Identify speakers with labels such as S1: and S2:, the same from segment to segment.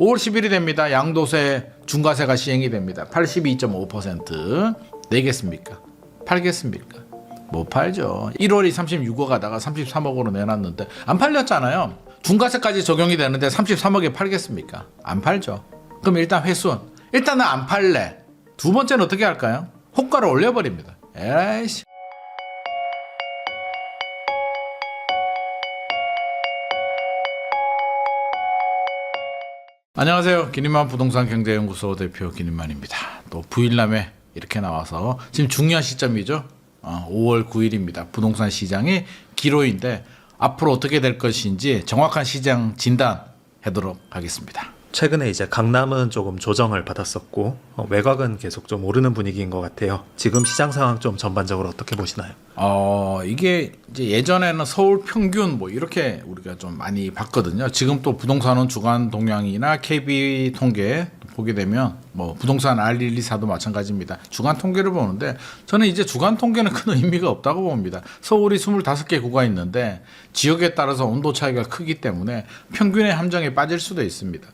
S1: 5월 10일이 됩니다. 양도세 중과세가 시행이 됩니다. 82.5% 내겠습니까? 팔겠습니까? 못 팔죠. 1월이 36억 하다가 33억으로 내놨는데 안 팔렸잖아요. 중과세까지 적용이 되는데 33억에 팔겠습니까? 안 팔죠. 그럼 일단 회수는 일단은 안 팔래. 두 번째는 어떻게 할까요? 호가를 올려버립니다. 에이씨. 안녕하세요. 기님만 부동산 경제연구소 대표 기님만입니다. 또 부일남에 이렇게 나와서 지금 중요한 시점이죠. 5월 9일입니다. 부동산 시장의 기로인데 앞으로 어떻게 될 것인지 정확한 시장 진단하도록 하겠습니다.
S2: 최근에 이제 강남은 조금 조정을 받았었고 외곽은 계속 좀 오르는 분위기인 것 같아요. 지금 시장 상황 좀 전반적으로 어떻게 보시나요?
S1: 이게 이제 예전에는 서울 평균 뭐 이렇게 우리가 좀 많이 봤거든요. 지금 또 부동산은 주간 동향이나 KB 통계 보게 되면 뭐 부동산 R124도 마찬가지입니다. 주간 통계를 보는데 저는 이제 주간 통계는 큰 의미가 없다고 봅니다. 서울이 25개 구가 있는데 지역에 따라서 온도 차이가 크기 때문에 평균의 함정에 빠질 수도 있습니다.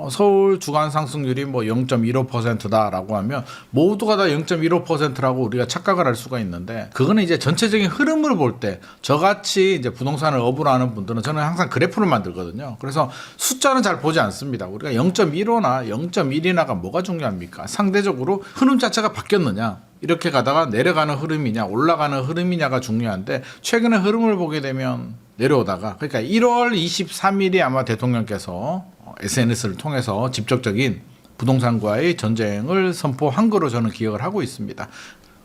S1: 서울 주간 상승률이 뭐 0.15%다라고 하면 모두가 다 0.15%라고 우리가 착각을 할 수가 있는데 그거는 이제 전체적인 흐름을 볼 때 저같이 이제 부동산을 업으로 하는 분들은 저는 항상 그래프를 만들거든요. 그래서 숫자는 잘 보지 않습니다. 우리가 0.15나 0.1이나가 뭐가 중요합니까? 상대적으로 흐름 자체가 바뀌었느냐? 이렇게 가다가 내려가는 흐름이냐 올라가는 흐름이냐가 중요한데 최근의 흐름을 보게 되면 내려오다가 그러니까 1월 23일이 아마 대통령께서 SNS를 통해서 직접적인 부동산과의 전쟁을 선포한 거로 저는 기억을 하고 있습니다.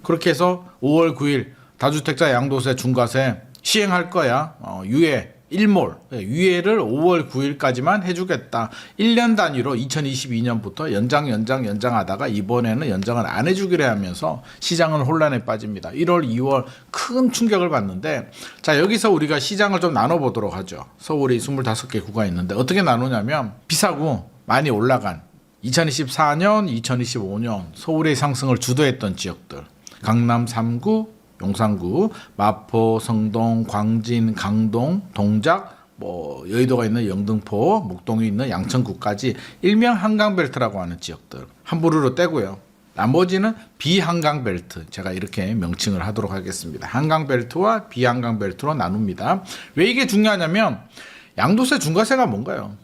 S1: 그렇게 해서 5월 9일 다주택자 양도세 중과세 시행할 거야. 유예 1몰 유예를 5월 9일까지만 해주겠다. 1년 단위로 2022년부터 연장하다가 이번에는 연장을 안 해주기로 하면서 시장은 혼란에 빠집니다. 1월, 2월 큰 충격을 받는데 자 여기서 우리가 시장을 좀 나눠보도록 하죠. 서울이 25개 구가 있는데 어떻게 나누냐면 비싸고 많이 올라간 2024년, 2025년 서울의 상승을 주도했던 지역들 강남 3구 용산구, 마포, 성동, 광진, 강동, 동작, 뭐 여의도가 있는 영등포, 목동이 있는 양천구까지 일명 한강벨트라고 하는 지역들 한 부류로 떼고요. 나머지는 비한강벨트 제가 이렇게 명칭을 하도록 하겠습니다. 한강벨트와 비한강벨트로 나눕니다. 왜 이게 중요하냐면 양도세 중과세가 뭔가요?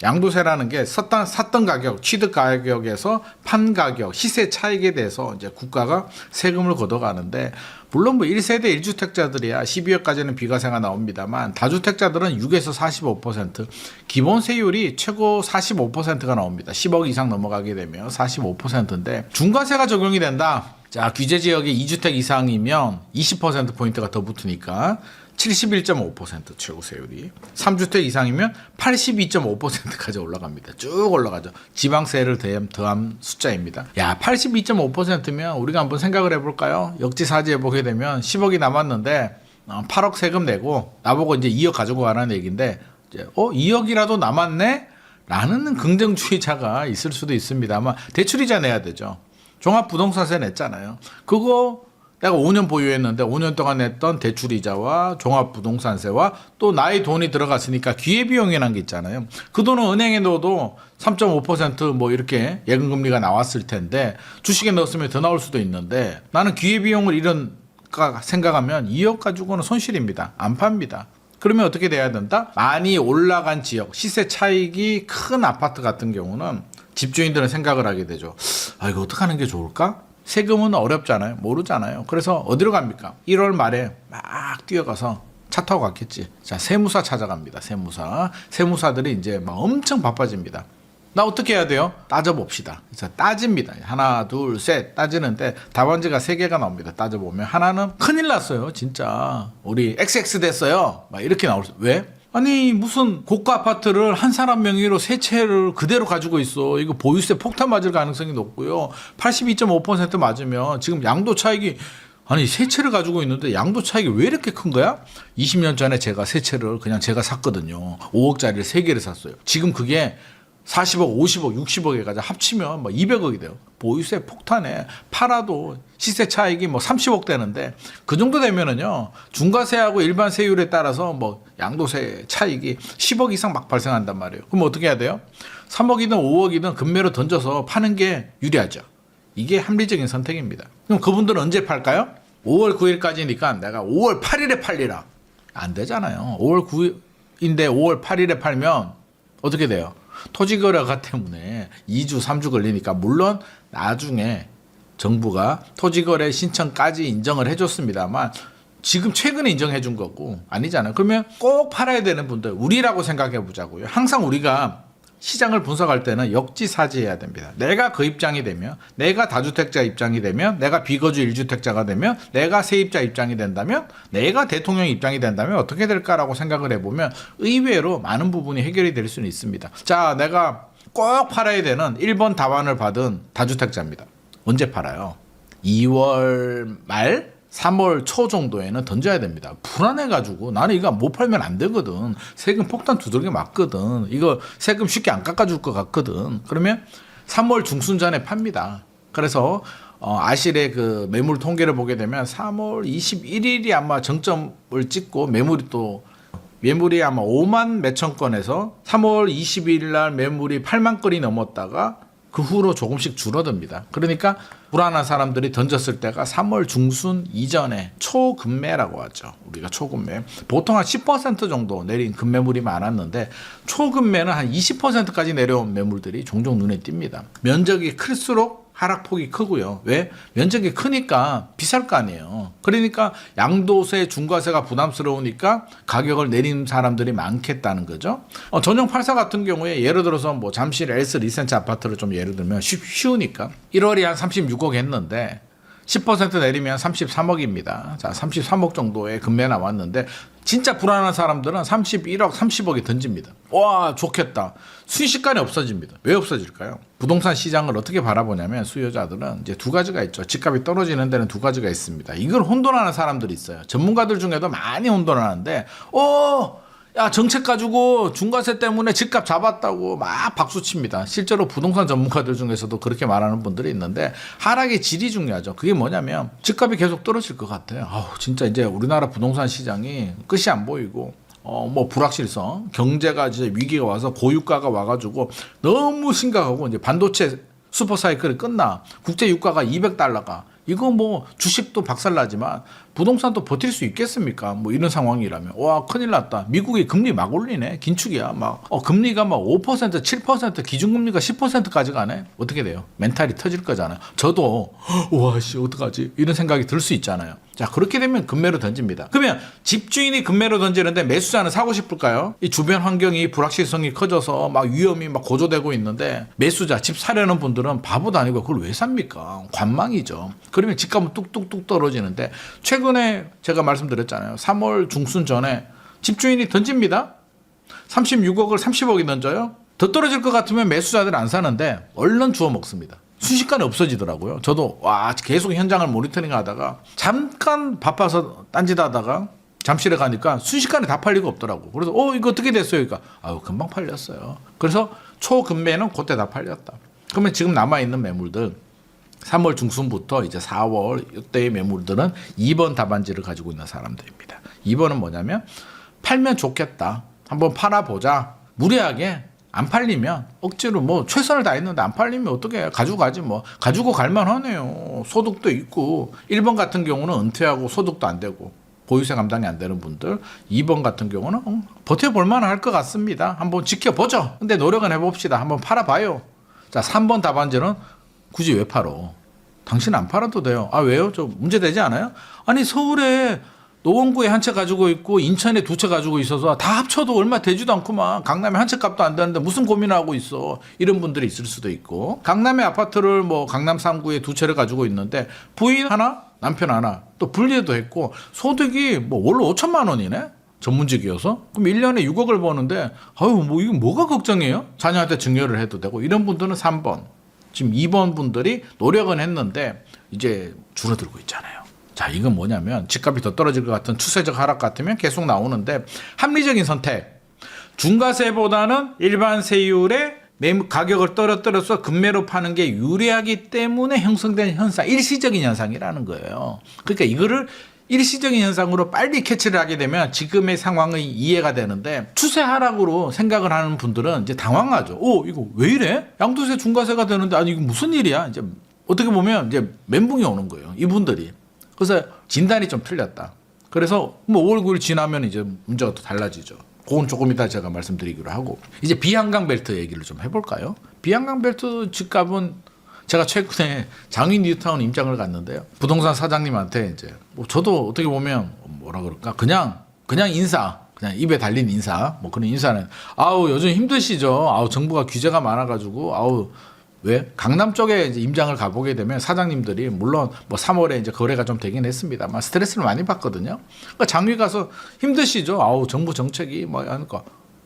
S1: 양도세라는 게 샀던 가격, 취득 가격에서 판 가격, 시세 차익에 대해서 이제 국가가 세금을 걷어가는데 물론 뭐 1세대 1주택자들이야 12억까지는 비과세가 나옵니다만 다주택자들은 6에서 45% 기본 세율이 최고 45%가 나옵니다. 10억 이상 넘어가게 되면 45%인데 중과세가 적용이 된다. 자, 규제 지역이 2주택 이상이면 20%포인트가 더 붙으니까 71.5% 최고 세율이 3주택 이상이면 82.5%까지 올라갑니다. 쭉 올라가죠. 지방세를 더한 숫자입니다. 야 82.5%면 우리가 한번 생각을 해볼까요? 역지사지 해보게 되면 10억이 남았는데 8억 세금 내고 나보고 이제 2억 가지고 가라는 얘기인데 이제 2억이라도 남았네? 라는 긍정주의자가 있을 수도 있습니다. 아마 대출이자 내야 되죠. 종합부동산세 냈잖아요. 그거 내가 5년 보유했는데 5년 동안 냈던 대출이자와 종합부동산세와 또 나의 돈이 들어갔으니까 기회비용이라는 게 있잖아요. 그 돈은 은행에 넣어도 3.5% 이렇게 예금금리가 나왔을 텐데 주식에 넣었으면 더 나올 수도 있는데 나는 기회비용을 이런 생각하면 2억 가지고는 손실입니다. 안 팝니다. 그러면 어떻게 돼야 된다? 많이 올라간 지역, 시세 차익이 큰 아파트 같은 경우는 집주인들은 생각을 하게 되죠. 이거 어떻게 하는 게 좋을까? 세금은 어렵잖아요. 모르잖아요. 그래서 어디로 갑니까? 1월 말에 막 뛰어가서 차 타고 갔겠지. 자, 세무사 찾아갑니다. 세무사들이 이제 막 엄청 바빠집니다. 나 어떻게 해야 돼요? 따져봅시다. 그래서 따집니다. 하나, 둘, 셋 따지는데 답안지가 3개가 나옵니다. 따져보면 하나는 큰일 났어요. 진짜 우리 XX 됐어요. 막 이렇게 나올 수. 왜? 아니 무슨 고가 아파트를 한 사람 명의로 세 채를 그대로 가지고 있어. 이거 보유세 폭탄 맞을 가능성이 높고요. 82.5% 맞으면 지금 양도 차익이 아니 세 채를 가지고 있는데 양도 차익이 왜 이렇게 큰 거야? 20년 전에 제가 세 채를 그냥 제가 샀거든요. 5억짜리를 3개를 샀어요. 지금 그게 40억, 50억, 60억에 가자 합치면 뭐 200억이 돼요. 보유세 폭탄에 팔아도 시세 차익이 뭐 30억 되는데 그 정도 되면은요 중과세하고 일반 세율에 따라서 뭐 양도세 차익이 10억 이상 막 발생한단 말이에요. 그럼 어떻게 해야 돼요? 3억이든 5억이든 금매로 던져서 파는 게 유리하죠. 이게 합리적인 선택입니다. 그럼 그분들은 언제 팔까요? 5월 9일까지니까 내가 5월 8일에 팔리라. 안 되잖아요. 5월 9일인데 5월 8일에 팔면 어떻게 돼요? 토지거래가 때문에 2주, 3주 걸리니까 물론 나중에 정부가 토지거래 신청까지 인정을 해줬습니다만 지금 최근에 인정해 준 거고 아니잖아요. 그러면 꼭 팔아야 되는 분들 우리라고 생각해 보자고요. 항상 우리가 시장을 분석할 때는 역지사지해야 됩니다. 내가 그 입장이 되면, 내가 다주택자 입장이 되면, 내가 비거주 1주택자가 되면, 내가 세입자 입장이 된다면, 내가 대통령 입장이 된다면 어떻게 될까라고 생각을 해보면 의외로 많은 부분이 해결이 될 수는 있습니다. 자, 내가 꼭 팔아야 되는 1번 답안을 받은 다주택자입니다. 언제 팔아요? 2월 말? 3월 초 정도에는 던져야 됩니다. 불안해가지고 나는 이거 못 팔면 안 되거든. 세금 폭탄 두들겨 맞거든. 이거 세금 쉽게 안 깎아줄 것 같거든. 그러면 3월 중순 전에 팝니다. 그래서 아실의 그 매물 통계를 보게 되면 3월 21일이 아마 정점을 찍고 매물이 아마 5만 몇천 건에서 3월 22일 날 매물이 8만 건이 넘었다가 그 후로 조금씩 줄어듭니다. 그러니까 불안한 사람들이 던졌을 때가 3월 중순 이전에 초급매라고 하죠. 우리가 초급매. 보통 한 10% 정도 내린 급매물이 많았는데 초급매는 한 20%까지 내려온 매물들이 종종 눈에 띕니다. 면적이 클수록 하락폭이 크고요. 왜? 면적이 크니까 비쌀 거 아니에요. 그러니까 양도세, 중과세가 부담스러우니까 가격을 내린 사람들이 많겠다는 거죠. 전용 84 같은 경우에 예를 들어서 뭐 잠실 S 리센트 아파트를 좀 예를 들면 쉬우니까 1월이 한 36억 했는데 10% 내리면 33억입니다. 자, 33억 정도의 금매 나왔는데 진짜 불안한 사람들은 31억, 30억이 던집니다. 와, 좋겠다. 순식간에 없어집니다. 왜 없어질까요? 부동산 시장을 어떻게 바라보냐면 수요자들은 이제 두 가지가 있죠. 집값이 떨어지는 데는 두 가지가 있습니다. 이걸 혼돈하는 사람들이 있어요. 전문가들 중에도 많이 혼돈하는데, 야, 정책 가지고 중과세 때문에 집값 잡았다고 막 박수칩니다. 실제로 부동산 전문가들 중에서도 그렇게 말하는 분들이 있는데 하락의 질이 중요하죠. 그게 뭐냐면 집값이 계속 떨어질 것 같아요. 진짜 이제 우리나라 부동산 시장이 끝이 안 보이고 뭐 불확실성, 경제가 이제 위기가 와서 고유가가 와가지고 너무 심각하고 이제 반도체 슈퍼 사이클이 끝나 국제 유가가 200달러가 이거 뭐 주식도 박살나지만 부동산도 버틸 수 있겠습니까? 뭐 이런 상황이라면 와 큰일 났다. 미국이 금리 막 올리네. 긴축이야. 막 금리가 막 5%, 7% 기준금리가 10%까지 가네. 어떻게 돼요? 멘탈이 터질 거잖아요. 저도 와씨 어떡하지? 이런 생각이 들 수 있잖아요. 자 그렇게 되면 금매로 던집니다. 그러면 집주인이 금매로 던지는데 매수자는 사고 싶을까요? 이 주변 환경이 불확실성이 커져서 막 위험이 막 고조되고 있는데 매수자 집 사려는 분들은 바보도 아니고 그걸 왜 삽니까? 관망이죠. 그러면 집값은 뚝뚝뚝 떨어지는데 최근에 제가 말씀드렸잖아요. 3월 중순 전에 집주인이 던집니다. 36억을 30억이 던져요. 더 떨어질 것 같으면 매수자들 안 사는데 얼른 주워 먹습니다. 순식간에 없어지더라고요. 저도 계속 현장을 모니터링 하다가 잠깐 바빠서 딴짓하다가 잠실에 가니까 순식간에 다 팔리고 없더라고. 그래서 이거 어떻게 됐어요? 그러니까 금방 팔렸어요. 그래서 초급매는 그때 다 팔렸다. 그러면 지금 남아있는 매물들 3월 중순부터 이제 4월 이때의 매물들은 2번 답안지를 가지고 있는 사람들입니다. 2번은 뭐냐면 팔면 좋겠다. 한번 팔아보자. 무리하게 안 팔리면 억지로 뭐 최선을 다했는데 안 팔리면 어떻게 가지고 가지 뭐. 가지고 갈만하네요. 소득도 있고 1번 같은 경우는 은퇴하고 소득도 안 되고 보유세 감당이 안 되는 분들 2번 같은 경우는 버텨볼 만할 것 같습니다. 한번 지켜보죠. 근데 노력은 해봅시다. 한번 팔아봐요. 자 3번 답안지는 굳이 왜 팔어? 당신 안 팔아도 돼요. 왜요? 저 문제되지 않아요? 아니 서울에 노원구에 한 채 가지고 있고 인천에 두 채 가지고 있어서 다 합쳐도 얼마 되지도 않구만. 강남에 한 채 값도 안 되는데 무슨 고민하고 있어. 이런 분들이 있을 수도 있고 강남의 아파트를 뭐 강남 3구에 두 채를 가지고 있는데 부인 하나 남편 하나 또 분리도 했고 소득이 뭐 월로 5천만 원이네. 전문직이어서 그럼 1년에 6억을 버는데 뭐 이거 뭐가 걱정이에요? 자녀한테 증여를 해도 되고 이런 분들은 3번 지금 2번 분들이 노력은 했는데 이제 줄어들고 있잖아요. 자, 이건 뭐냐면 집값이 더 떨어질 것 같은 추세적 하락 같으면 계속 나오는데 합리적인 선택. 중과세보다는 일반 세율의 가격을 떨어뜨려서 금매로 파는 게 유리하기 때문에 형성된 현상, 일시적인 현상이라는 거예요. 그러니까 이거를 일시적인 현상으로 빨리 캐치를 하게 되면 지금의 상황의 이해가 되는데 추세 하락으로 생각을 하는 분들은 이제 당황하죠. 오, 이거 왜 이래? 양도세 중과세가 되는데 아니 이거 무슨 일이야? 이제 어떻게 보면 이제 멘붕이 오는 거예요. 이분들이. 그래서 진단이 좀 틀렸다. 그래서 뭐 5월 9일 지나면 이제 문제가 또 달라지죠. 그건 조금 이따 제가 말씀드리기로 하고 이제 비한강 벨트 얘기를 좀 해볼까요? 비한강 벨트 집값은 제가 최근에 장윈 뉴타운 임장을 갔는데요. 부동산 사장님한테 이제 뭐 저도 어떻게 보면 뭐라 그럴까 그냥 인사, 그냥 입에 달린 인사, 뭐 그런 인사는 아우 요즘 힘드시죠. 아우 정부가 규제가 많아가지고 아우 왜 강남 쪽에 이제 임장을 가보게 되면 사장님들이 물론 뭐 3월에 이제 거래가 좀 되긴 했습니다만 스트레스를 많이 받거든요. 그러니까 장위 가서 힘드시죠. 아우 정부 정책이 뭐 하니까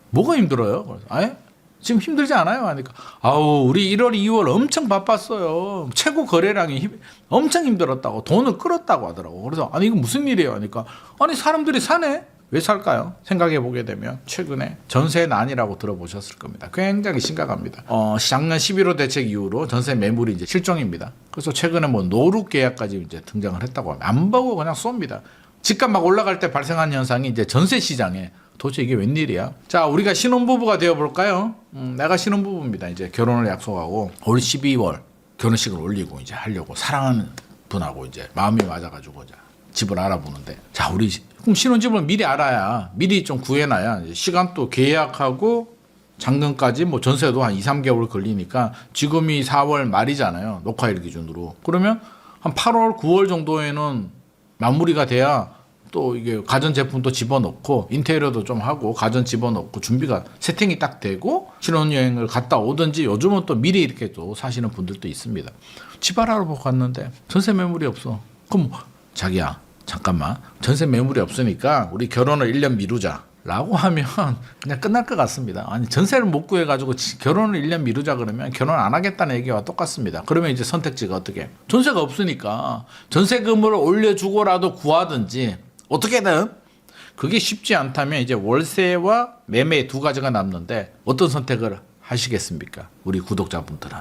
S1: 뭐가 힘들어요? 그래서 아예 지금 힘들지 않아요? 하니까 아우 우리 1월 2월 엄청 바빴어요. 최고 거래량이 엄청 힘들었다고 돈을 끌었다고 하더라고. 그래서 아니 이거 무슨 일이에요? 하니까 아니 사람들이 사네. 왜 살까요? 생각해 보게 되면 최근에 전세 난이라고 들어보셨을 겁니다. 굉장히 심각합니다. 작년 11호 대책 이후로 전세 매물이 이제 실종입니다. 그래서 최근에 뭐 노루 계약까지 이제 등장을 했다고 합니다. 안 보고 그냥 쏩니다. 집값 막 올라갈 때 발생한 현상이 이제 전세 시장에 도대체 이게 웬일이야? 자, 우리가 신혼부부가 되어볼까요? 내가 신혼부부입니다. 이제 결혼을 약속하고 올 12월 결혼식을 올리고 이제 하려고 사랑하는 분하고 이제 마음이 맞아가지고 이제 집을 알아보는데 자, 우리 그럼 신혼집을 미리 알아야 미리 좀 구해놔야 이제 시간도 계약하고 잔금까지 뭐 전세도 한 2, 3개월 걸리니까 지금이 4월 말이잖아요. 녹화일 기준으로. 그러면 한 8월, 9월 정도에는 마무리가 돼야 또 이게 가전제품도 집어넣고 인테리어도 좀 하고 가전 집어넣고 준비가 세팅이 딱 되고 신혼여행을 갔다 오든지 요즘은 또 미리 이렇게 또 사시는 분들도 있습니다. 집 알아보고 갔는데 전세 매물이 없어. 그럼 자기야 잠깐만 전세 매물이 없으니까 우리 결혼을 1년 미루자 라고 하면 그냥 끝날 것 같습니다. 아니 전세를 못 구해가지고 결혼을 1년 미루자 그러면 결혼 안 하겠다는 얘기와 똑같습니다. 그러면 이제 선택지가 어떻게 전세가 없으니까 전세금을 올려주고라도 구하든지 어떻게든 그게 쉽지 않다면 이제 월세와 매매 두 가지가 남는데 어떤 선택을 하시겠습니까? 우리 구독자분들은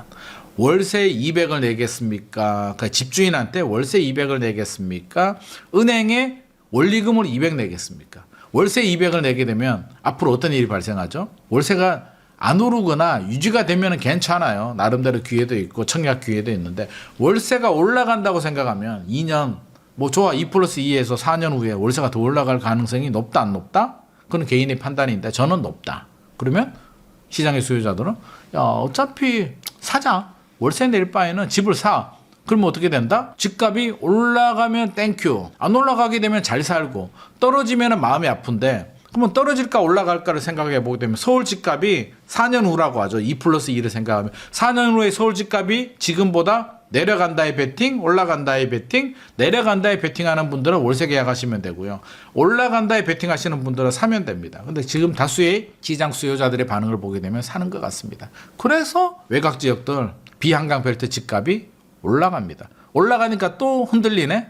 S1: 월세 200을 내겠습니까? 그러니까 집주인한테 월세 200을 내겠습니까? 은행에 원리금을 200 내겠습니까? 월세 200을 내게 되면 앞으로 어떤 일이 발생하죠? 월세가 안 오르거나 유지가 되면 괜찮아요. 나름대로 기회도 있고 청약 기회도 있는데 월세가 올라간다고 생각하면 2년 뭐 좋아 2+2에서 4년 후에 월세가 더 올라갈 가능성이 높다 안 높다? 그건 개인의 판단인데 저는 높다. 그러면 시장의 수요자들은 야 어차피 사자. 월세 낼 바에는 집을 사. 그러면 어떻게 된다? 집값이 올라가면 땡큐. 안 올라가게 되면 잘 살고 떨어지면 마음이 아픈데 그러면 떨어질까 올라갈까를 생각해 보게 되면 서울 집값이 4년 후라고 하죠. 2+2를 생각하면 4년 후에 서울 집값이 지금보다 내려간다의 베팅, 올라간다의 베팅, 내려간다의 베팅하는 분들은 월세 계약하시면 되고요. 올라간다의 베팅하시는 분들은 사면 됩니다. 근데 지금 다수의 시장 수요자들의 반응을 보게 되면 사는 것 같습니다. 그래서 외곽 지역들 비한강 벨트 집값이 올라갑니다. 올라가니까 또 흔들리네?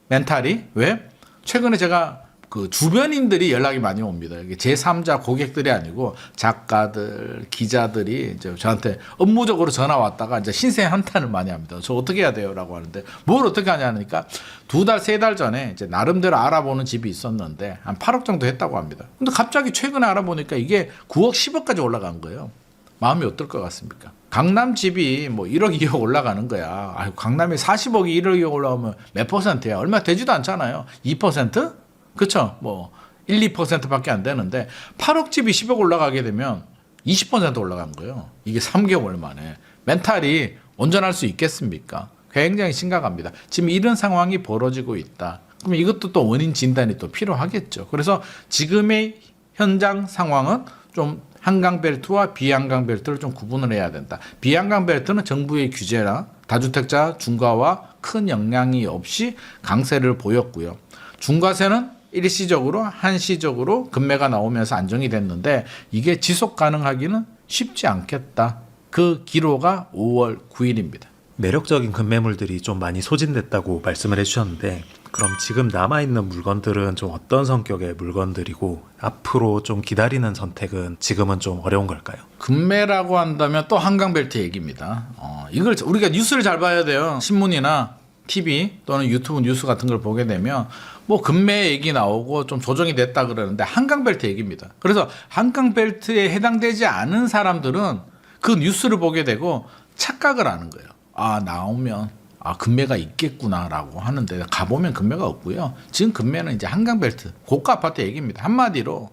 S1: 멘탈이. 왜? 최근에 제가 그 주변인들이 연락이 많이 옵니다. 이게 제3자 고객들이 아니고 작가들, 기자들이 이제 저한테 업무적으로 전화 왔다가 이제 신세 한탄을 많이 합니다. 저 어떻게 해야 돼요? 라고 하는데 뭘 어떻게 하냐니까 2달, 3달 전에 이제 나름대로 알아보는 집이 있었는데 한 8억 정도 했다고 합니다. 근데 갑자기 최근에 알아보니까 이게 9억, 10억까지 올라간 거예요. 마음이 어떨 것 같습니까? 강남 집이 뭐 1억, 2억 올라가는 거야. 아유, 강남에 40억이 1억, 2억 올라오면 몇 %야? 얼마 되지도 않잖아요. 2%? 그쵸? 뭐 1, 2%밖에 안 되는데 8억 집이 10억 올라가게 되면 20% 올라간 거예요. 이게 3개월 만에. 멘탈이 온전할 수 있겠습니까? 굉장히 심각합니다. 지금 이런 상황이 벌어지고 있다. 그럼 이것도 또 원인 진단이 또 필요하겠죠. 그래서 지금의 현장 상황은 좀 한강 벨트와 비한강 벨트를 좀 구분을 해야 된다. 비한강 벨트는 정부의 규제나 다주택자 중과와 큰 영향이 없이 강세를 보였고요. 중과세는 일시적으로 한시적으로 금매가 나오면서 안정이 됐는데 이게 지속 가능하기는 쉽지 않겠다. 그 기로가 5월 9일입니다.
S2: 매력적인 급매물들이 좀 많이 소진됐다고 말씀을 해주셨는데 그럼 지금 남아있는 물건들은 좀 어떤 성격의 물건들이고 앞으로 좀 기다리는 선택은 지금은 좀 어려운 걸까요?
S1: 금매라고 한다면 또 한강벨트 얘기입니다. 이걸 우리가 뉴스를 잘 봐야 돼요. 신문이나 TV 또는 유튜브 뉴스 같은 걸 보게 되면 뭐 금매 얘기 나오고 좀 조정이 됐다 그러는데 한강벨트 얘기입니다. 그래서 한강벨트에 해당되지 않은 사람들은 그 뉴스를 보게 되고 착각을 하는 거예요. 아, 나오면 금매가 있겠구나라고 하는데 가보면 금매가 없고요. 지금 금매는 이제 한강벨트 고가 아파트 얘기입니다. 한마디로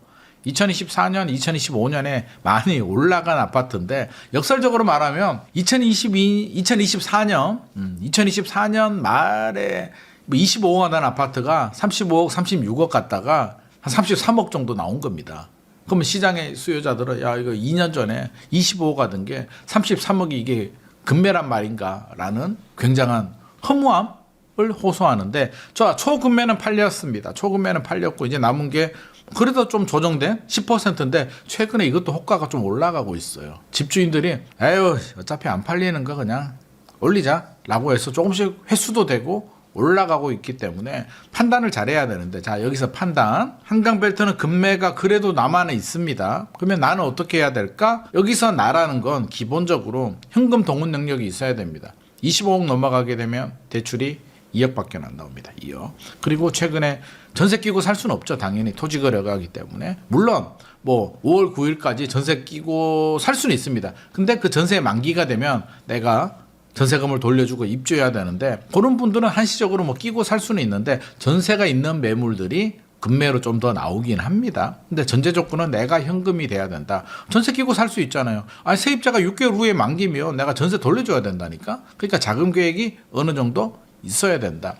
S1: 2024년, 2025년에 많이 올라간 아파트인데 역설적으로 말하면 2024년 말에 25억 원 아파트가 35억, 36억 갔다가 한 33억 정도 나온 겁니다. 그러면 시장의 수요자들은 야, 이거 2년 전에 25억 가던 게 33억이 이게 금매란 말인가라는 굉장한 허무함을 호소하는데 초금매는 팔렸습니다. 초금매는 팔렸고 이제 남은 게 그래도 좀 조정된 10%인데 최근에 이것도 호가가 좀 올라가고 있어요. 집주인들이 에휴 어차피 안 팔리는 거 그냥 올리자라고 해서 조금씩 회수도 되고 올라가고 있기 때문에 판단을 잘해야 되는데 자 여기서 판단 한강벨트는 금매가 그래도 남아는 있습니다. 그러면 나는 어떻게 해야 될까? 여기서 나라는 건 기본적으로 현금 동원 능력이 있어야 됩니다. 25억 넘어가게 되면 대출이 2억밖에 안 나옵니다. 2억. 그리고 최근에 전세 끼고 살 수는 없죠. 당연히 토지 거래가 하기 때문에. 물론 뭐 5월 9일까지 전세 끼고 살 수는 있습니다. 근데 그 전세 만기가 되면 내가 전세금을 돌려주고 입주해야 되는데 그런 분들은 한시적으로 뭐 끼고 살 수는 있는데 전세가 있는 매물들이 금매로 좀 더 나오긴 합니다. 근데 전제 조건은 내가 현금이 돼야 된다. 전세 끼고 살 수 있잖아요. 아니 세입자가 6개월 후에 만기면 내가 전세 돌려줘야 된다니까. 그러니까 자금 계획이 어느 정도 있어야 된다.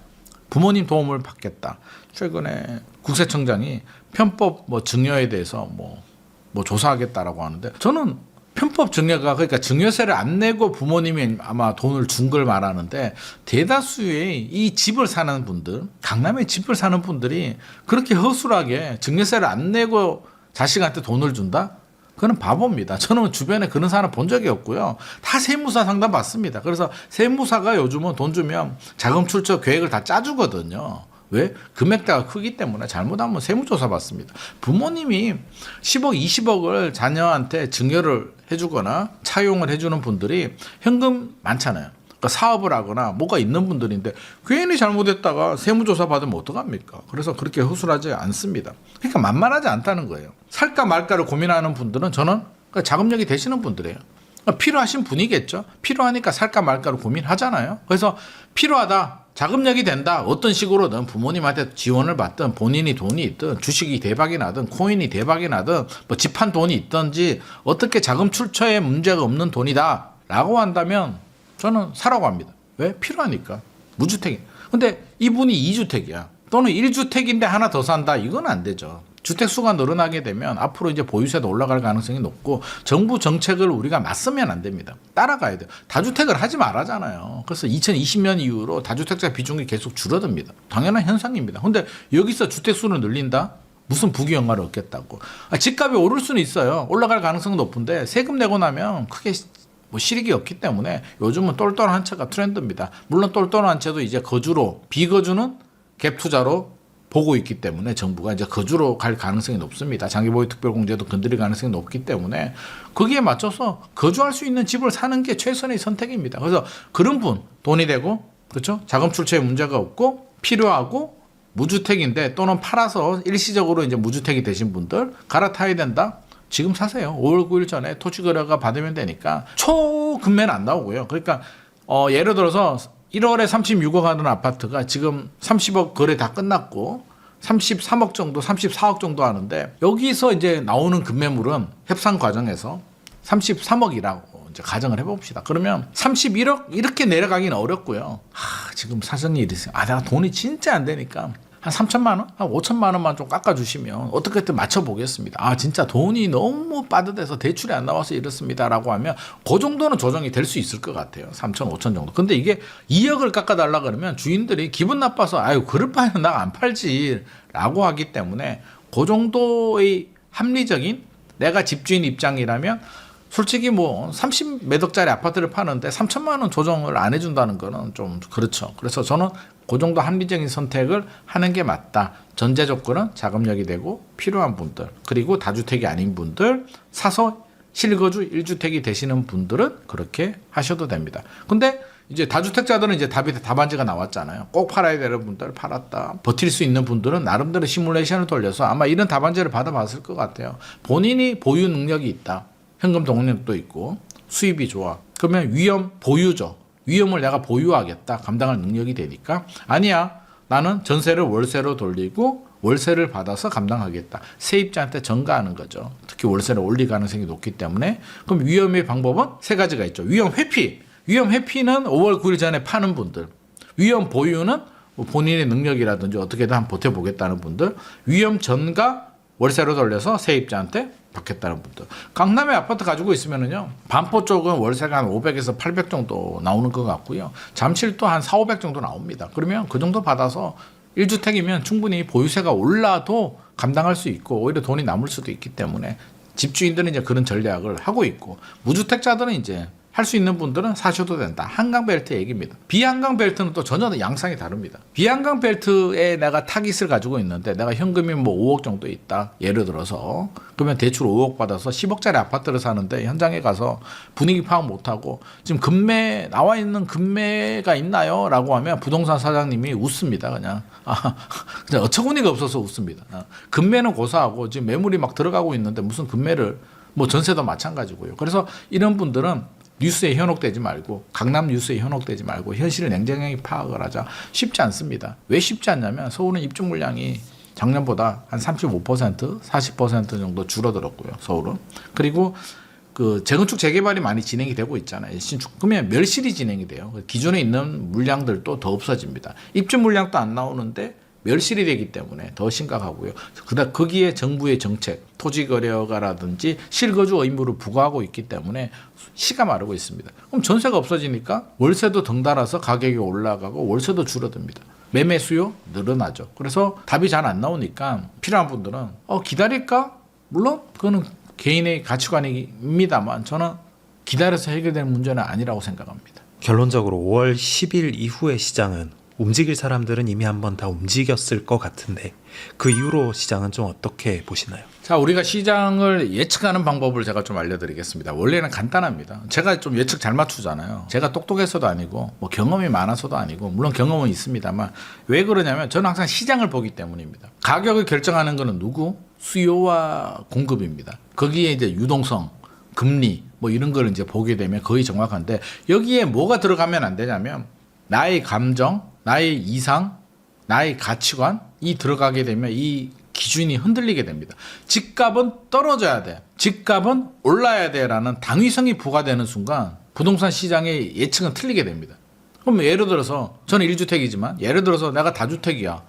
S1: 부모님 도움을 받겠다. 최근에 국세청장이 편법 뭐 증여에 대해서 뭐 조사하겠다라고 하는데 저는 편법 증여가 그러니까 증여세를 안 내고 부모님이 아마 돈을 준 걸 말하는데 대다수의 이 집을 사는 분들 강남에 집을 사는 분들이 그렇게 허술하게 증여세를 안 내고 자식한테 돈을 준다? 그건 바보입니다. 저는 주변에 그런 사람 본 적이 없고요. 다 세무사 상담 받습니다. 그래서 세무사가 요즘은 돈 주면 자금 출처 계획을 다 짜주거든요. 왜? 금액대가 크기 때문에 잘못하면 세무조사 받습니다. 부모님이 10억, 20억을 자녀한테 증여를 해주거나 차용을 해주는 분들이 현금 많잖아요. 그러니까 사업을 하거나 뭐가 있는 분들인데 괜히 잘못했다가 세무조사 받으면 어떡합니까? 그래서 그렇게 허술하지 않습니다. 그러니까 만만하지 않다는 거예요. 살까 말까를 고민하는 분들은 저는 자금력이 되시는 분들이에요. 필요하신 분이겠죠. 필요하니까 살까 말까를 고민하잖아요. 그래서 필요하다. 자금력이 된다. 어떤 식으로든 부모님한테 지원을 받든 본인이 돈이 있든 주식이 대박이 나든 코인이 대박이 나든 뭐 집한 돈이 있든지 어떻게 자금 출처에 문제가 없는 돈이다 라고 한다면 저는 사라고 합니다. 왜? 필요하니까. 무주택이. 근데 이분이 2주택이야. 또는 1주택인데 하나 더 산다. 이건 안 되죠. 주택 수가 늘어나게 되면 앞으로 이제 보유세도 올라갈 가능성이 높고 정부 정책을 우리가 맞서면 안 됩니다. 따라가야 돼요. 다주택을 하지 말아잖아요. 그래서 2020년 이후로 다주택자 비중이 계속 줄어듭니다. 당연한 현상입니다. 근데 여기서 주택 수를 늘린다? 무슨 부귀영화를 얻겠다고. 집값이 오를 수는 있어요. 올라갈 가능성은 높은데 세금 내고 나면 크게 뭐 실익이 없기 때문에 요즘은 똘똘한 채가 트렌드입니다. 물론 똘똘한 채도 이제 거주로 비거주는 갭 투자로 보고 있기 때문에 정부가 이제 거주로 갈 가능성이 높습니다. 장기보유 특별공제도 건드릴 가능성이 높기 때문에 거기에 맞춰서 거주할 수 있는 집을 사는 게 최선의 선택입니다. 그래서 그런 분 돈이 되고 그렇죠? 자금 출처에 문제가 없고 필요하고 무주택인데 또는 팔아서 일시적으로 이제 무주택이 되신 분들 갈아타야 된다. 지금 사세요. 5월 9일 전에 토지 거래가 받으면 되니까 초금매는 안 나오고요. 그러니까 예를 들어서 1월에 36억 하던 아파트가 지금 30억 거래 다 끝났고 33억 정도, 34억 정도 하는데 여기서 이제 나오는 금매물은 협상 과정에서 33억이라고 이제 가정을 해봅시다. 그러면 31억 이렇게 내려가기는 어렵고요. 지금 사정이 이랬어요. 내가 돈이 진짜 안 되니까 한 3천만 원, 한 5천만 원만 좀 깎아주시면 어떻게든 맞춰보겠습니다. 진짜 돈이 너무 빠듯해서 대출이 안 나와서 이렇습니다라고 하면 그 정도는 조정이 될 수 있을 것 같아요. 3천, 5천 정도. 근데 이게 2억을 깎아달라 그러면 주인들이 기분 나빠서 그럴 바에는 나 안 팔지라고 하기 때문에 그 정도의 합리적인 내가 집주인 입장이라면 솔직히 뭐 30몇 억짜리 아파트를 파는데 3천만 원 조정을 안 해준다는 거는 좀 그렇죠. 그래서 저는 그 정도 합리적인 선택을 하는 게 맞다. 전제 조건은 자금력이 되고 필요한 분들 그리고 다주택이 아닌 분들 사서 실거주 1주택이 되시는 분들은 그렇게 하셔도 됩니다. 근데 이제 다주택자들은 이제 답안지가 나왔잖아요. 꼭 팔아야 되는 분들 팔았다. 버틸 수 있는 분들은 나름대로 시뮬레이션을 돌려서 아마 이런 답안지를 받아봤을 것 같아요. 본인이 보유 능력이 있다. 현금 동력도 있고 수입이 좋아. 그러면 위험 보유죠. 위험을 내가 보유하겠다. 감당할 능력이 되니까 아니야. 나는 전세를 월세로 돌리고 월세를 받아서 감당하겠다. 세입자한테 전가하는 거죠. 특히 월세를 올릴 가능성이 높기 때문에. 그럼 위험의 방법은 세 가지가 있죠. 위험 회피. 위험 회피는 5월 9일 전에 파는 분들. 위험 보유는 본인의 능력이라든지 어떻게든 한번 버텨보겠다는 분들. 위험 전가 월세로 돌려서 세입자한테 받겠다는 분들. 강남에 아파트 가지고 있으면은요. 반포 쪽은 월세가 한 500에서 800 정도 나오는 것 같고요. 잠실도 한 4, 500 정도 나옵니다. 그러면 그 정도 받아서 1주택이면 충분히 보유세가 올라도 감당할 수 있고 오히려 돈이 남을 수도 있기 때문에 집주인들은 이제 그런 전략을 하고 있고 무주택자들은 이제 할 수 있는 분들은 사셔도 된다. 한강벨트 얘기입니다. 비한강벨트는 또 전혀 양상이 다릅니다. 비한강벨트에 내가 타깃을 가지고 있는데 내가 현금이 뭐 5억 정도 있다. 예를 들어서 그러면 대출 5억 받아서 10억짜리 아파트를 사는데 현장에 가서 분위기 파악 못하고 지금 금매 나와 있는 금매가 있나요? 라고 하면 부동산 사장님이 웃습니다. 그냥 어처구니가 없어서 웃습니다. 금매는 고사하고 지금 매물이 막 들어가고 있는데 무슨 금매를 뭐 전세도 마찬가지고요. 그래서 이런 분들은 뉴스에 현혹되지 말고 강남 뉴스에 현혹되지 말고 현실을 냉정하게 파악을 하자. 쉽지 않습니다. 왜 쉽지 않냐면 서울은 입주 물량이 작년보다 한 35%, 40% 정도 줄어들었고요. 서울은. 그리고 그 재건축 재개발이 많이 진행이 되고 있잖아요. 신축. 그러면 멸실이 진행이 돼요. 기존에 있는 물량들도 더 없어집니다. 입주 물량도 안 나오는데 멸실이 되기 때문에 더 심각하고요. 그다음 거기에 정부의 정책, 토지거래가라든지 실거주 의무를 부과하고 있기 때문에 시가 마르고 있습니다. 그럼 전세가 없어지니까 월세도 덩달아서 가격이 올라가고 월세도 줄어듭니다. 매매 수요 늘어나죠. 그래서 답이 잘 안 나오니까 필요한 분들은 기다릴까? 물론 그거는 개인의 가치관입니다만 저는 기다려서 해결되는 문제는 아니라고 생각합니다.
S2: 결론적으로 5월 10일 이후의 시장은 움직일 사람들은 이미 한번 다 움직였을 것 같은데 그 이후로 시장은 좀 어떻게 보시나요?
S1: 자, 우리가 시장을 예측하는 방법을 제가 좀 알려드리겠습니다. 원래는 간단합니다. 제가 좀 예측 잘 맞추잖아요. 제가 똑똑해서도 아니고 뭐 경험이 많아서도 아니고 물론 경험은 있습니다만 왜 그러냐면 저는 항상 시장을 보기 때문입니다. 가격을 결정하는 거는 누구? 수요와 공급입니다. 거기에 이제 유동성, 금리 뭐 이런 걸 이제 보게 되면 거의 정확한데 여기에 뭐가 들어가면 안 되냐면 나의 감정, 나의 이상, 나의 가치관이 들어가게 되면 이 기준이 흔들리게 됩니다. 집값은 떨어져야 돼. 집값은 올라야 돼라는 당위성이 부과되는 순간 부동산 시장의 예측은 틀리게 됩니다. 그럼 예를 들어서 저는 1주택이지만 예를 들어서 내가 다주택이야.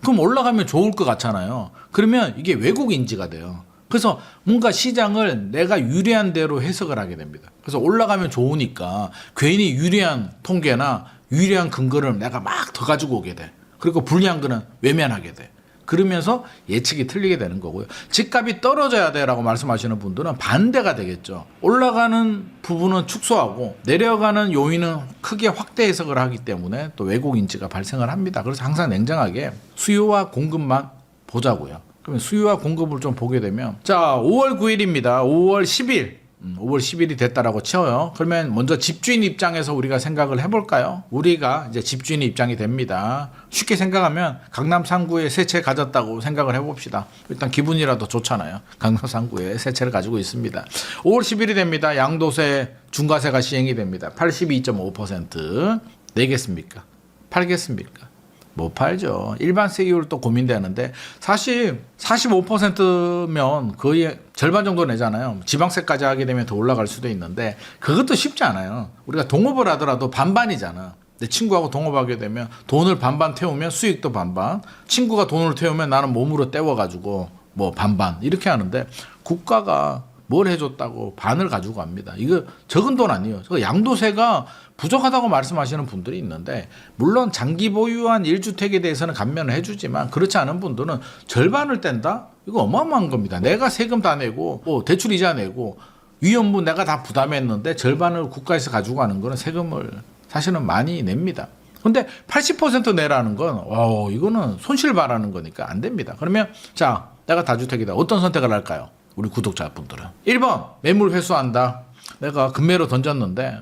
S1: 그럼 올라가면 좋을 것 같잖아요. 그러면 이게 왜곡 인지가 돼요. 그래서 뭔가 시장을 내가 유리한 대로 해석을 하게 됩니다. 그래서 올라가면 좋으니까 괜히 유리한 통계나 유리한 근거를 내가 막 더 가지고 오게 돼. 그리고 불리한 거는 외면하게 돼. 그러면서 예측이 틀리게 되는 거고요. 집값이 떨어져야 돼라고 말씀하시는 분들은 반대가 되겠죠. 올라가는 부분은 축소하고 내려가는 요인은 크게 확대 해석을 하기 때문에 또 왜곡 인지가 발생을 합니다. 그래서 항상 냉정하게 수요와 공급만 보자고요. 그러면 수요와 공급을 좀 보게 되면 자 5월 9일입니다. 5월 10일 5월 10일이 됐다라고 쳐요. 그러면 먼저 집주인 입장에서 우리가 생각을 해볼까요? 우리가 이제 집주인 입장이 됩니다. 쉽게 생각하면 강남 3구에 세 채 가졌다고 생각을 해봅시다. 일단 기분이라도 좋잖아요. 강남 3구에 세 채를 가지고 있습니다. 5월 10일이 됩니다. 양도세 중과세가 시행이 됩니다. 82.5% 내겠습니까? 팔겠습니까? 못 팔죠. 일반세 이율도 고민되는데 사실 45%면 거의 절반 정도 내잖아요. 지방세까지 하게 되면 더 올라갈 수도 있는데 그것도 쉽지 않아요. 우리가 동업을 하더라도 반반이잖아. 내 친구하고 동업하게 되면 돈을 반반 태우면 수익도 반반. 친구가 돈을 태우면 나는 몸으로 때워가지고 뭐 반반 이렇게 하는데 국가가 뭘 해줬다고 반을 가지고 갑니다. 이거 적은 돈 아니에요. 양도세가 부족하다고 말씀하시는 분들이 있는데 물론 장기 보유한 1주택에 대해서는 감면을 해주지만 그렇지 않은 분들은 절반을 뗀다? 이거 어마어마한 겁니다. 내가 세금 다 내고 뭐 대출 이자 내고 위험부 내가 다 부담했는데 절반을 국가에서 가지고 가는 거는 세금을 사실은 많이 냅니다. 근데 80% 내라는 건 이거는 손실 바라는 거니까 안 됩니다. 그러면 자 내가 다주택이다. 어떤 선택을 할까요? 우리 구독자분들은 1번 매물 회수한다. 내가 금매로 던졌는데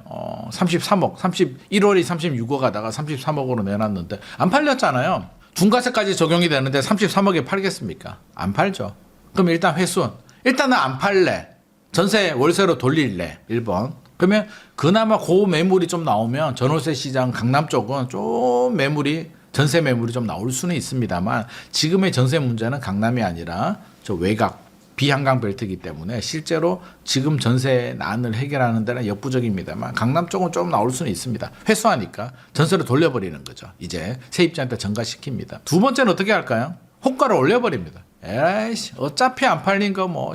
S1: 33억, 1월이 36억 하다가 33억으로 내놨는데 안 팔렸잖아요. 중과세까지 적용이 되는데 33억에 팔겠습니까? 안 팔죠. 그럼 일단 회수는 일단은 안 팔래. 전세 월세로 돌릴래. 1번. 그러면 그나마 고 매물이 좀 나오면 전월세 시장 강남 쪽은 좀 매물이 전세 매물이 좀 나올 수는 있습니다만 지금의 전세 문제는 강남이 아니라 저 외곽 비한강 벨트이기 때문에 실제로 지금 전세 난을 해결하는 데는 역부족입니다만 강남 쪽은 좀 나올 수는 있습니다. 회수하니까 전세로 돌려버리는 거죠. 이제 세입자한테 전가시킵니다. 두 번째는 어떻게 할까요? 호가를 올려버립니다. 에이씨 어차피 안 팔린 거 뭐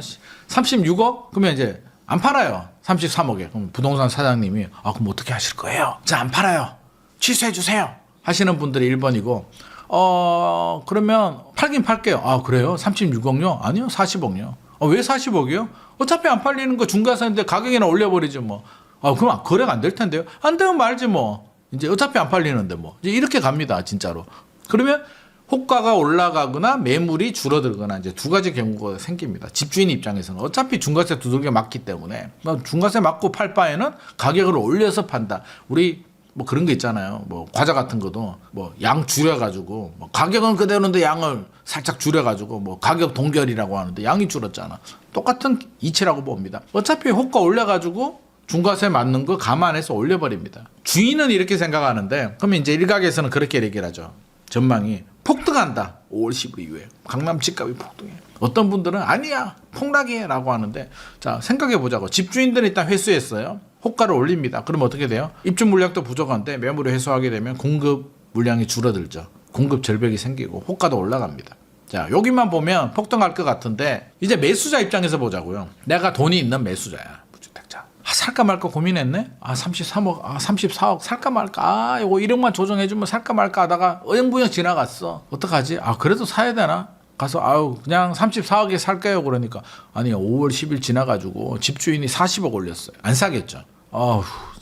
S1: 36억? 그러면 이제 안 팔아요. 33억에. 그럼 부동산 사장님이 그럼 어떻게 하실 거예요? 자, 안 팔아요. 취소해 주세요. 하시는 분들이 1번이고 그러면 팔긴 팔게요. 그래요? 36억요? 아니요. 40억요. 왜 40억이요? 어차피 안 팔리는 거 중과세인데 가격이나 올려버리죠 뭐. 그럼 거래가 안 될 텐데요. 안 되면 말지 뭐. 이제 어차피 안 팔리는데 뭐. 이제 이렇게 갑니다. 진짜로. 그러면 호가가 올라가거나 매물이 줄어들거나 이제 두 가지 경우가 생깁니다. 집주인 입장에서는 어차피 중과세 두들겨 맞기 때문에 중과세 맞고 팔 바에는 가격을 올려서 판다. 우리 뭐 그런 거 있잖아요. 뭐 과자 같은 것도 뭐 양 줄여가지고 뭐 가격은 그대로인데 양을 살짝 줄여가지고 뭐 가격 동결이라고 하는데 양이 줄었잖아. 똑같은 이치라고 봅니다. 어차피 호가 올려가지고 중과세 맞는 거 감안해서 올려버립니다. 주인은 이렇게 생각하는데 그러면 이제 일각에서는 그렇게 얘기를 하죠. 전망이 폭등한다. 5월 10일 이후에 강남 집값이 폭등해. 어떤 분들은 아니야 폭락이야 라고 하는데 자 생각해 보자고. 집주인들은 일단 회수했어요. 호가를 올립니다. 그럼 어떻게 돼요? 입주 물량도 부족한데 매물을 회수하게 되면 공급 물량이 줄어들죠. 공급 절벽이 생기고 호가도 올라갑니다. 자 여기만 보면 폭등할 것 같은데 이제 매수자 입장에서 보자고요. 내가 돈이 있는 매수자야. 무주택자. 살까 말까 고민했네. 33억, 34억 살까 말까. 이거 1억만 조정해주면 살까 말까 하다가 어영부영 지나갔어. 어떡하지? 그래도 사야 되나? 가서 그냥 34억에 살까요? 그러니까 아니요 5월 10일 지나가지고 집주인이 40억 올렸어요. 안 사겠죠.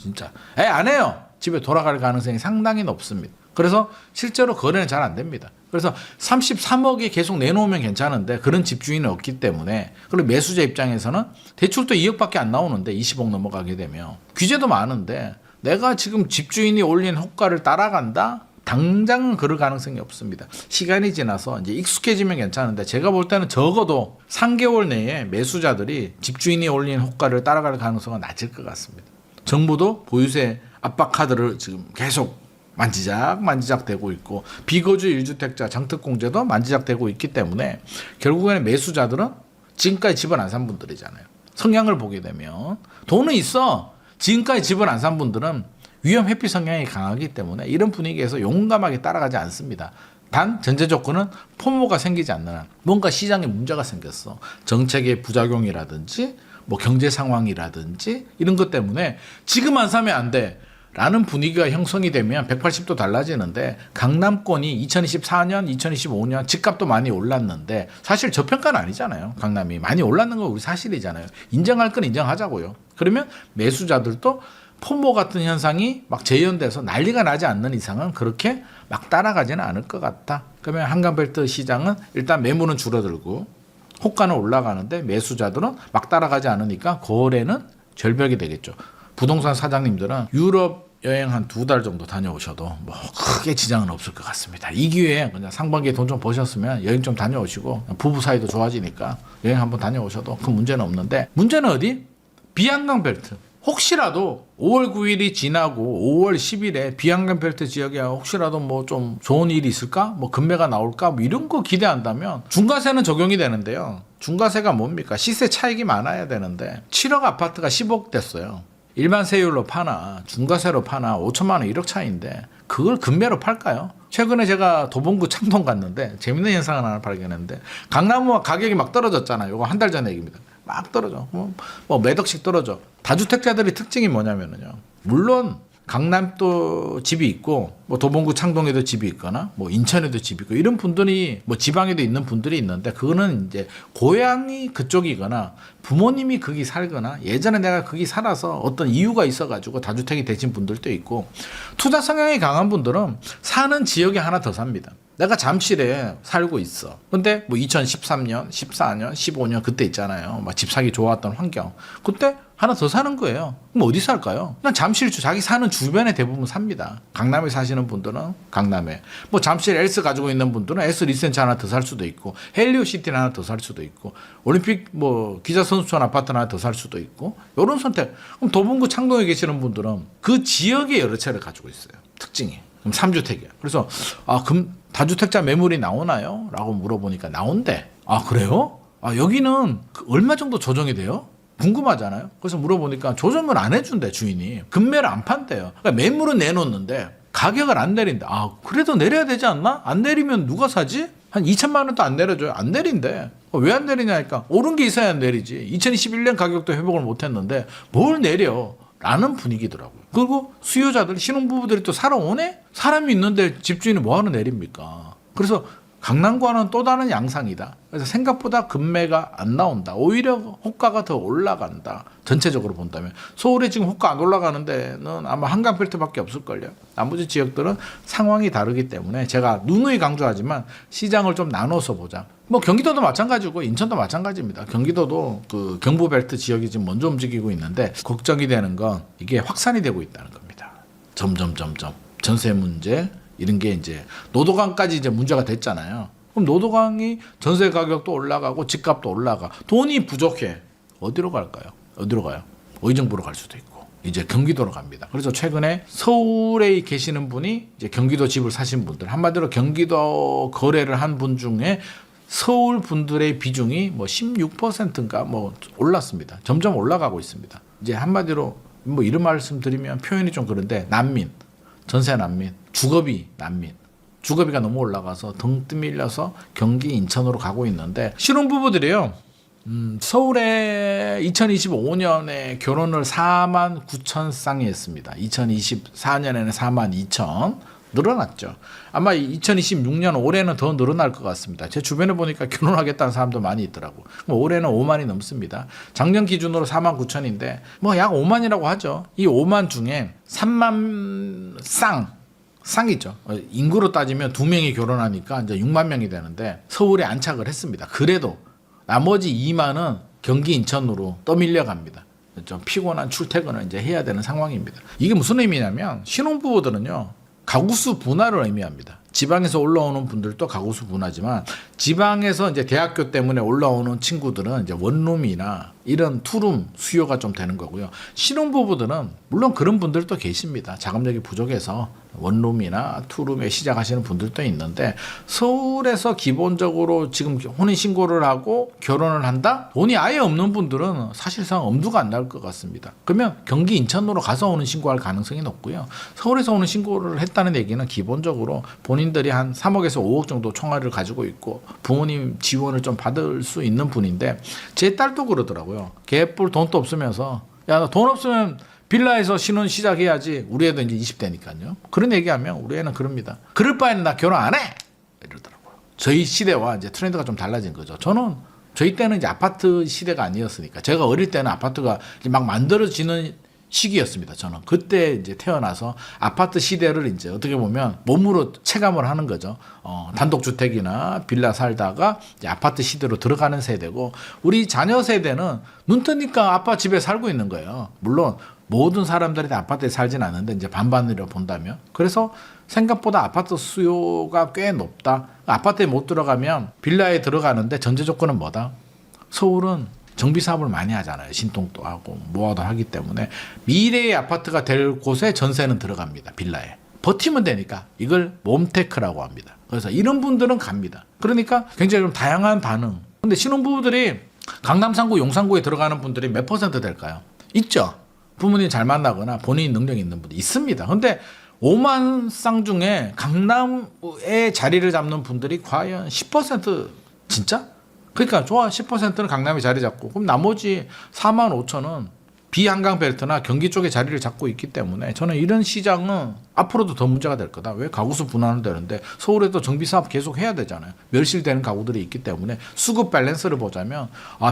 S1: 진짜 안 해요. 집에 돌아갈 가능성이 상당히 높습니다. 그래서 실제로 거래는 잘 안 됩니다. 그래서 33억이 계속 내놓으면 괜찮은데 그런 집주인이 없기 때문에 그리고 매수자 입장에서는 대출도 2억밖에 안 나오는데 20억 넘어가게 되면 규제도 많은데 내가 지금 집주인이 올린 호가를 따라간다? 당장은 그럴 가능성이 없습니다. 시간이 지나서 이제 익숙해지면 괜찮은데 제가 볼 때는 적어도 3개월 내에 매수자들이 집주인이 올린 호가를 따라갈 가능성은 낮을 것 같습니다. 정부도 보유세 압박 카드를 지금 계속 만지작 되고 있고 비거주 1주택자 장특공제도 만지작 되고 있기 때문에 결국에는 매수자들은 지금까지 집을 안 산 분들이잖아요. 성향을 보게 되면 돈은 있어. 지금까지 집을 안 산 분들은 위험 회피 성향이 강하기 때문에 이런 분위기에서 용감하게 따라가지 않습니다. 단 전제 조건은 포모가 생기지 않는 한 뭔가 시장에 문제가 생겼어. 정책의 부작용이라든지 뭐 경제 상황이라든지 이런 것 때문에 지금 안 사면 안 돼. 라는 분위기가 형성이 되면 180도 달라지는데 강남권이 2024년, 2025년 집값도 많이 올랐는데 사실 저평가는 아니잖아요. 강남이 많이 올랐는 건 우리 사실이잖아요. 인정할 건 인정하자고요. 그러면 매수자들도 포모 같은 현상이 막 재현돼서 난리가 나지 않는 이상은 그렇게 막 따라가지는 않을 것 같다. 그러면 한강벨트 시장은 일단 매물은 줄어들고 호가는 올라가는데 매수자들은 막 따라가지 않으니까 거래는 절벽이 되겠죠. 부동산 사장님들은 유럽 여행 한 2달 정도 다녀오셔도 뭐 크게 지장은 없을 것 같습니다. 이 기회에 그냥 상반기에 돈 좀 버셨으면 여행 좀 다녀오시고 부부 사이도 좋아지니까 여행 한번 다녀오셔도 큰 문제는 없는데 문제는 어디? 비한강 벨트. 혹시라도 5월 9일이 지나고 5월 10일에 비한강 벨트 지역에 혹시라도 뭐 좀 좋은 일이 있을까? 뭐 금매가 나올까? 뭐 이런 거 기대한다면 중과세는 적용이 되는데요. 중과세가 뭡니까? 시세 차익이 많아야 되는데 7억 아파트가 10억 됐어요. 일반 세율로 파나 중과세로 파나 5천만 원 1억 차이인데 그걸 금매로 팔까요? 최근에 제가 도봉구 창동 갔는데 재밌는 현상을 하나 발견했는데 강남은 가격이 막 떨어졌잖아요. 이거 한 달 전 얘기입니다. 막 떨어져. 뭐 몇 억씩 떨어져. 다주택자들의 특징이 뭐냐면요. 물론 강남도 집이 있고 뭐 도봉구 창동에도 집이 있거나 뭐 인천에도 집이 있고 이런 분들이 뭐 지방에도 있는 분들이 있는데 그거는 이제 고향이 그쪽이거나 부모님이 거기 살거나 예전에 내가 거기 살아서 어떤 이유가 있어가지고 다주택이 되신 분들도 있고 투자 성향이 강한 분들은 사는 지역에 하나 더 삽니다. 내가 잠실에 살고 있어. 근데 뭐 2013년, 14년, 15년 그때 있잖아요. 막 집 사기 좋았던 환경. 그때 하나 더 사는 거예요. 그럼 어디 살까요? 그냥 잠실 자기 사는 주변에 대부분 삽니다. 강남에 사시는 분들은 강남에. 뭐 잠실 S 가지고 있는 분들은 S 리센트 하나 더 살 수도 있고 헬리오시티 하나 더 살 수도 있고 올림픽 뭐 기자선수촌 아파트 하나 더 살 수도 있고 이런 선택. 그럼 도봉구 창동에 계시는 분들은 그 지역에 여러 채를 가지고 있어요. 특징이. 그럼 3주택이야. 그래서 그럼 다주택자 매물이 나오나요? 라고 물어보니까 나온대. 아 그래요? 여기는 얼마 정도 조정이 돼요? 궁금하잖아요. 그래서 물어보니까 조정을 안 해준대 주인이. 금매를 안 판대요. 그러니까 매물은 내놓는데 가격을 안 내린다. 그래도 내려야 되지 않나? 안 내리면 누가 사지? 한 2천만 원도 안 내려줘요. 안 내린대. 왜 안 내리냐니까 오른 게 있어야 내리지. 2021년 가격도 회복을 못했는데 뭘 내려? 라는 분위기더라고요. 그리고 수요자들 신혼부부들이 또 살아오네? 사람이 있는데 집주인이 뭐하러 내립니까? 그래서 강남과는 또 다른 양상이다. 그래서 생각보다 금매가 안 나온다. 오히려 호가가 더 올라간다. 전체적으로 본다면. 서울에 지금 호가 안 올라가는 데는 아마 한강필터밖에 없을걸요. 나머지 지역들은 상황이 다르기 때문에 제가 누누이 강조하지만 시장을 좀 나눠서 보자. 뭐 경기도도 마찬가지고 인천도 마찬가지입니다. 경기도도 그 경부벨트 지역이 지금 먼저 움직이고 있는데 걱정이 되는 건 이게 확산이 되고 있다는 겁니다. 점점 전세 문제 이런 게 이제 노도강까지 이제 문제가 됐잖아요. 그럼 노도강이 전세 가격도 올라가고 집값도 올라가. 돈이 부족해. 어디로 갈까요? 어디로 가요? 의정부로 갈 수도 있고 이제 경기도로 갑니다. 그래서 최근에 서울에 계시는 분이 이제 경기도 집을 사신 분들 한마디로 경기도 거래를 한 분 중에 서울 분들의 비중이 뭐 16%인가 뭐 올랐습니다. 점점 올라가고 있습니다. 이제 한마디로 뭐 이런 말씀 드리면 표현이 좀 그런데 난민, 전세 난민, 주거비 난민. 주거비가 너무 올라가서 등 떠밀려서 경기 인천으로 가고 있는데 신혼부부들이요. 서울에 2025년에 결혼을 4만 9천 쌍이 했습니다. 2024년에는 4만 2천. 늘어났죠. 아마 2026년 올해는 더 늘어날 것 같습니다. 제 주변에 보니까 결혼하겠다는 사람도 많이 있더라고. 올해는 5만이 넘습니다. 작년 기준으로 4만 9천인데 뭐 약 5만이라고 하죠. 이 5만 중에 3만 쌍이죠. 인구로 따지면 2명이 결혼하니까 이제 6만 명이 되는데 서울에 안착을 했습니다. 그래도 나머지 2만은 경기 인천으로 떠밀려 갑니다. 좀 피곤한 출퇴근을 이제 해야 되는 상황입니다. 이게 무슨 의미냐면 신혼부부들은요. 가구수 분화를 의미합니다. 지방에서 올라오는 분들도 가구수 분화지만 지방에서 이제 대학교 때문에 올라오는 친구들은 이제 원룸이나 이런 투룸 수요가 좀 되는 거고요. 신혼부부들은 물론 그런 분들도 계십니다. 자금력이 부족해서 원룸이나 투룸에 시작하시는 분들도 있는데 서울에서 기본적으로 지금 혼인신고를 하고 결혼을 한다? 돈이 아예 없는 분들은 사실상 엄두가 안 날 것 같습니다. 그러면 경기 인천으로 가서 혼인신고할 가능성이 높고요. 서울에서 혼인신고를 했다는 얘기는 기본적으로 본인들이 한 3억에서 5억 정도 총알을 가지고 있고 부모님 지원을 좀 받을 수 있는 분인데 제 딸도 그러더라고요. 개뿔 돈도 없으면서 야, 돈 없으면 빌라에서 신혼 시작해야지. 우리 애도 이제 20대니까요. 그런 얘기하면 우리 애는 그럽니다. 그럴 바에는 나 결혼 안 해! 이러더라고요. 저희 시대와 이제 트렌드가 좀 달라진 거죠. 저희 때는 이제 아파트 시대가 아니었으니까. 제가 어릴 때는 아파트가 이제 막 만들어지는 시기였습니다. 저는 그때 이제 태어나서 아파트 시대를 이제 어떻게 보면 몸으로 체감을 하는 거죠. 단독주택이나 빌라 살다가 이제 아파트 시대로 들어가는 세대고 우리 자녀 세대는 눈 뜨니까 아빠 집에 살고 있는 거예요. 물론 모든 사람들이 다 아파트에 살진 않는데 이제 반반으로 본다면 그래서 생각보다 아파트 수요가 꽤 높다. 아파트에 못 들어가면 빌라에 들어가는데 전제 조건은 뭐다? 서울은 정비 사업을 많이 하잖아요. 신통도 하고 뭐하도 하기 때문에 미래의 아파트가 될 곳에 전세는 들어갑니다. 빌라에. 버티면 되니까 이걸 몬테크라고 합니다. 그래서 이런 분들은 갑니다. 그러니까 굉장히 좀 다양한 반응. 근데 신혼부부들이 강남 3구, 용산구에 들어가는 분들이 몇 퍼센트 될까요? 있죠. 부모님 잘 만나거나 본인 능력이 있는 분들 있습니다. 근데 5만 쌍 중에 강남에 자리를 잡는 분들이 과연 10% 진짜? 그러니까 좋아 10%는 강남에 자리 잡고 그럼 나머지 4만 5천은 비한강 벨트나 경기 쪽에 자리를 잡고 있기 때문에 저는 이런 시장은 앞으로도 더 문제가 될 거다. 왜 가구수 분할은 되는데 서울에도 정비 사업 계속 해야 되잖아요. 멸실되는 가구들이 있기 때문에 수급 밸런스를 보자면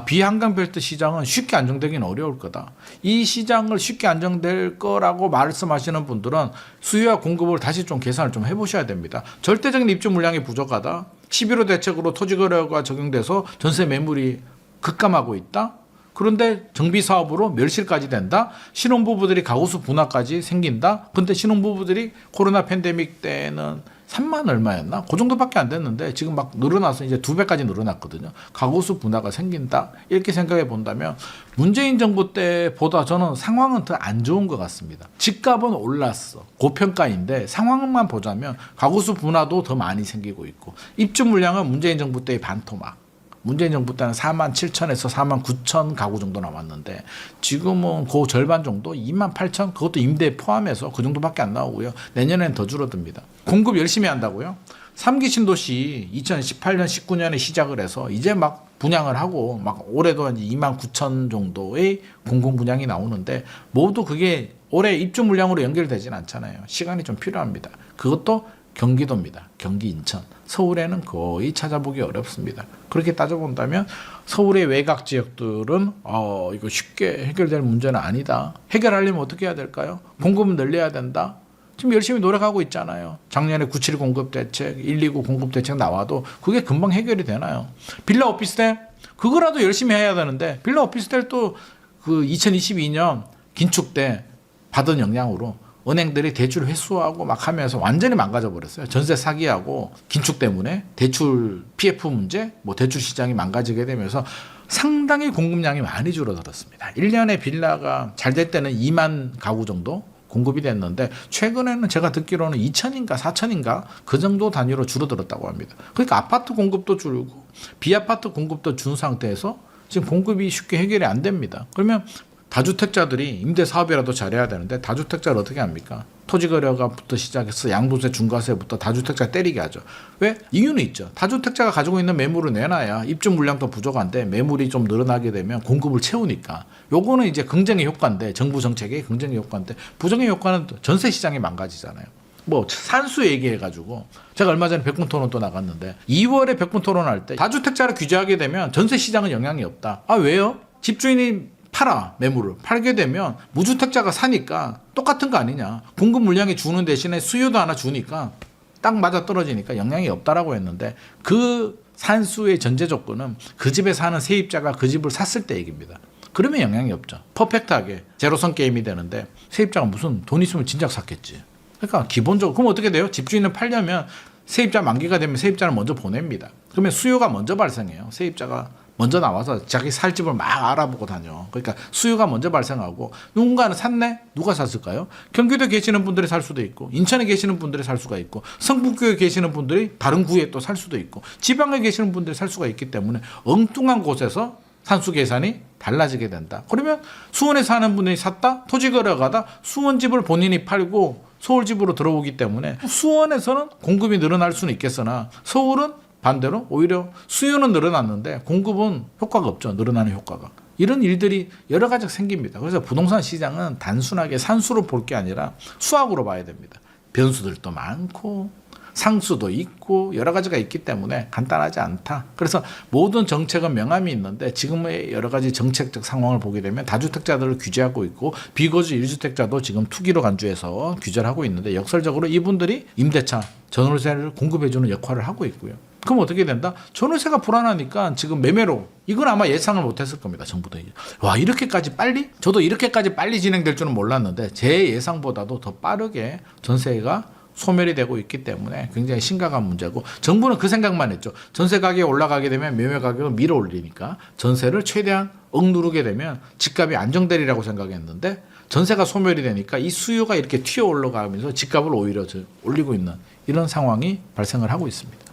S1: 비한강 벨트 시장은 쉽게 안정되기는 어려울 거다. 이 시장을 쉽게 안정될 거라고 말씀하시는 분들은 수요와 공급을 다시 좀 계산을 좀 해보셔야 됩니다. 절대적인 입주 물량이 부족하다. 11호 대책으로 토지거래가 적용돼서 전세 매물이 급감하고 있다. 그런데 정비 사업으로 멸실까지 된다. 신혼부부들이 가구수 분화까지 생긴다. 근데 신혼부부들이 코로나 팬데믹 때는 3만 얼마였나? 그 정도밖에 안 됐는데 지금 막 늘어나서 이제 2배까지 늘어났거든요. 가구수 분화가 생긴다. 이렇게 생각해 본다면 문재인 정부 때보다 저는 상황은 더 안 좋은 것 같습니다. 집값은 올랐어. 고평가인데 상황만 보자면 가구수 분화도 더 많이 생기고 있고 입주 물량은 문재인 정부 때의 반토막. 문재인 정부 때는 4만 7천에서 4만 9천 가구 정도 남았는데 지금은 그 절반 정도 2만 8천 그것도 임대 포함해서 그 정도밖에 안 나오고요. 내년에는 더 줄어듭니다. 공급 열심히 한다고요? 3기 신도시 2018년 19년에 시작을 해서 이제 막 분양을 하고 막 올해도 한 2만 9천 정도의 공공 분양이 나오는데 모두 그게 올해 입주 물량으로 연결되진 않잖아요. 시간이 좀 필요합니다. 그것도 경기도입니다. 경기 인천. 서울에는 거의 찾아보기 어렵습니다. 그렇게 따져본다면 서울의 외곽 지역들은 이거 쉽게 해결될 문제는 아니다. 해결하려면 어떻게 해야 될까요? 공급은 늘려야 된다. 지금 열심히 노력하고 있잖아요. 작년에 97 공급 대책, 129 공급 대책 나와도 그게 금방 해결이 되나요? 빌라 오피스텔? 그거라도 열심히 해야 되는데 빌라 오피스텔 또 그 2022년 긴축 때 받은 영향으로 은행들이 대출 회수하고 막 하면서 완전히 망가져 버렸어요. 전세 사기하고 긴축 때문에 대출 PF 문제, 뭐 대출 시장이 망가지게 되면서 상당히 공급량이 많이 줄어들었습니다. 1년에 빌라가 잘 될 때는 2만 가구 정도 공급이 됐는데 최근에는 제가 듣기로는 2천인가 4천인가 그 정도 단위로 줄어들었다고 합니다. 그러니까 아파트 공급도 줄고 비아파트 공급도 준 상태에서 지금 공급이 쉽게 해결이 안 됩니다. 그러면 다주택자들이 임대 사업이라도 잘해야 되는데 다주택자를 어떻게 합니까? 토지거래가부터 시작해서 양도세, 중과세부터 다주택자 때리게 하죠. 왜? 이유는 있죠. 다주택자가 가지고 있는 매물을 내놔야 입주 물량도 부족한데 매물이 좀 늘어나게 되면 공급을 채우니까 요거는 이제 긍정의 효과인데 정부 정책의 긍정의 효과인데 부정의 효과는 전세 시장이 망가지잖아요. 뭐 산수 얘기해가지고 제가 얼마 전에 백분 토론 또 나갔는데 2월에 백분 토론할 때 다주택자를 규제하게 되면 전세 시장은 영향이 없다. 왜요? 집주인이 팔아 매물을 팔게 되면 무주택자가 사니까 똑같은 거 아니냐. 공급 물량이 주는 대신에 수요도 하나 주니까 딱 맞아 떨어지니까 영향이 없다라고 했는데 그 산수의 전제 조건은 그 집에 사는 세입자가 그 집을 샀을 때 얘기입니다. 그러면 영향이 없죠. 퍼펙트하게 제로섬 게임이 되는데 세입자가 무슨 돈 있으면 진작 샀겠지. 그러니까 기본적으로 그럼 어떻게 돼요? 집주인을 팔려면 세입자 만기가 되면 세입자를 먼저 보냅니다. 그러면 수요가 먼저 발생해요. 세입자가 먼저 나와서 자기 살 집을 막 알아보고 다녀. 그러니까 수요가 먼저 발생하고 누군가는 샀네? 누가 샀을까요? 경기도에 계시는 분들이 살 수도 있고 인천에 계시는 분들이 살 수가 있고 성북구에 계시는 분들이 다른 구에 또 살 수도 있고 지방에 계시는 분들이 살 수가 있기 때문에 엉뚱한 곳에서 산수 계산이 달라지게 된다. 그러면 수원에 사는 분이 샀다? 토지거래 가다 수원 집을 본인이 팔고 서울 집으로 들어오기 때문에 수원에서는 공급이 늘어날 수는 있겠으나 서울은 반대로 오히려 수요는 늘어났는데 공급은 효과가 없죠. 늘어나는 효과가. 이런 일들이 여러 가지 생깁니다. 그래서 부동산 시장은 단순하게 산수로 볼 게 아니라 수학으로 봐야 됩니다. 변수들도 많고 상수도 있고 여러 가지가 있기 때문에 간단하지 않다. 그래서 모든 정책은 명암이 있는데 지금의 여러 가지 정책적 상황을 보게 되면 다주택자들을 규제하고 있고 비거주 1주택자도 지금 투기로 간주해서 규제를 하고 있는데 역설적으로 이분들이 임대차, 전월세를 공급해주는 역할을 하고 있고요. 그럼 어떻게 된다? 전월세가 불안하니까 지금 매매로 이건 아마 예상을 못했을 겁니다. 정부도 와 이렇게까지 빨리? 저도 이렇게까지 빨리 진행될 줄은 몰랐는데 제 예상보다도 더 빠르게 전세가 소멸이 되고 있기 때문에 굉장히 심각한 문제고 정부는 그 생각만 했죠. 전세 가격이 올라가게 되면 매매 가격을 밀어 올리니까 전세를 최대한 억누르게 되면 집값이 안정되리라고 생각했는데 전세가 소멸이 되니까 이 수요가 이렇게 튀어 올라가면서 집값을 오히려 올리고 있는 이런 상황이 발생을 하고 있습니다.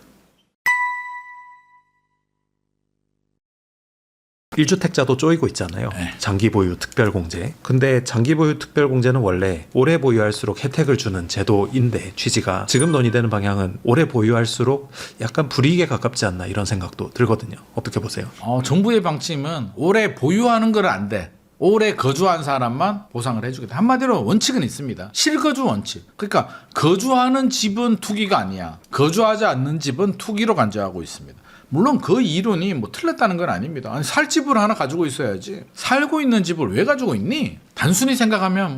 S2: 1주택자도 쪼이고 있잖아요.
S1: 네.
S2: 장기 보유 특별공제. 근데 장기 보유 특별공제는 원래 오래 보유할수록 혜택을 주는 제도인데 취지가 지금 논의되는 방향은 오래 보유할수록 약간 불이익에 가깝지 않나 이런 생각도 들거든요. 어떻게 보세요?
S1: 정부의 방침은 오래 보유하는 건 안 돼. 오래 거주한 사람만 보상을 해주겠다. 한마디로 원칙은 있습니다. 실거주 원칙. 그러니까 거주하는 집은 투기가 아니야. 거주하지 않는 집은 투기로 간주하고 있습니다. 물론 그 이론이 뭐 틀렸다는 건 아닙니다. 아니, 살 집을 하나 가지고 있어야지. 살고 있는 집을 왜 가지고 있니? 단순히 생각하면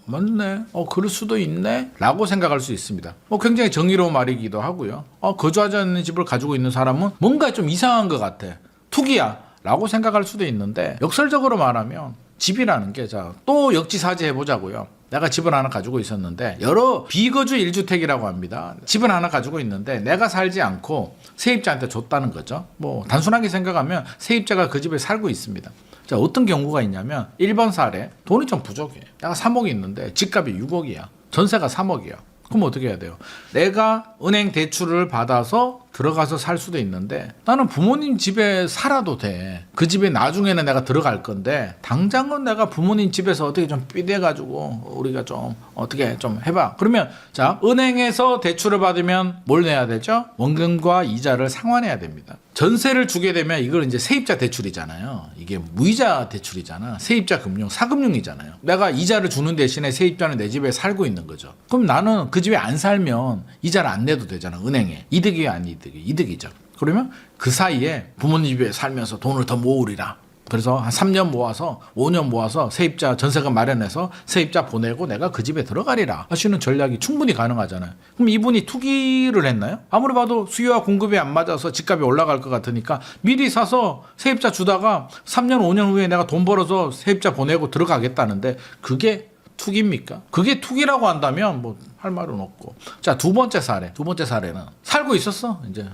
S1: 맞네. 그럴 수도 있네. 라고 생각할 수 있습니다. 굉장히 정의로운 말이기도 하고요. 거주하지 않는 집을 가지고 있는 사람은 뭔가 좀 이상한 것 같아. 투기야. 라고 생각할 수도 있는데 역설적으로 말하면 집이라는 게 또 역지사지 해보자고요. 내가 집을 하나 가지고 있었는데 여러 비거주 1주택이라고 합니다. 집을 하나 가지고 있는데 내가 살지 않고 세입자한테 줬다는 거죠. 단순하게 생각하면 세입자가 그 집에 살고 있습니다. 자, 어떤 경우가 있냐면 1번 사례, 돈이 좀 부족해. 내가 3억이 있는데 집값이 6억이야. 전세가 3억이야. 그럼 어떻게 해야 돼요? 내가 은행 대출을 받아서 들어가서 살 수도 있는데 나는 부모님 집에 살아도 돼. 그 집에 나중에는 내가 들어갈 건데 당장은 내가 부모님 집에서 어떻게 좀 삐대가지고 우리가 좀 어떻게 좀 해봐. 그러면 자, 은행에서 대출을 받으면 뭘 내야 되죠? 원금과 이자를 상환해야 됩니다. 전세를 주게 되면 이걸 이제 세입자 대출이잖아요. 이게 무이자 대출이잖아. 세입자 금융, 사금융이잖아요. 내가 이자를 주는 대신에 세입자는 내 집에 살고 있는 거죠. 그럼 나는 그 집에 안 살면 이자를 안 내도 되잖아. 은행에. 이득이 아니 이득이죠. 그러면 그 사이에 부모님 집에 살면서 돈을 더 모으리라. 그래서 한 3년 모아서 5년 모아서 세입자 전세금 마련해서 세입자 보내고 내가 그 집에 들어가리라 하시는 전략이 충분히 가능하잖아요. 그럼 이분이 투기를 했나요? 아무리 봐도 수요와 공급이 안 맞아서 집값이 올라갈 것 같으니까 미리 사서 세입자 주다가 3년 5년 후에 내가 돈 벌어서 세입자 보내고 들어가겠다는데 그게 투기입니까? 그게 투기라고 한다면 할 말은 없고. 자, 두 번째 사례는 살고 있었어. 이제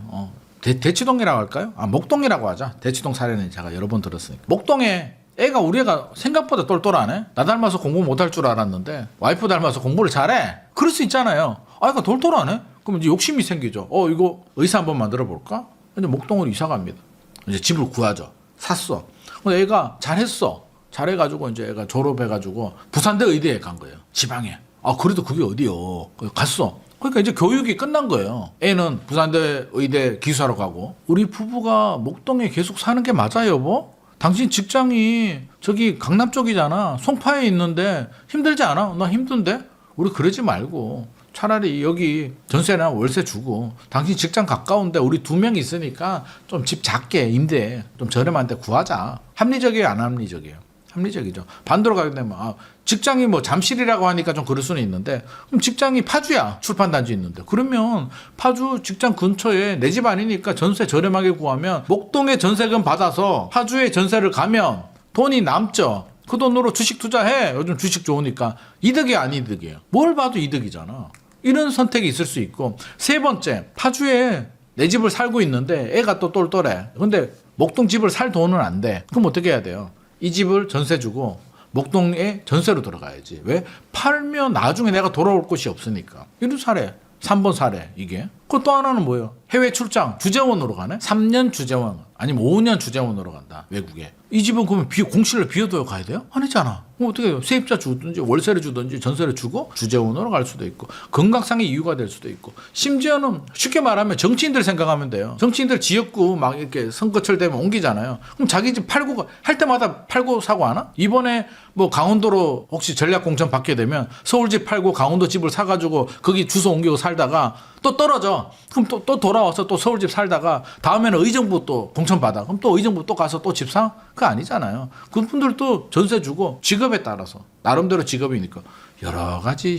S1: 대치동이라고 할까요? 목동이라고 하자. 대치동 사례는 제가 여러 번 들었으니까. 목동에 우리 애가 생각보다 똘똘하네. 나 닮아서 공부 못할 줄 알았는데 와이프 닮아서 공부를 잘해. 그럴 수 있잖아요. 애가 똘똘하네. 그럼 이제 욕심이 생기죠. 이거 의사 한번 만들어 볼까? 이제 목동으로 이사 갑니다. 이제 집을 구하죠. 샀어. 근데 애가 잘했어. 잘해가지고 이제 애가 졸업해가지고 부산대 의대에 간 거예요. 지방에. 그래도 그게 어디요? 갔어. 그러니까 이제 교육이 끝난 거예요. 애는 부산대 의대 기수하러 가고. 우리 부부가 목동에 계속 사는 게 맞아요, 여보? 당신 직장이 저기 강남 쪽이잖아. 송파에 있는데 힘들지 않아? 나 힘든데? 우리 그러지 말고 차라리 여기 전세나 월세 주고 당신 직장 가까운데 우리 2명 있으니까 좀 집 작게 임대 좀 저렴한 데 구하자. 합리적이에요, 안 합리적이에요? 합리적이죠. 반대로 가게 되면 직장이 잠실이라고 하니까 좀 그럴 수는 있는데 그럼 직장이 파주야. 출판단지 있는데. 그러면 파주 직장 근처에 내 집 아니니까 전세 저렴하게 구하면 목동에 전세금 받아서 파주에 전세를 가면 돈이 남죠. 그 돈으로 주식 투자해. 요즘 주식 좋으니까. 이득이 아니득이에요. 뭘 봐도 이득이잖아. 이런 선택이 있을 수 있고. 세 번째, 파주에 내 집을 살고 있는데 애가 또 똘똘해. 근데 목동 집을 살 돈은 안 돼. 그럼 어떻게 해야 돼요? 이 집을 전세 주고 목동에 전세로 들어가야지. 왜? 팔면 나중에 내가 돌아올 곳이 없으니까. 이런 사례. 3번 사례 이게. 그 또 하나는 뭐예요? 해외 출장 주재원으로 가네. 3년 주재원 아니면 5년 주재원으로 간다. 외국에. 이 집은 그러면 공실을 비워둬야 가야 돼요? 아니잖아. 그럼 어떻게 해요? 세입자 주든지 월세를 주든지 전세를 주고 주재원으로 갈 수도 있고 건강상의 이유가 될 수도 있고 심지어는 쉽게 말하면 정치인들 생각하면 돼요. 정치인들 지역구 막 이렇게 선거철 되면 옮기잖아요. 그럼 자기 집 팔고 할 때마다 팔고 사고 하나? 이번에 강원도로 혹시 전략공천 받게 되면 서울 집 팔고 강원도 집을 사가지고 거기 주소 옮기고 살다가 또 떨어져. 그럼 또 돌아와서 또 서울집 살다가 다음에는 의정부 또 공천 받아. 그럼 또 의정부 또 가서 또 집 사? 그거 아니잖아요. 그분들도 전세 주고 직업에 따라서 나름대로 직업이니까 여러 가지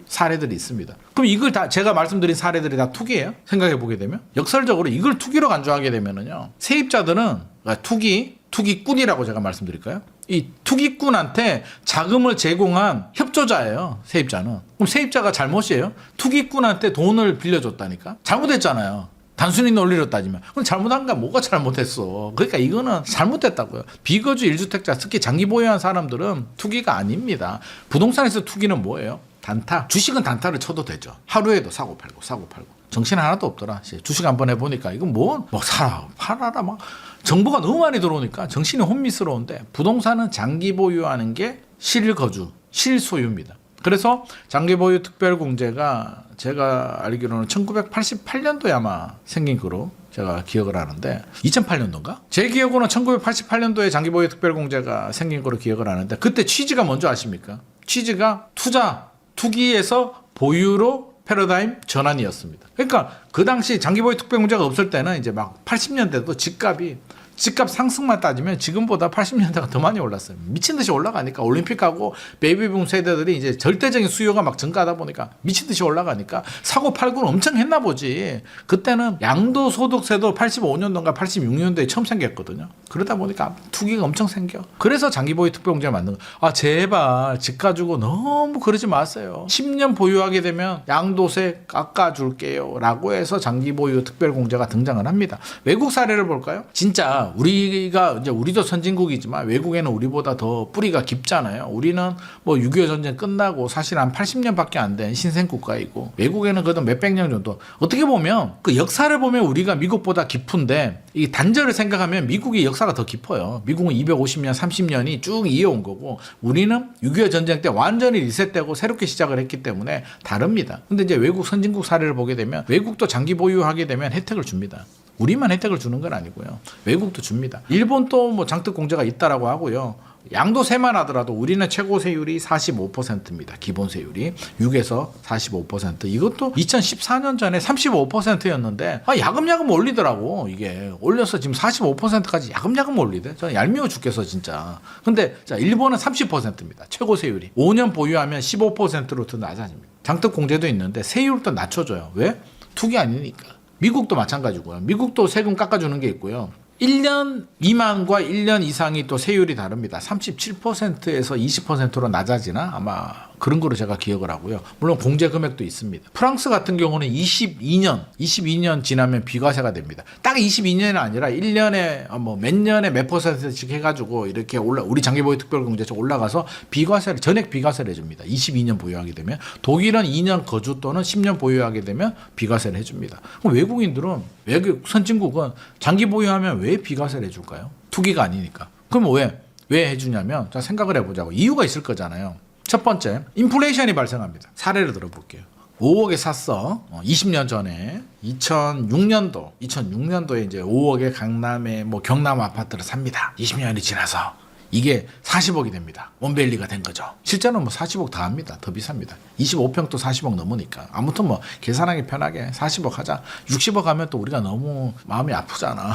S1: 사례들이 있습니다. 그럼 이걸 다 제가 말씀드린 사례들이 다 투기예요? 생각해 보게 되면 역설적으로 이걸 투기로 간주하게 되면은요. 세입자들은 투기꾼이라고 제가 말씀드릴까요? 이 투기꾼한테 자금을 제공한 협조자예요. 세입자는. 그럼 세입자가 잘못이에요? 투기꾼한테 돈을 빌려줬다니까? 잘못했잖아요. 단순히 논리로 따지면. 그럼 잘못한 거 뭐가 잘못했어? 그러니까 이거는 잘못됐다고요. 비거주 1주택자 특히 장기 보유한 사람들은 투기가 아닙니다. 부동산에서 투기는 뭐예요? 단타. 주식은 단타를 쳐도 되죠. 하루에도 사고 팔고. 정신 하나도 없더라. 주식 한번 해보니까 이건 사라 팔아라 막 정보가 너무 많이 들어오니까 정신이 혼미스러운데 부동산은 장기 보유하는 게 실거주, 실소유입니다. 그래서 장기 보유 특별 공제가 제가 알기로는 1988년도에 아마 생긴 거로 제가 기억을 하는데 2008년도인가? 제 기억으로는 1988년도에 장기 보유 특별 공제가 생긴 거로 기억을 하는데 그때 취지가 뭔지 아십니까? 취지가 투기에서 보유로 패러다임 전환이었습니다. 그러니까 그 당시 장기 보유 특별 공제가 없을 때는 이제 막 80년대도 집값 상승만 따지면 지금보다 80년대가 더 많이 올랐어요. 미친 듯이 올라가니까 올림픽하고 베이비붐 세대들이 이제 절대적인 수요가 막 증가하다 보니까 미친 듯이 올라가니까 사고 팔고는 엄청 했나 보지. 그때는 양도소득세도 85년도인가 86년도에 처음 생겼거든요. 그러다 보니까 투기가 엄청 생겨. 그래서 장기보유 특별공제를 만든 거예요. 아 제발 집 가지고 너무 그러지 마세요. 10년 보유하게 되면 양도세 깎아줄게요 라고 해서 장기보유 특별공제가 등장을 합니다. 외국 사례를 볼까요? 진짜 우리가 이제 우리도 선진국이지만 외국에는 우리보다 더 뿌리가 깊잖아요. 우리는 뭐 6.25 전쟁 끝나고 사실 한 80년밖에 안 된 신생 국가이고 외국에는 그래도 몇백 년 정도. 어떻게 보면 그 역사를 보면 우리가 미국보다 깊은데 이 단절을 생각하면 미국의 역사가 더 깊어요. 미국은 250년, 30년이 쭉 이어온 거고 우리는 6.25 전쟁 때 완전히 리셋되고 새롭게 시작을 했기 때문에 다릅니다. 근데 이제 외국 선진국 사례를 보게 되면 외국도 장기 보유하게 되면 혜택을 줍니다. 우리만 혜택을 주는 건 아니고요. 외국도 줍니다. 일본도 뭐 장특 공제가 있다라고 하고요. 양도세만 하더라도 우리는 최고 세율이 45%입니다. 기본 세율이 6에서 45%. 이것도 2014년 전에 35%였는데 야금야금 올리더라고. 이게 올려서 지금 45%까지 야금야금 올리대. 저는 얄미워 죽겠어 진짜. 근데 자 일본은 30%입니다. 최고 세율이 5년 보유하면 15%로 더 낮아집니다. 장특 공제도 있는데 세율도 낮춰줘요. 왜? 투기 아니니까. 미국도 마찬가지고요. 미국도 세금 깎아주는 게 있고요. 1년 미만과 1년 이상이 또 세율이 다릅니다. 37%에서 20%로 낮아지나 아마 그런 거로 제가 기억을 하고요. 물론 공제 금액도 있습니다. 프랑스 같은 경우는 22년 지나면 비과세가 됩니다. 딱 22년이 아니라 1년에 뭐 몇 년에 몇 %씩 해가지고 이렇게 우리 장기보유 특별공제처럼 올라가서 비과세를 전액 비과세를 해줍니다. 22년 보유하게 되면 독일은 2년 거주 또는 10년 보유하게 되면 비과세를 해줍니다. 그럼 외국인들은 외국 선진국은 장기 보유하면 왜 비과세를 해줄까요? 투기가 아니니까. 그럼 왜 해주냐면 자 생각을 해보자고. 이유가 있을 거잖아요. 첫 번째, 인플레이션이 발생합니다. 사례를 들어볼게요. 5억에 샀어. 20년 전에 2006년도에 이제 5억에 강남에 뭐 경남 아파트를 삽니다. 20년이 지나서 이게 40억이 됩니다. 원밸리가 된 거죠. 실제로는 뭐 40억 다 합니다. 더 비쌉니다. 25평도 40억 넘으니까. 아무튼 뭐 계산하기 편하게 40억 하자. 60억 하면 또 우리가 너무 마음이 아프잖아.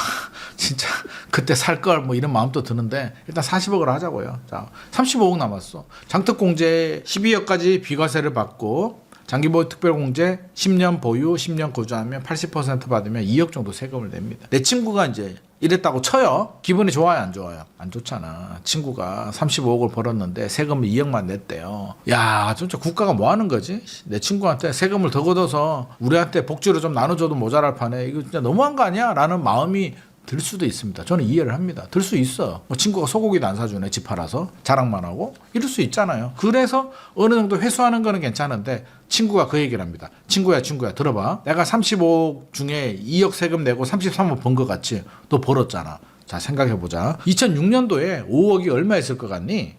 S1: 진짜 그때 살 걸 뭐 이런 마음도 드는데 일단 40억으로 하자고요. 자, 35억 남았어. 장특공제 12억까지 비과세를 받고 장기보유 특별공제 10년 보유, 10년 거주하면 80% 받으면 2억 정도 세금을 냅니다. 내 친구가 이제 이랬다고 쳐요. 기분이 좋아요, 안 좋아요? 안 좋잖아. 친구가 35억을 벌었는데 세금을 2억만 냈대요. 야, 진짜 국가가 뭐 하는 거지? 내 친구한테 세금을 더 걷어서 우리한테 복지로 좀 나눠줘도 모자랄 판에 이거 진짜 너무한 거 아니야? 라는 마음이 들 수도 있습니다. 저는 이해를 합니다. 들 수 있어. 뭐 친구가 소고기도 안 사주네. 집 팔아서 자랑만 하고 이럴 수 있잖아요. 그래서 어느 정도 회수하는 거는 괜찮은데 친구가 그 얘기를 합니다. 친구야 들어봐. 내가 35억 중에 2억 세금 내고 33억 번 거 같이 너 벌었잖아. 자 생각해보자. 2006년도에 5억이 얼마였을 것 같니?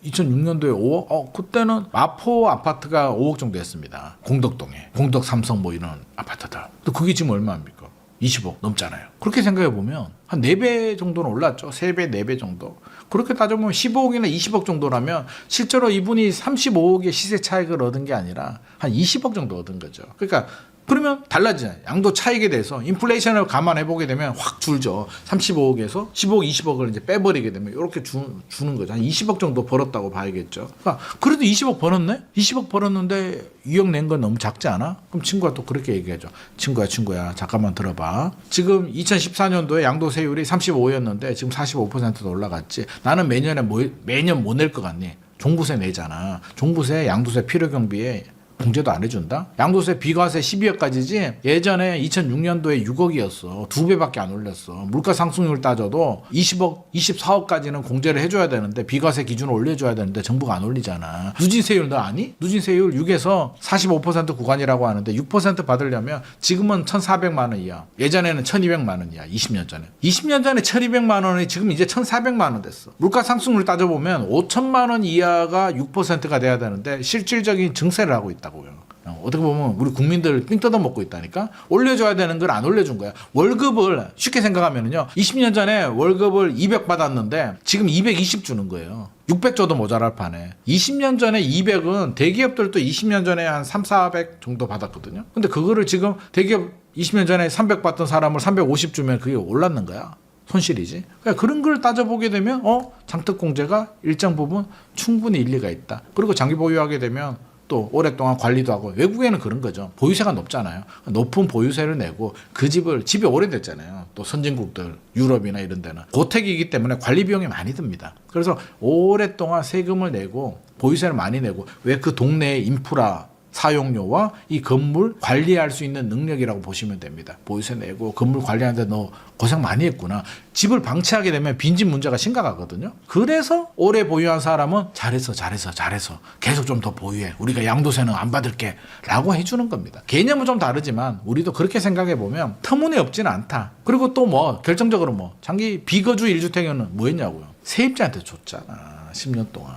S1: 2006년도에 5억? 그때는 마포 아파트가 5억 정도 했습니다. 공덕동에. 공덕 삼성 뭐 이런 아파트들. 또 그게 지금 얼마입니까? 20억 넘잖아요. 그렇게 생각해보면 한 4배 정도는 올랐죠. 3배, 4배 정도. 그렇게 따져보면 15억이나 20억 정도라면 실제로 이분이 35억의 시세 차익을 얻은 게 아니라 한 20억 정도 얻은 거죠. 그러니까 그러면 달라지잖아요. 양도 차익에 대해서 인플레이션을 감안해보게 되면 확 줄죠. 35억에서 15억, 20억을 이제 빼버리게 되면 이렇게 주는 거죠. 한 20억 정도 벌었다고 봐야겠죠. 그러니까 그래도 20억 벌었네? 20억 벌었는데 2억 낸 건 너무 작지 않아? 그럼 친구가 또 그렇게 얘기하죠. 친구야 잠깐만 들어봐. 지금 2014년도에 양도세율이 35였는데 지금 45%도 올라갔지. 나는 매년 못 낼 것 같니? 종부세 내잖아. 종부세, 양도세 필요 경비에 공제도 안 해준다? 양도세 비과세 12억까지지 예전에 2006년도에 6억이었어. 2배밖에 안 올렸어. 물가 상승률 따져도 20억, 24억까지는 공제를 해줘야 되는데 비과세 기준을 올려줘야 되는데 정부가 안 올리잖아. 누진세율 너 아니? 누진세율 6에서 45% 구간이라고 하는데 6% 받으려면 지금은 1,400만 원이야. 예전에는 1,200만 원이야. 20년 전에. 20년 전에 1,200만 원이 지금 이제 1,400만 원 됐어. 물가 상승률 따져보면 5천만 원 이하가 6%가 돼야 되는데 실질적인 증세를 하고 있다고요. 어떻게 보면 우리 국민들 삥 뜯어 먹고 있다니까. 올려줘야 되는 걸 안 올려준 거야. 월급을 쉽게 생각하면은요, 20년 전에 월급을 200 받았는데 지금 220 주는 거예요. 600 줘도 모자랄 판에. 20년 전에 200은 대기업들도 20년 전에 한 3, 400 정도 받았거든요. 근데 그거를 지금 대기업 20년 전에 300 받던 사람을 350 주면 그게 올랐는 거야. 손실이지. 그러니까 그런 걸 따져보게 되면 장특공제가 일정 부분 충분히 일리가 있다. 그리고 장기 보유하게 되면 또 오랫동안 관리도 하고. 외국에는 그런 거죠. 보유세가 높잖아요. 높은 보유세를 내고 그 집이 오래됐잖아요. 또 선진국들 유럽이나 이런 데는 고택이기 때문에 관리 비용이 많이 듭니다. 그래서 오랫동안 세금을 내고 보유세를 많이 내고 왜 그 동네의 인프라 사용료와 이 건물 관리할 수 있는 능력이라고 보시면 됩니다. 보유세 내고 건물 관리하는데 너 고생 많이 했구나. 집을 방치하게 되면 빈집 문제가 심각하거든요. 그래서 오래 보유한 사람은 잘했어 계속 좀 더 보유해. 우리가 양도세는 안 받을게 라고 해주는 겁니다. 개념은 좀 다르지만 우리도 그렇게 생각해 보면 터무니없지는 않다. 그리고 또 결정적으로 장기 비거주 1주택은 뭐 했냐고요. 세입자한테 줬잖아. 10년 동안.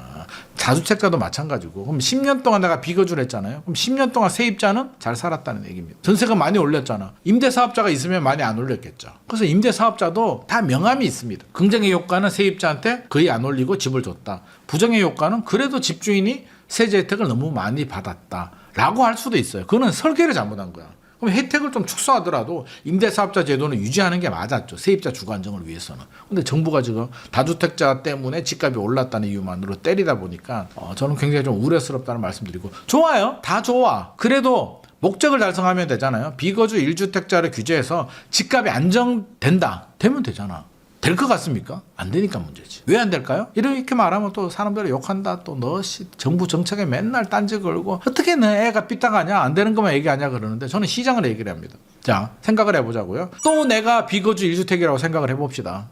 S1: 자주택자도 마찬가지고. 그럼 10년 동안 내가 비거주를 했잖아요. 그럼 10년 동안 세입자는 잘 살았다는 얘기입니다. 전세가 많이 올렸잖아. 임대사업자가 있으면 많이 안 올렸겠죠. 그래서 임대사업자도 다 명함이 있습니다. 긍정의 효과는 세입자한테 거의 안 올리고 집을 줬다. 부정의 효과는 그래도 집주인이 세제 혜택을 너무 많이 받았다 라고 할 수도 있어요. 그거는 설계를 잘못한 거야. 그럼 혜택을 좀 축소하더라도 임대사업자 제도는 유지하는 게 맞았죠. 세입자 주거 안정을 위해서는. 근데 정부가 지금 다주택자 때문에 집값이 올랐다는 이유만으로 때리다 보니까 저는 굉장히 좀 우려스럽다는 말씀드리고. 좋아요. 다 좋아. 그래도 목적을 달성하면 되잖아요. 비거주 1주택자를 규제해서 집값이 안정된다. 되면 되잖아. 될 것 같습니까? 안 되니까 문제지. 왜 안 될까요? 이렇게 말하면 또 사람들이 욕한다. 또 너 정부 정책에 맨날 딴지 걸고 어떻게 너 애가 삐딱하냐? 안 되는 것만 얘기하냐 그러는데 저는 시장을 얘기를 합니다. 자, 생각을 해보자고요. 또 내가 비거주 1주택이라고 생각을 해봅시다.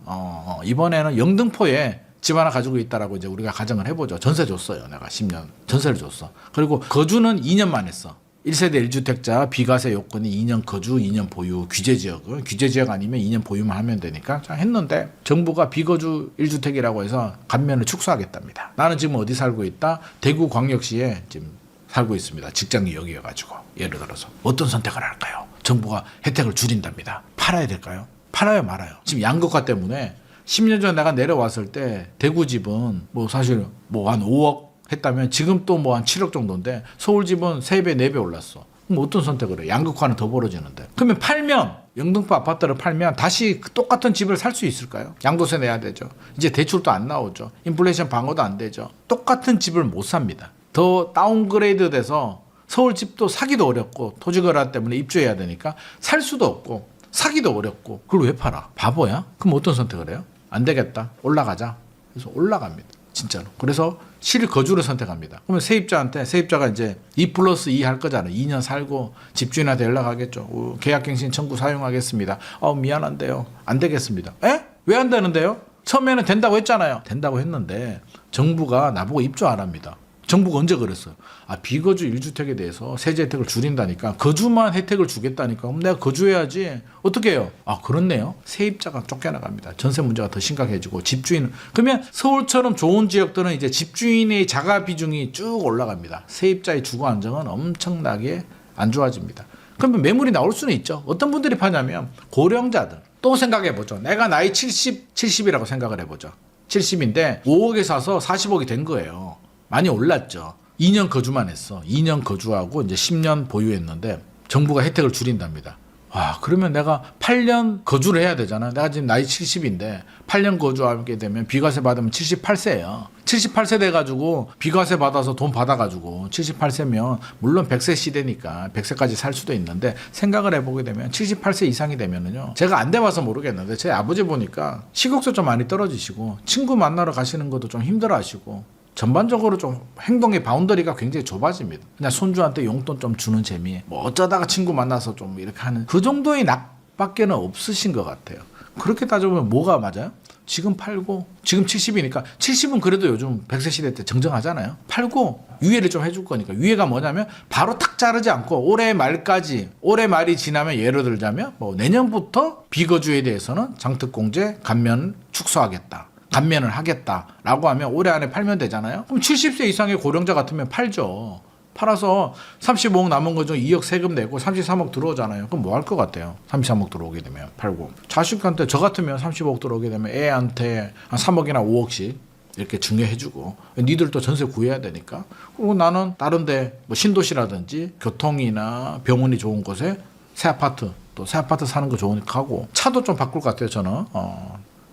S1: 이번에는 영등포에 집 하나 가지고 있다라고 이제 우리가 가정을 해보죠. 전세 줬어요. 내가 10년 전세를 줬어. 그리고 거주는 2년만 했어. 1세대 1주택자 비과세 요건이 2년 거주, 2년 보유, 규제지역은 규제지역 아니면 2년 보유만 하면 되니까 자 했는데 정부가 비거주 1주택이라고 해서 감면을 축소하겠답니다. 나는 지금 어디 살고 있다? 대구광역시에 지금 살고 있습니다. 직장이 여기여가지고 예를 들어서 어떤 선택을 할까요? 정부가 혜택을 줄인답니다. 팔아야 될까요? 팔아요 말아요? 지금 양극화 때문에 10년 전에 내가 내려왔을 때 대구 집은 사실 한 5억 했다면 지금 또 한 7억 정도인데 서울 집은 3배, 4배 올랐어. 그럼 어떤 선택을 해? 양극화는 더 벌어지는데. 그러면 영등포 아파트를 팔면 다시 똑같은 집을 살 수 있을까요? 양도세 내야 되죠. 이제 대출도 안 나오죠. 인플레이션 방어도 안 되죠. 똑같은 집을 못 삽니다. 더 다운그레이드 돼서 서울 집도 사기도 어렵고 토지거래 때문에 입주해야 되니까 살 수도 없고 사기도 어렵고 그걸 왜 팔아? 바보야? 그럼 어떤 선택을 해요? 안 되겠다. 올라가자. 그래서 올라갑니다. 진짜로. 그래서 실거주를 선택합니다. 그러면 세입자가 이제 2+2 할 거잖아요. 2년 살고 집주인한테 연락하겠죠. 계약갱신 청구 사용하겠습니다. 미안한데요. 안 되겠습니다. 에? 왜 안 되는데요? 처음에는 된다고 했잖아요. 된다고 했는데 정부가 나보고 입주 안 합니다. 정부가 언제 그랬어요? 비거주 1주택에 대해서 세제 혜택을 줄인다니까 거주만 혜택을 주겠다니까 그럼 내가 거주해야지. 어떻게 해요? 그렇네요. 세입자가 쫓겨나갑니다. 전세 문제가 더 심각해지고 집주인 그러면 서울처럼 좋은 지역들은 이제 집주인의 자가 비중이 쭉 올라갑니다. 세입자의 주거 안정은 엄청나게 안 좋아집니다. 그러면 매물이 나올 수는 있죠. 어떤 분들이 파냐면 고령자들. 또 생각해보죠. 내가 나이 70이라고 생각을 해보죠. 70인데 5억에 사서 40억이 된 거예요. 많이 올랐죠. 2년 거주만 했어. 2년 거주하고 이제 10년 보유했는데 정부가 혜택을 줄인답니다. 그러면 내가 8년 거주를 해야 되잖아. 내가 지금 나이 70인데 8년 거주하게 되면 비과세 받으면 78세예요. 78세 돼가지고 비과세 받아서 돈 받아가지고 78세면 물론 100세 시대니까 100세까지 살 수도 있는데 생각을 해보게 되면 78세 이상이 되면은요. 제가 안 돼봐서 모르겠는데 제 아버지 보니까 식욕도 좀 많이 떨어지시고 친구 만나러 가시는 것도 좀 힘들어하시고 전반적으로 좀 행동의 바운더리가 굉장히 좁아집니다. 그냥 손주한테 용돈 좀 주는 재미에 뭐 어쩌다가 친구 만나서 좀 이렇게 하는 그 정도의 낙밖에는 없으신 것 같아요. 그렇게 따져보면 뭐가 맞아요? 지금 팔고 지금 70이니까 70은 그래도 요즘 100세 시대 때 정정하잖아요. 팔고 유예를 좀 해줄 거니까. 유예가 뭐냐면 바로 탁 자르지 않고 올해 말까지, 올해 말이 지나면 예를 들자면 뭐 내년부터 비거주에 대해서는 장특공제 감면 축소하겠다, 감면을 하겠다라고 하면 올해 안에 팔면 되잖아요. 그럼 70세 이상의 고령자 같으면 팔죠. 팔아서 35억 남은 거 중 2억 세금 내고 33억 들어오잖아요. 그럼 뭐 할 것 같아요? 33억 들어오게 되면 팔고. 자식한테 저 같으면 35억 들어오게 되면 애한테 한 3억이나 5억씩 이렇게 증여해주고, 니들도 전세 구해야 되니까. 그리고 나는 다른데 뭐 신도시라든지 교통이나 병원이 좋은 곳에 새 아파트, 또 새 아파트 사는 거 좋으니까 하고, 차도 좀 바꿀 것 같아요. 저는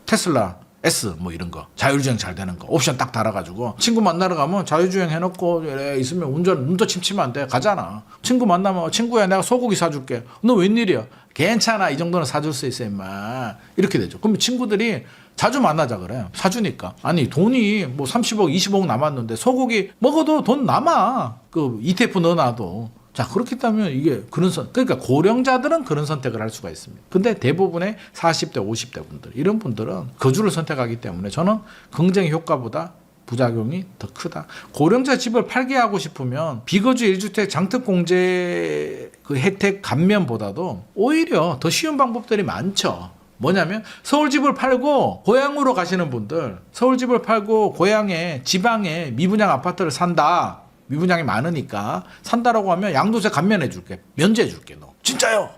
S1: 테슬라 S 뭐 이런 거 자율주행 잘 되는 거 옵션 딱 달아가지고 친구 만나러 가면 자율주행 해놓고 이래 있으면 운전 침치면 안 돼. 가잖아. 친구 만나면 친구야 내가 소고기 사줄게. 너 웬일이야? 괜찮아. 이 정도는 사줄 수 있어 임마. 이렇게 되죠. 그러면 친구들이 자주 만나자 그래. 사주니까. 아니 돈이 뭐 30억 20억 남았는데 소고기 먹어도 돈 남아. 그 ETF 넣어놔도. 자, 그렇기 때문에 이게 그러니까 고령자들은 그런 선택을 할 수가 있습니다. 근데 대부분의 40대, 50대 분들, 이런 분들은 거주를 선택하기 때문에 저는 긍정의 효과보다 부작용이 더 크다. 고령자 집을 팔게 하고 싶으면 비거주 1주택 장특공제 그 혜택 감면보다도 오히려 더 쉬운 방법들이 많죠. 뭐냐면 서울집을 팔고 고향으로 가시는 분들, 서울집을 팔고 고향에 지방에 미분양 아파트를 산다. 미분양이 많으니까 산다라고 하면 양도세 감면해 줄게. 면제해 줄게. 너 진짜요?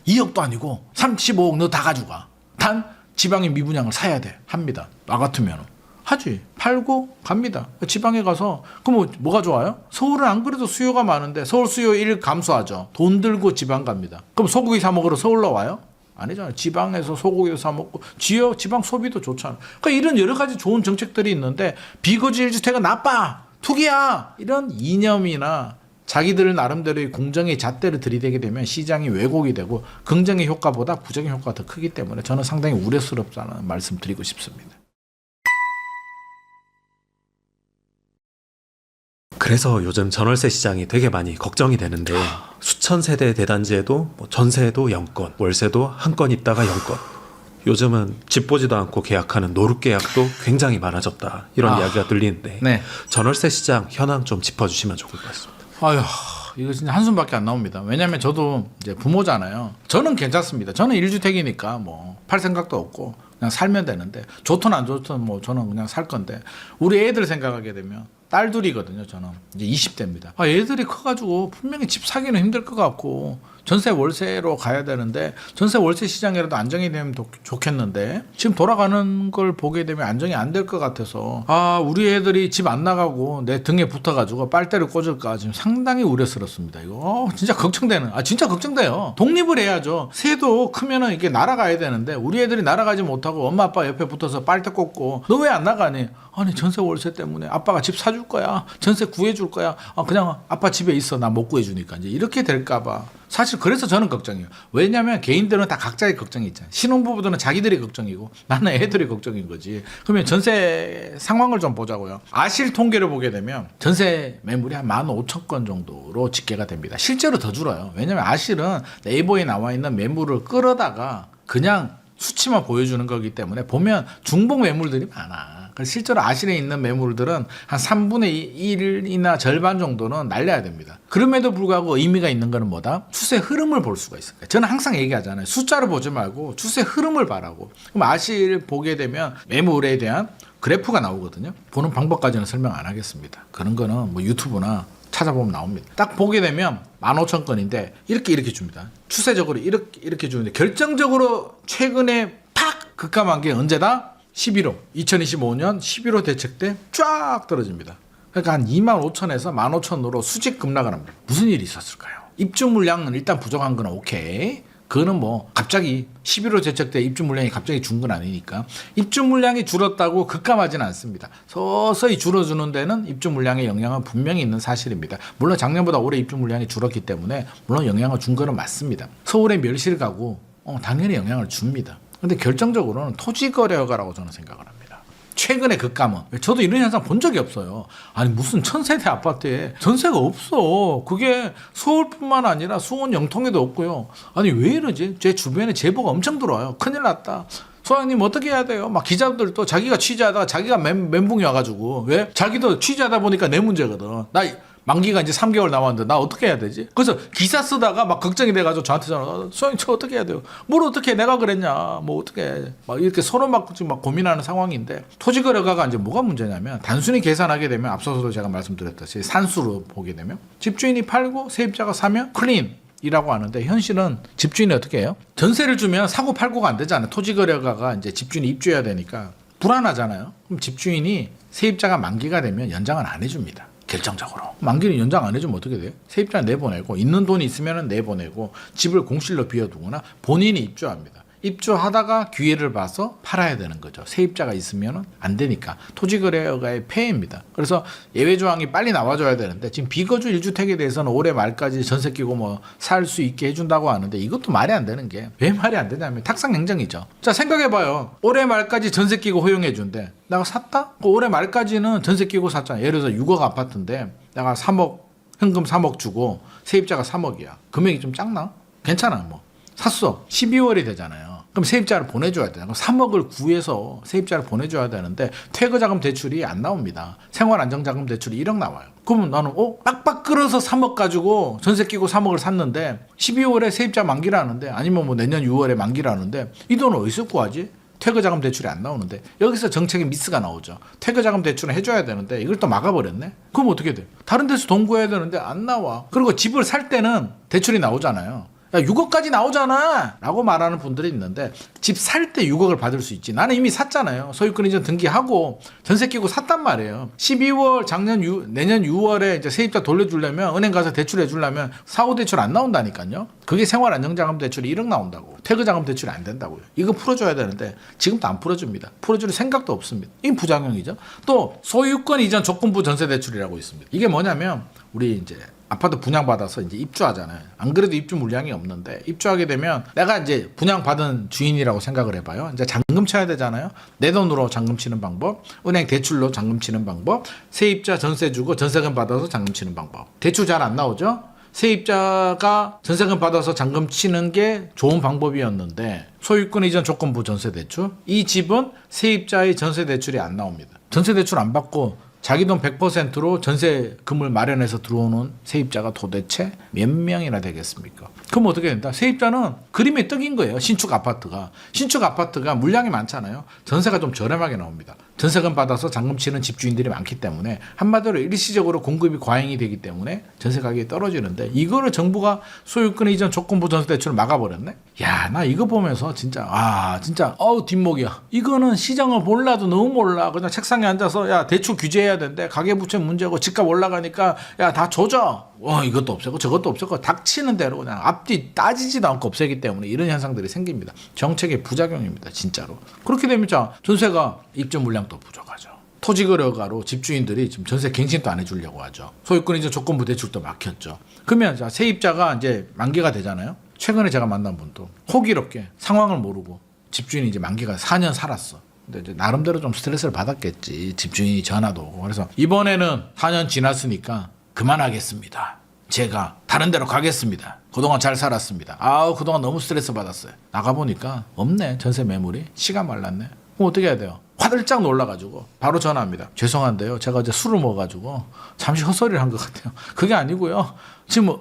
S1: 2억도 아니고 35억 너 다 가져가. 단 지방에 미분양을 사야 돼. 합니다. 나 같으면 하지. 팔고 갑니다. 지방에 가서 그럼 뭐가 좋아요? 서울은 안 그래도 수요가 많은데 서울 수요 1 감소하죠. 돈 들고 지방 갑니다. 그럼 소고기 사 먹으러 서울로 와요? 아니잖아요. 지방에서 소고기도 사 먹고 지방 소비도 좋잖아. 그러니까 이런 여러 가지 좋은 정책들이 있는데 비거주 1주택은 나빠. 투기야! 이런 이념이나 자기들 나름대로의 공정의 잣대를 들이대게 되면 시장이 왜곡이 되고 긍정의 효과보다 부정의 효과가 더 크기 때문에 저는 상당히 우려스럽다는 말씀 드리고 싶습니다.
S2: 그래서 요즘 전월세 시장이 되게 많이 걱정이 되는데 수천 세대 대단지에도 뭐 전세도 0건, 월세도 한 건 있다가 0건. 요즘은 집 보지도 않고 계약하는 노루 계약도 굉장히 많아졌다. 이런 이야기가 들리는데
S1: 네.
S2: 전월세 시장 현황 좀 짚어주시면 좋을 것 같습니다.
S1: 아휴, 이거 진짜 한숨밖에 안 나옵니다. 왜냐면 저도 이제 부모잖아요. 저는 괜찮습니다. 저는 1주택이니까 뭐 팔 생각도 없고 그냥 살면 되는데 좋든 안 좋든 뭐 저는 그냥 살 건데 우리 애들 생각하게 되면 딸 둘이거든요. 저는 이제 20대입니다. 애들이 커가지고 분명히 집 사기는 힘들 것 같고 전세 월세로 가야 되는데 전세 월세 시장이라도 안정이 되면 좋겠는데 지금 돌아가는 걸 보게 되면 안정이 안 될 것 같아서 우리 애들이 집 안 나가고 내 등에 붙어가지고 빨대를 꽂을까 지금 상당히 우려스럽습니다. 이거 진짜 걱정되는 진짜 걱정돼요. 독립을 해야죠. 새도 크면은 이게 날아가야 되는데 우리 애들이 날아가지 못하고 엄마 아빠 옆에 붙어서 빨대 꽂고 너 왜 안 나가니? 아니 전세 월세 때문에 아빠가 집 사줄 거야. 전세 구해줄 거야. 그냥 아빠 집에 있어. 나 못 구해주니까. 이제 이렇게 될까봐. 사실 그래서 저는 걱정이에요. 왜냐하면 개인들은 다 각자의 걱정이 있잖아요. 신혼부부들은 자기들이 걱정이고 나는 애들이 걱정인 거지. 그러면 전세 상황을 좀 보자고요. 아실 통계를 보게 되면 전세 매물이 한 15,000건 정도로 집계가 됩니다. 실제로 더 줄어요. 왜냐하면 아실은 네이버에 나와 있는 매물을 끌어다가 그냥 수치만 보여주는 거기 때문에 보면 중복 매물들이 많아. 그래서 실제로 아실에 있는 매물들은 한 3분의 1이나 절반 정도는 날려야 됩니다. 그럼에도 불구하고 의미가 있는 거는 뭐다? 추세 흐름을 볼 수가 있어요. 저는 항상 얘기하잖아요. 숫자를 보지 말고 추세 흐름을 봐라고. 그럼 아실 보게 되면 매물에 대한 그래프가 나오거든요. 보는 방법까지는 설명 안 하겠습니다. 그런 거는 뭐 유튜브나 찾아보면 나옵니다. 딱 보게 되면 15,000건인데 이렇게 줍니다. 추세적으로 이렇게 주는데 결정적으로 최근에 팍 급감한 게 언제다? 11호 2025년 11호 대책 때 쫙 떨어집니다. 그러니까 한 25,000에서 15,000으로 수직 급락을 합니다. 무슨 일이 있었을까요? 입주 물량은 일단 부족한 건 오케이. 그거는 뭐 갑자기 11호 대책 때 입주 물량이 갑자기 준 건 아니니까 입주 물량이 줄었다고 급감하지는 않습니다. 서서히 줄어주는 데는 입주 물량의 영향은 분명히 있는 사실입니다. 물론 작년보다 올해 입주 물량이 줄었기 때문에 물론 영향을 준 거는 맞습니다. 서울의 멸실 가구 당연히 영향을 줍니다. 근데 결정적으로는 토지 거래 허가라고 저는 생각을 합니다. 최근에 급감은. 저도 이런 현상 본 적이 없어요. 아니 무슨 1000세대 아파트에 전세가 없어. 그게 서울뿐만 아니라 수원 영통에도 없고요. 아니 왜 이러지? 제 주변에 제보가 엄청 들어와요. 큰일 났다. 소장님 어떻게 해야 돼요? 막 기자들도 자기가 취재하다가 자기가 멘붕이 와가지고 왜? 자기도 취재하다 보니까 내 문제거든. 나 만기가 이제 3개월 남았는데 나 어떻게 해야 되지? 그래서 기사 쓰다가 막 걱정이 돼가지고 저한테 전화. 소장님 저 어떻게 해야 돼요? 뭘 어떻게 해? 내가 그랬냐? 뭐 어떻게 해? 막 이렇게 서로 막 지금 막 고민하는 상황인데 토지거래가가 이제 뭐가 문제냐면 단순히 계산하게 되면 앞서서도 제가 말씀드렸듯이 산수로 보게 되면 집주인이 팔고 세입자가 사면 클린. 이라고 하는데 현실은 집주인이 어떻게 해요? 전세를 주면 사고 팔고가 안 되잖아요. 토지거래가가 이제 집주인이 입주해야 되니까 불안하잖아요. 그럼 집주인이 세입자가 만기가 되면 연장은 안 해줍니다. 결정적으로. 만기는 연장 안 해주면 어떻게 돼요? 세입자 내보내고 있는 돈이 있으면 내보내고 집을 공실로 비워두거나 본인이 입주합니다. 입주하다가 기회를 봐서 팔아야 되는 거죠. 세입자가 있으면 안 되니까. 토지거래가의 폐해입니다. 그래서 예외 조항이 빨리 나와줘야 되는데 지금 비거주 1주택에 대해서는 올해 말까지 전세 끼고 뭐 살 수 있게 해준다고 하는데 이것도 말이 안 되는 게 왜 말이 안 되냐면 탁상 행정이죠. 자 생각해봐요. 올해 말까지 전세 끼고 허용해준대. 내가 샀다? 그 올해 말까지는 전세 끼고 샀잖아. 예를 들어서 6억 아파트인데 내가 3억 현금 3억 주고 세입자가 3억이야. 금액이 좀 작나? 괜찮아 뭐. 샀어. 12월이 되잖아요. 그럼 세입자를 보내줘야 돼요. 3억을 구해서 세입자를 보내줘야 되는데 퇴거자금 대출이 안 나옵니다. 생활안정자금 대출이 1억 나와요. 그러면 나는 빡빡 끌어서 3억 가지고 전세 끼고 3억을 샀는데 12월에 세입자 만기라는데 아니면 뭐 내년 6월에 만기라는데 이 돈을 어디서 구하지? 퇴거자금 대출이 안 나오는데 여기서 정책의 미스가 나오죠. 퇴거자금 대출은 해줘야 되는데 이걸 또 막아버렸네. 그럼 어떻게 돼? 다른 데서 돈 구해야 되는데 안 나와. 그리고 집을 살 때는 대출이 나오잖아요. 야, 6억까지 나오잖아 라고 말하는 분들이 있는데 집 살 때 6억을 받을 수 있지. 나는 이미 샀잖아요. 소유권 이전 등기하고 전세 끼고 샀단 말이에요. 12월 내년 6월에 이제 세입자 돌려주려면 은행 가서 대출해 주려면 사후 대출 안 나온다니까요. 그게 생활안정자금 대출이 1억 나온다고. 퇴거자금 대출이 안 된다고요. 이거 풀어줘야 되는데 지금도 안 풀어줍니다. 풀어줄 생각도 없습니다. 이게 부작용이죠. 또 소유권 이전 조건부 전세 대출이라고 있습니다. 이게 뭐냐면 우리 이제 아파트 분양받아서 이제 입주하잖아요. 안 그래도 입주 물량이 없는데 입주하게 되면 내가 이제 분양받은 주인이라고 생각을 해봐요. 이제 잔금 쳐야 되잖아요. 내 돈으로 잔금 치는 방법, 은행 대출로 잔금 치는 방법, 세입자 전세 주고 전세금 받아서 잔금 치는 방법. 대출 잘 안 나오죠? 세입자가 전세금 받아서 잔금 치는 게 좋은 방법이었는데 소유권 이전 조건부 전세 대출, 이 집은 세입자의 전세 대출이 안 나옵니다. 전세 대출 안 받고 자기 돈 100%로 전세금을 마련해서 들어오는 세입자가 도대체 몇 명이나 되겠습니까? 그럼 어떻게 된다? 세입자는 그림의 떡인 거예요. 신축 아파트가 물량이 많잖아요. 전세가 좀 저렴하게 나옵니다. 전세금 받아서 잔금 치는 집주인들이 많기 때문에 한마디로 일시적으로 공급이 과잉이 되기 때문에 전세 가격이 떨어지는데 이거를 정부가 소유권 이전 조건부 전세 대출을 막아버렸네? 야, 나 이거 보면서 진짜 뒷목이야. 이거는 시장을 몰라도 너무 몰라. 그냥 책상에 앉아서 야 대출 규제해야 된대. 가계부채 문제고 집값 올라가니까 야 다 조져. 이것도 없애고 저것도 없애고 닥치는 대로 그냥 앞뒤 따지지도 않고 없애기 때문에 이런 현상들이 생깁니다. 정책의 부작용입니다. 진짜로. 그렇게 되면 자 전세가 입주 물량도 부족하죠. 토지거래가로 집주인들이 지금 전세 갱신도 안 해주려고 하죠. 소유권 이전 조건부 대출도 막혔죠. 그러면 자 세입자가 이제 만기가 되잖아요. 최근에 제가 만난 분도 호기롭게 상황을 모르고 집주인이 이제 만기가 4년 살았어. 근데 이제 나름대로 좀 스트레스를 받았겠지. 집주인이 전화도 오고. 그래서 이번에는 4년 지났으니까 그만하겠습니다. 제가 다른 데로 가겠습니다. 그동안 잘 살았습니다. 그동안 너무 스트레스 받았어요. 나가보니까 없네. 전세 매물이. 씨가 말랐네. 그럼 어떻게 해야 돼요? 화들짝 놀라가지고 바로 전화합니다. 죄송한데요. 제가 어제 술을 먹어가지고 잠시 헛소리를 한 것 같아요. 그게 아니고요. 지금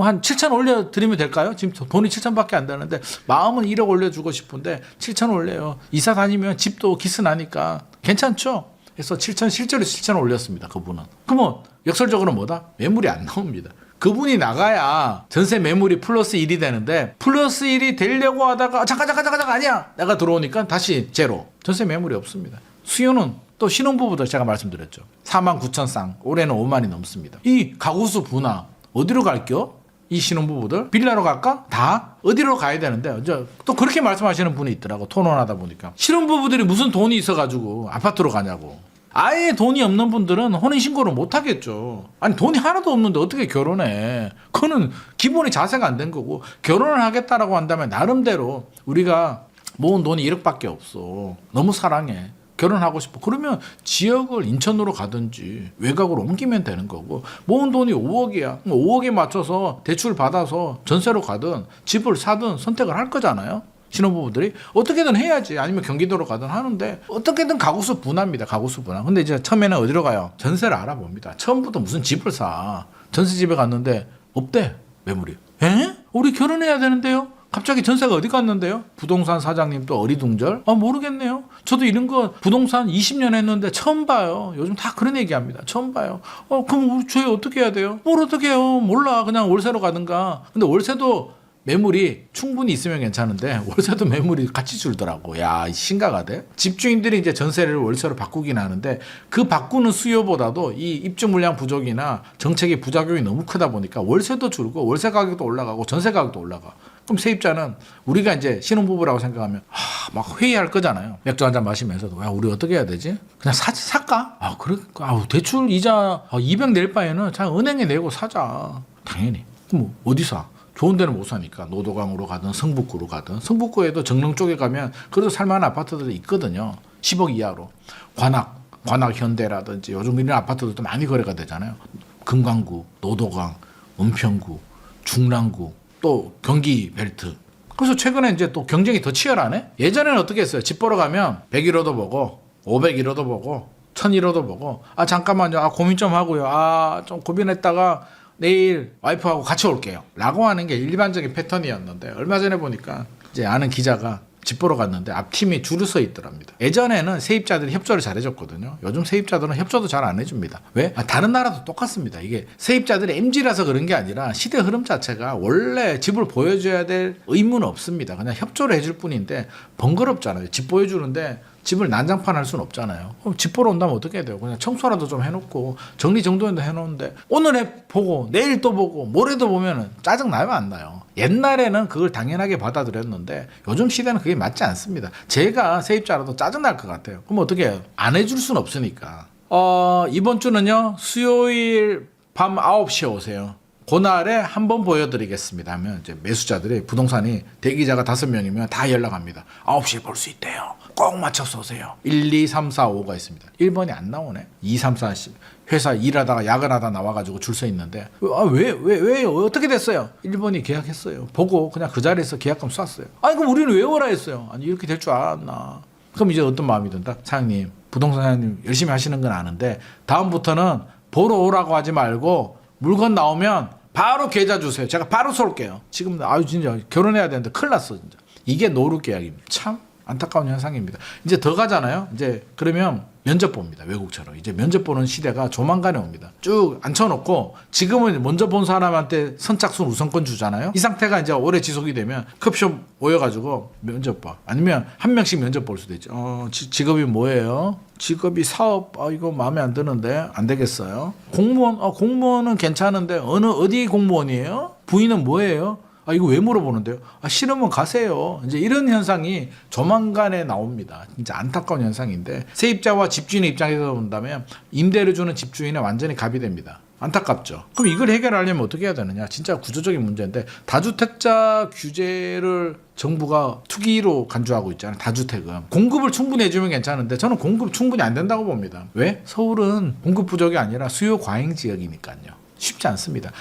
S1: 한 7천 올려드리면 될까요? 지금 돈이 7천밖에 안 되는데 마음은 1억 올려주고 싶은데 7천 올려요. 이사 다니면 집도 기스 나니까 괜찮죠? 그래서 7천 실제로 7천 올렸습니다. 그분은. 그러면 역설적으로 뭐다? 매물이 안 나옵니다. 그분이 나가야 전세 매물이 플러스 1이 되는데 플러스 1이 되려고 하다가 잠깐 아니야. 내가 들어오니까 다시 제로. 전세 매물이 없습니다. 수요는 또 신혼부부들 제가 말씀드렸죠. 4만 9천 쌍. 올해는 5만이 넘습니다. 이 가구수 분화 어디로 갈게요? 이 신혼부부들 빌라로 갈까? 다 어디로 가야 되는데 또 그렇게 말씀하시는 분이 있더라고. 토론하다 보니까 신혼부부들이 무슨 돈이 있어가지고 아파트로 가냐고. 아예 돈이 없는 분들은 혼인신고를 못 하겠죠. 아니 돈이 하나도 없는데 어떻게 결혼해. 그거는 기본이 자세가 안 된 거고 결혼을 하겠다라고 한다면 나름대로 우리가 모은 돈이 1억밖에 없어. 너무 사랑해. 결혼하고 싶어. 그러면 지역을 인천으로 가든지 외곽으로 옮기면 되는 거고 모은 돈이 5억이야. 5억에 맞춰서 대출 받아서 전세로 가든 집을 사든 선택을 할 거잖아요. 신혼부부들이 어떻게든 해야지. 아니면 경기도로 가든 하는데 어떻게든 가구수 분합니다. 가구수 분할. 근데 이제 처음에는 어디로 가요? 전세를 알아봅니다. 처음부터 무슨 집을 사. 전세집에 갔는데 없대. 매물이. 에? 우리 결혼해야 되는데요? 갑자기 전세가 어디 갔는데요? 부동산 사장님도 어리둥절? 모르겠네요. 저도 이런 거 부동산 20년 했는데 처음 봐요. 요즘 다 그런 얘기합니다. 처음 봐요. 그럼 우리 저희 어떻게 해야 돼요? 뭘 어떻게 해요? 몰라. 그냥 월세로 가든가. 근데 월세도 매물이 충분히 있으면 괜찮은데 월세도 매물이 같이 줄더라고. 야, 심각하대. 집주인들이 이제 전세를 월세로 바꾸긴 하는데 그 바꾸는 수요보다도 이 입주 물량 부족이나 정책의 부작용이 너무 크다 보니까 월세도 줄고 월세 가격도 올라가고 전세 가격도 올라가. 그럼 세입자는 우리가 이제 신혼부부라고 생각하면 막 회의할 거잖아요. 맥주 한잔 마시면서도 야, 우리 어떻게 해야 되지? 그냥 살까? 그래. 대출 이자 200 낼 바에는 그냥 은행에 내고 사자. 당연히. 그럼 어디 사? 좋은 데는 못 사니까 노도강으로 가든 성북구로 가든 성북구에도 정릉 쪽에 가면 그래도 살만한 아파트들이 있거든요. 10억 이하로. 관악 현대라든지 요즘 이런 아파트들도 많이 거래가 되잖아요. 금강구, 노도강, 은평구, 중랑구 또 경기 벨트. 그래서 최근에 이제 또 경쟁이 더 치열하네. 예전에는 어떻게 했어요? 집 보러 가면 101호도 보고 501호도 보고 1001호도 보고 잠깐만요. 고민 좀 하고요. 좀 고민했다가 내일 와이프하고 같이 올게요 라고 하는 게 일반적인 패턴이었는데 얼마 전에 보니까 이제 아는 기자가 집 보러 갔는데 앞팀이 줄을 서 있더랍니다. 예전에는 세입자들이 협조를 잘 해줬거든요. 요즘 세입자들은 협조도 잘 안 해줍니다. 왜? 다른 나라도 똑같습니다. 이게 세입자들이 MZ라서 그런 게 아니라 시대 흐름 자체가 원래 집을 보여줘야 될 의무는 없습니다. 그냥 협조를 해줄 뿐인데 번거롭잖아요. 집 보여주는데 집을 난장판할 수는 없잖아요. 그럼 집 보러 온다면 어떻게 해야 돼요? 그냥 청소라도 좀 해놓고 정리정돈도 해놓는데 오늘 보고 내일 또 보고 모레도 보면은 짜증 나요 안 나요? 옛날에는 그걸 당연하게 받아들였는데 요즘 시대는 그게 맞지 않습니다. 제가 세입자라도 짜증 날 것 같아요. 그럼 어떻게 해요? 안 해줄 수는 없으니까. 이번 주는요 수요일 밤 9시에 오세요. 그날에 한번 보여드리겠습니다 하면 이제 매수자들이 부동산이 대기자가 5명이면 다 연락합니다. 9시에 볼 수 있대요. 꼭 맞춰서 오세요. 1, 2, 3, 4, 5가 있습니다. 1번이 안 나오네. 2, 3, 4, 10. 회사 일하다가 야근하다 나와가지고 줄 서 있는데 왜 어떻게 됐어요? 1번이 계약했어요. 보고 그냥 그 자리에서 계약금 쐈어요. 그럼 우리는 왜 오라 했어요? 이렇게 될 줄 알았나. 그럼 이제 어떤 마음이 든다? 사장님, 부동산 사장님 열심히 하시는 건 아는데 다음부터는 보러 오라고 하지 말고 물건 나오면 바로 계좌 주세요. 제가 바로 쏠게요. 지금 진짜 결혼해야 되는데 큰일 났어 진짜. 이게 노루 계약입니다. 참 안타까운 현상입니다. 이제 더 가잖아요. 이제 그러면 면접 봅니다. 외국처럼. 이제 면접 보는 시대가 조만간에 옵니다. 쭉 앉혀놓고 지금은 먼저 본 사람한테 선착순 우선권 주잖아요. 이 상태가 이제 오래 지속이 되면 커피숍 모여가지고 면접 봐. 아니면 한 명씩 면접 볼 수도 있죠. 직업이 뭐예요? 직업이 사업. 이거 마음에 안 드는데 안 되겠어요. 공무원. 공무원은 괜찮은데 어디 공무원이에요? 부인은 뭐예요? 이거 왜 물어보는데요? 싫으면 가세요. 이제 이런 현상이 조만간에 나옵니다. 진짜 안타까운 현상인데 세입자와 집주인의 입장에서 본다면 임대를 주는 집주인은 완전히 갑이 됩니다. 안타깝죠. 그럼 이걸 해결하려면 어떻게 해야 되느냐? 진짜 구조적인 문제인데 다주택자 규제를 정부가 투기로 간주하고 있잖아요. 다주택은. 공급을 충분히 해주면 괜찮은데 저는 공급 충분히 안 된다고 봅니다. 왜? 서울은 공급 부족이 아니라 수요 과잉 지역이니까요. 쉽지 않습니다.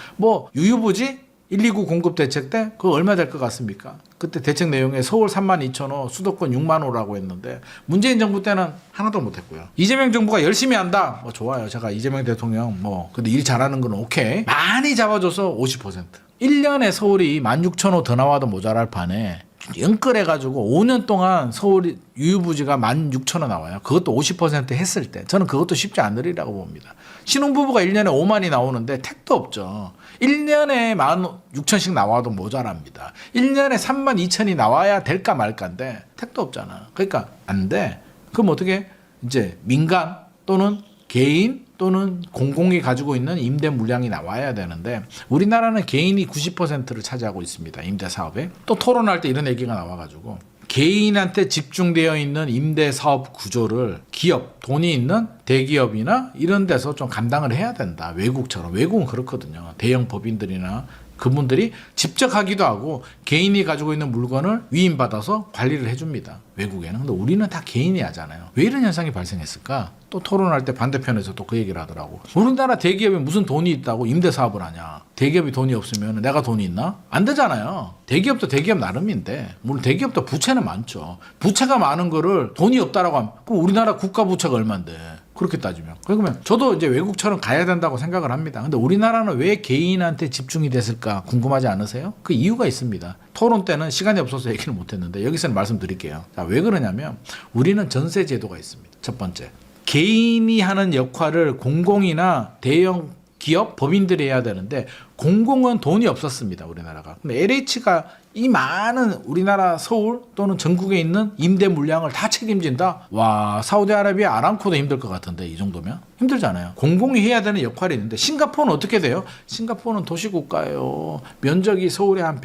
S1: 유유부지 129 공급 대책 때 그거 얼마 될 것 같습니까? 그때 대책 내용에 서울 32,000호, 수도권 6만 호라고 했는데 문재인 정부 때는 하나도 못했고요. 이재명 정부가 열심히 한다. 좋아요. 제가 이재명 대통령 근데 일 잘하는 건 오케이. 많이 잡아줘서 50%. 1년에 서울이 16,000호 더 나와도 모자랄 판에 연끌해가지고 5년 동안 서울 유유부지가 16,000호 나와요. 그것도 50% 했을 때 저는 그것도 쉽지 않으리라고 봅니다. 신혼부부가 1년에 5만이 나오는데 택도 없죠. 1년에 16,000씩 나와도 모자랍니다. 1년에 32,000이 나와야 될까 말까인데 택도 없잖아. 그러니까 안 돼. 그럼 어떻게 이제 민간 또는 개인 또는 공공이 가지고 있는 임대 물량이 나와야 되는데 우리나라는 개인이 90%를 차지하고 있습니다. 임대 사업에. 또 토론할 때 이런 얘기가 나와가지고 개인한테 집중되어 있는 임대 사업 구조를 기업, 돈이 있는 대기업이나 이런 데서 좀 감당을 해야 된다. 외국처럼. 외국은 그렇거든요. 대형 법인들이나 그분들이 직접 하기도 하고 개인이 가지고 있는 물건을 위임받아서 관리를 해줍니다. 외국에는. 근데 우리는 다 개인이 하잖아요. 왜 이런 현상이 발생했을까? 또 토론할 때 반대편에서 또 그 얘기를 하더라고. 우리나라 대기업이 무슨 돈이 있다고 임대 사업을 하냐. 대기업이 돈이 없으면 내가 돈이 있나? 안 되잖아요. 대기업도 대기업 나름인데 물론 대기업도 부채는 많죠. 부채가 많은 거를 돈이 없다라고 하면 그럼 우리나라 국가 부채가 얼만데. 그렇게 따지면. 그러면 저도 이제 외국처럼 가야 된다고 생각을 합니다. 근데 우리나라는 왜 개인한테 집중이 됐을까 궁금하지 않으세요? 그 이유가 있습니다. 토론 때는 시간이 없어서 얘기를 못했는데 여기서는 말씀드릴게요. 자, 왜 그러냐면 우리는 전세 제도가 있습니다. 첫 번째. 개인이 하는 역할을 공공이나 대형 기업, 법인들이 해야 되는데 공공은 돈이 없었습니다. 우리나라가. 근데 LH가 이 많은 우리나라 서울 또는 전국에 있는 임대 물량을 다 책임진다? 와, 사우디아라비아 아람코도 힘들 것 같은데 이 정도면? 힘들잖아요. 공공이 해야 되는 역할이 있는데 싱가포르는 어떻게 돼요? 싱가포르는 도시국가예요. 면적이 서울의 한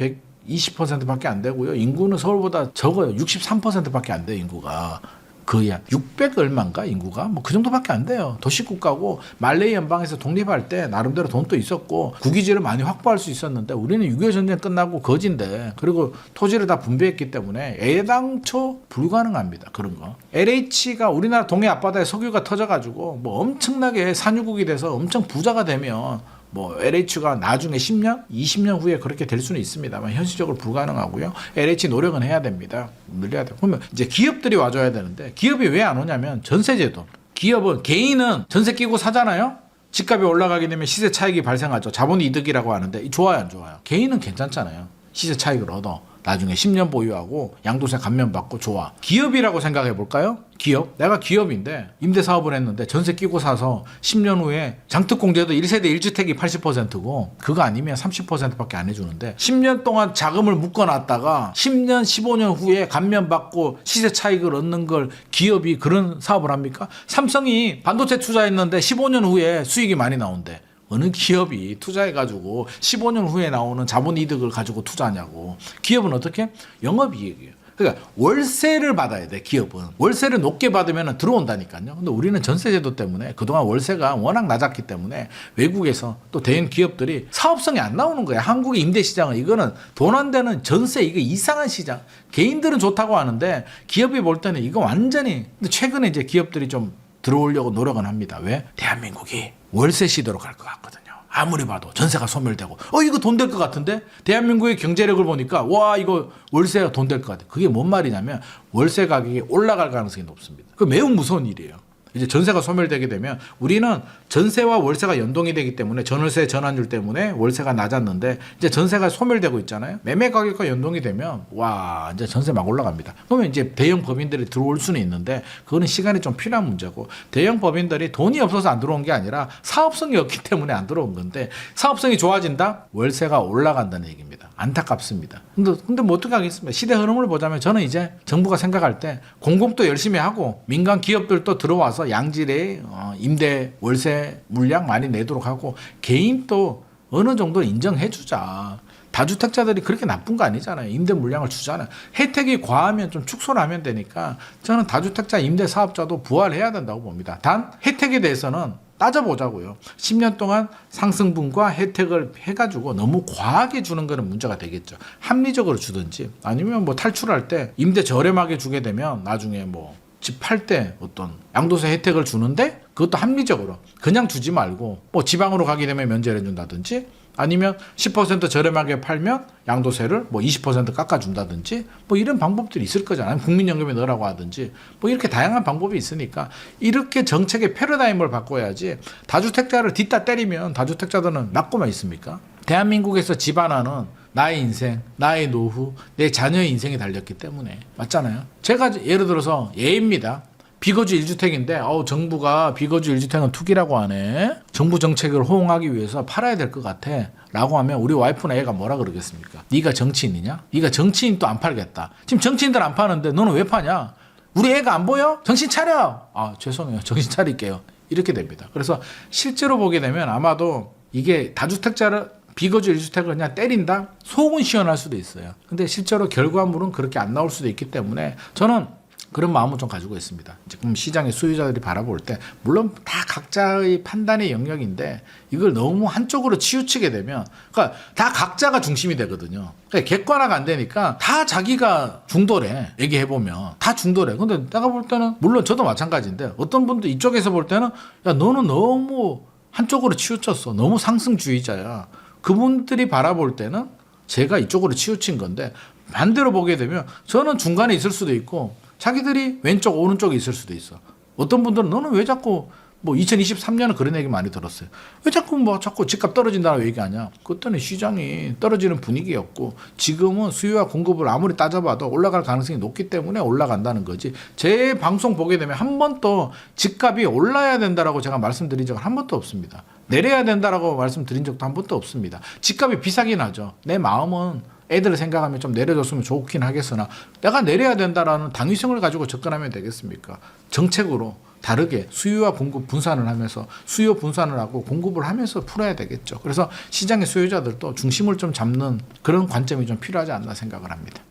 S1: 120%밖에 안 되고요. 인구는 서울보다 적어요. 63%밖에 안 돼요. 인구가. 거의 600 얼마인가 인구가 뭐 그 정도밖에 안 돼요. 도시국가고 말레이 연방에서 독립할 때 나름대로 돈도 있었고 국유지를 많이 확보할 수 있었는데 우리는 6.25 전쟁 끝나고 거진데 그리고 토지를 다 분배했기 때문에 애당초 불가능합니다. 그런 거. LH가 우리나라 동해 앞바다에 석유가 터져가지고 뭐 엄청나게 산유국이 돼서 엄청 부자가 되면 뭐 LH가 나중에 10년, 20년 후에 그렇게 될 수는 있습니다만 현실적으로 불가능하고요. LH 노력은 해야 됩니다. 늘려야 돼요. 그러면 이제 기업들이 와줘야 되는데 기업이 왜 안 오냐면 전세제도. 기업은 개인은 전세 끼고 사잖아요. 집값이 올라가게 되면 시세 차익이 발생하죠. 자본 이득이라고 하는데 좋아요, 안 좋아요? 개인은 괜찮잖아요. 시세 차익을 얻어. 나중에 10년 보유하고 양도세 감면받고 좋아. 기업이라고 생각해 볼까요? 기업? 내가 기업인데 임대 사업을 했는데 전세 끼고 사서 10년 후에 장특공제도 1세대 1주택이 80%고 그거 아니면 30%밖에 안 해주는데 10년 동안 자금을 묶어놨다가 10년 15년 후에 감면받고 시세 차익을 얻는 걸 기업이 그런 사업을 합니까? 삼성이 반도체 투자했는데 15년 후에 수익이 많이 나온대. 어느 기업이 투자해가지고 15년 후에 나오는 자본이득을 가지고 투자하냐고. 기업은 어떻게? 영업이익이에요. 그러니까 월세를 받아야 돼. 기업은 월세를 높게 받으면 들어온다니까요. 근데 우리는 전세제도 때문에 그동안 월세가 워낙 낮았기 때문에 외국에서 또 대형 기업들이 사업성이 안 나오는 거야. 한국의 임대시장은 이거는 돈 안 되는 전세 이거 이상한 시장. 개인들은 좋다고 하는데 기업이 볼 때는 이거 완전히. 근데 최근에 이제 기업들이 좀 들어오려고 노력은 합니다. 왜? 대한민국이 월세 시대로 갈 것 같거든요. 아무리 봐도 전세가 소멸되고 이거 돈 될 것 같은데 대한민국의 경제력을 보니까 와 이거 월세가 돈 될 것 같아. 그게 뭔 말이냐면 월세 가격이 올라갈 가능성이 높습니다. 그 매우 무서운 일이에요. 이제 전세가 소멸되게 되면 우리는 전세와 월세가 연동이 되기 때문에 전월세 전환율 때문에 월세가 낮았는데 이제 전세가 소멸되고 있잖아요. 매매 가격과 연동이 되면 와 이제 전세 막 올라갑니다. 그러면 이제 대형 법인들이 들어올 수는 있는데 그거는 시간이 좀 필요한 문제고 대형 법인들이 돈이 없어서 안 들어온 게 아니라 사업성이 없기 때문에 안 들어온 건데 사업성이 좋아진다? 월세가 올라간다는 얘기입니다. 안타깝습니다. 근데 뭐 어떻게 하겠습니까? 시대 흐름을 보자면 저는 이제 정부가 생각할 때 공공도 열심히 하고 민간 기업들도 들어와서 양질의 임대 월세 물량 많이 내도록 하고 개인도 어느 정도 인정해 주자. 다주택자들이 그렇게 나쁜 거 아니잖아요. 임대 물량을 주잖아요. 혜택이 과하면 좀 축소를 하면 되니까 저는 다주택자 임대 사업자도 부활해야 된다고 봅니다. 단 혜택에 대해서는 따져보자고요. 10년 동안 상승분과 혜택을 해가지고 너무 과하게 주는 거는 문제가 되겠죠. 합리적으로 주든지 아니면 뭐 탈출할 때 임대 저렴하게 주게 되면 나중에 뭐 집 팔 때 어떤 양도세 혜택을 주는데 그것도 합리적으로 그냥 주지 말고 뭐 지방으로 가게 되면 면제를 해준다든지 아니면 10% 저렴하게 팔면 양도세를 뭐 20% 깎아준다든지 뭐 이런 방법들이 있을 거잖아요. 국민연금에 넣으라고 하든지 뭐 이렇게 다양한 방법이 있으니까 이렇게 정책의 패러다임을 바꿔야지 다주택자를 뒷다 때리면 다주택자들은 낫고만 있습니까? 대한민국에서 집 하나는 나의 인생, 나의 노후, 내 자녀의 인생이 달렸기 때문에 맞잖아요. 제가 예를 들어서 예입니다. 비거주 1주택인데 정부가 비거주 1주택은 투기라고 하네. 정부 정책을 호응하기 위해서 팔아야 될 것 같아 라고 하면 우리 와이프나 애가 뭐라 그러겠습니까? 네가 정치인이냐? 네가 정치인 또 안 팔겠다. 지금 정치인들 안 파는데 너는 왜 파냐? 우리 애가 안 보여? 정신 차려. 죄송해요. 정신 차릴게요. 이렇게 됩니다. 그래서 실제로 보게 되면 아마도 이게 다주택자를 비거주 1주택을 그냥 때린다? 속은 시원할 수도 있어요. 근데 실제로 결과물은 그렇게 안 나올 수도 있기 때문에 저는 그런 마음은 좀 가지고 있습니다. 지금 시장의 수요자들이 바라볼 때 물론 다 각자의 판단의 영역인데 이걸 너무 한쪽으로 치우치게 되면 그러니까 다 각자가 중심이 되거든요. 그러니까 객관화가 안 되니까 다 자기가 중도래. 얘기해 보면 다 중도래. 근데 내가 볼 때는 물론 저도 마찬가지인데 어떤 분들 이쪽에서 볼 때는 야 너는 너무 한쪽으로 치우쳤어. 너무 상승주의자야. 그분들이 바라볼 때는 제가 이쪽으로 치우친 건데 반대로 보게 되면 저는 중간에 있을 수도 있고 자기들이 왼쪽 오른쪽에 있을 수도 있어. 어떤 분들은 너는 왜 자꾸 뭐 2023년은 그런 얘기 많이 들었어요. 왜 자꾸 뭐 자꾸 집값 떨어진다고 얘기하냐. 그때는 시장이 떨어지는 분위기였고 지금은 수요와 공급을 아무리 따져봐도 올라갈 가능성이 높기 때문에 올라간다는 거지. 제 방송 보게 되면 한 번도 집값이 올라야 된다라고 제가 말씀드린 적은 한 번도 없습니다. 내려야 된다라고 말씀드린 적도 한 번도 없습니다. 집값이 비싸긴 하죠. 내 마음은 애들을 생각하면 좀 내려줬으면 좋긴 하겠으나 내가 내려야 된다라는 당위성을 가지고 접근하면 되겠습니까? 정책으로 다르게 수요와 공급 분산을 하면서 수요 분산을 하고 공급을 하면서 풀어야 되겠죠. 그래서 시장의 수요자들도 중심을 좀 잡는 그런 관점이 좀 필요하지 않나 생각을 합니다.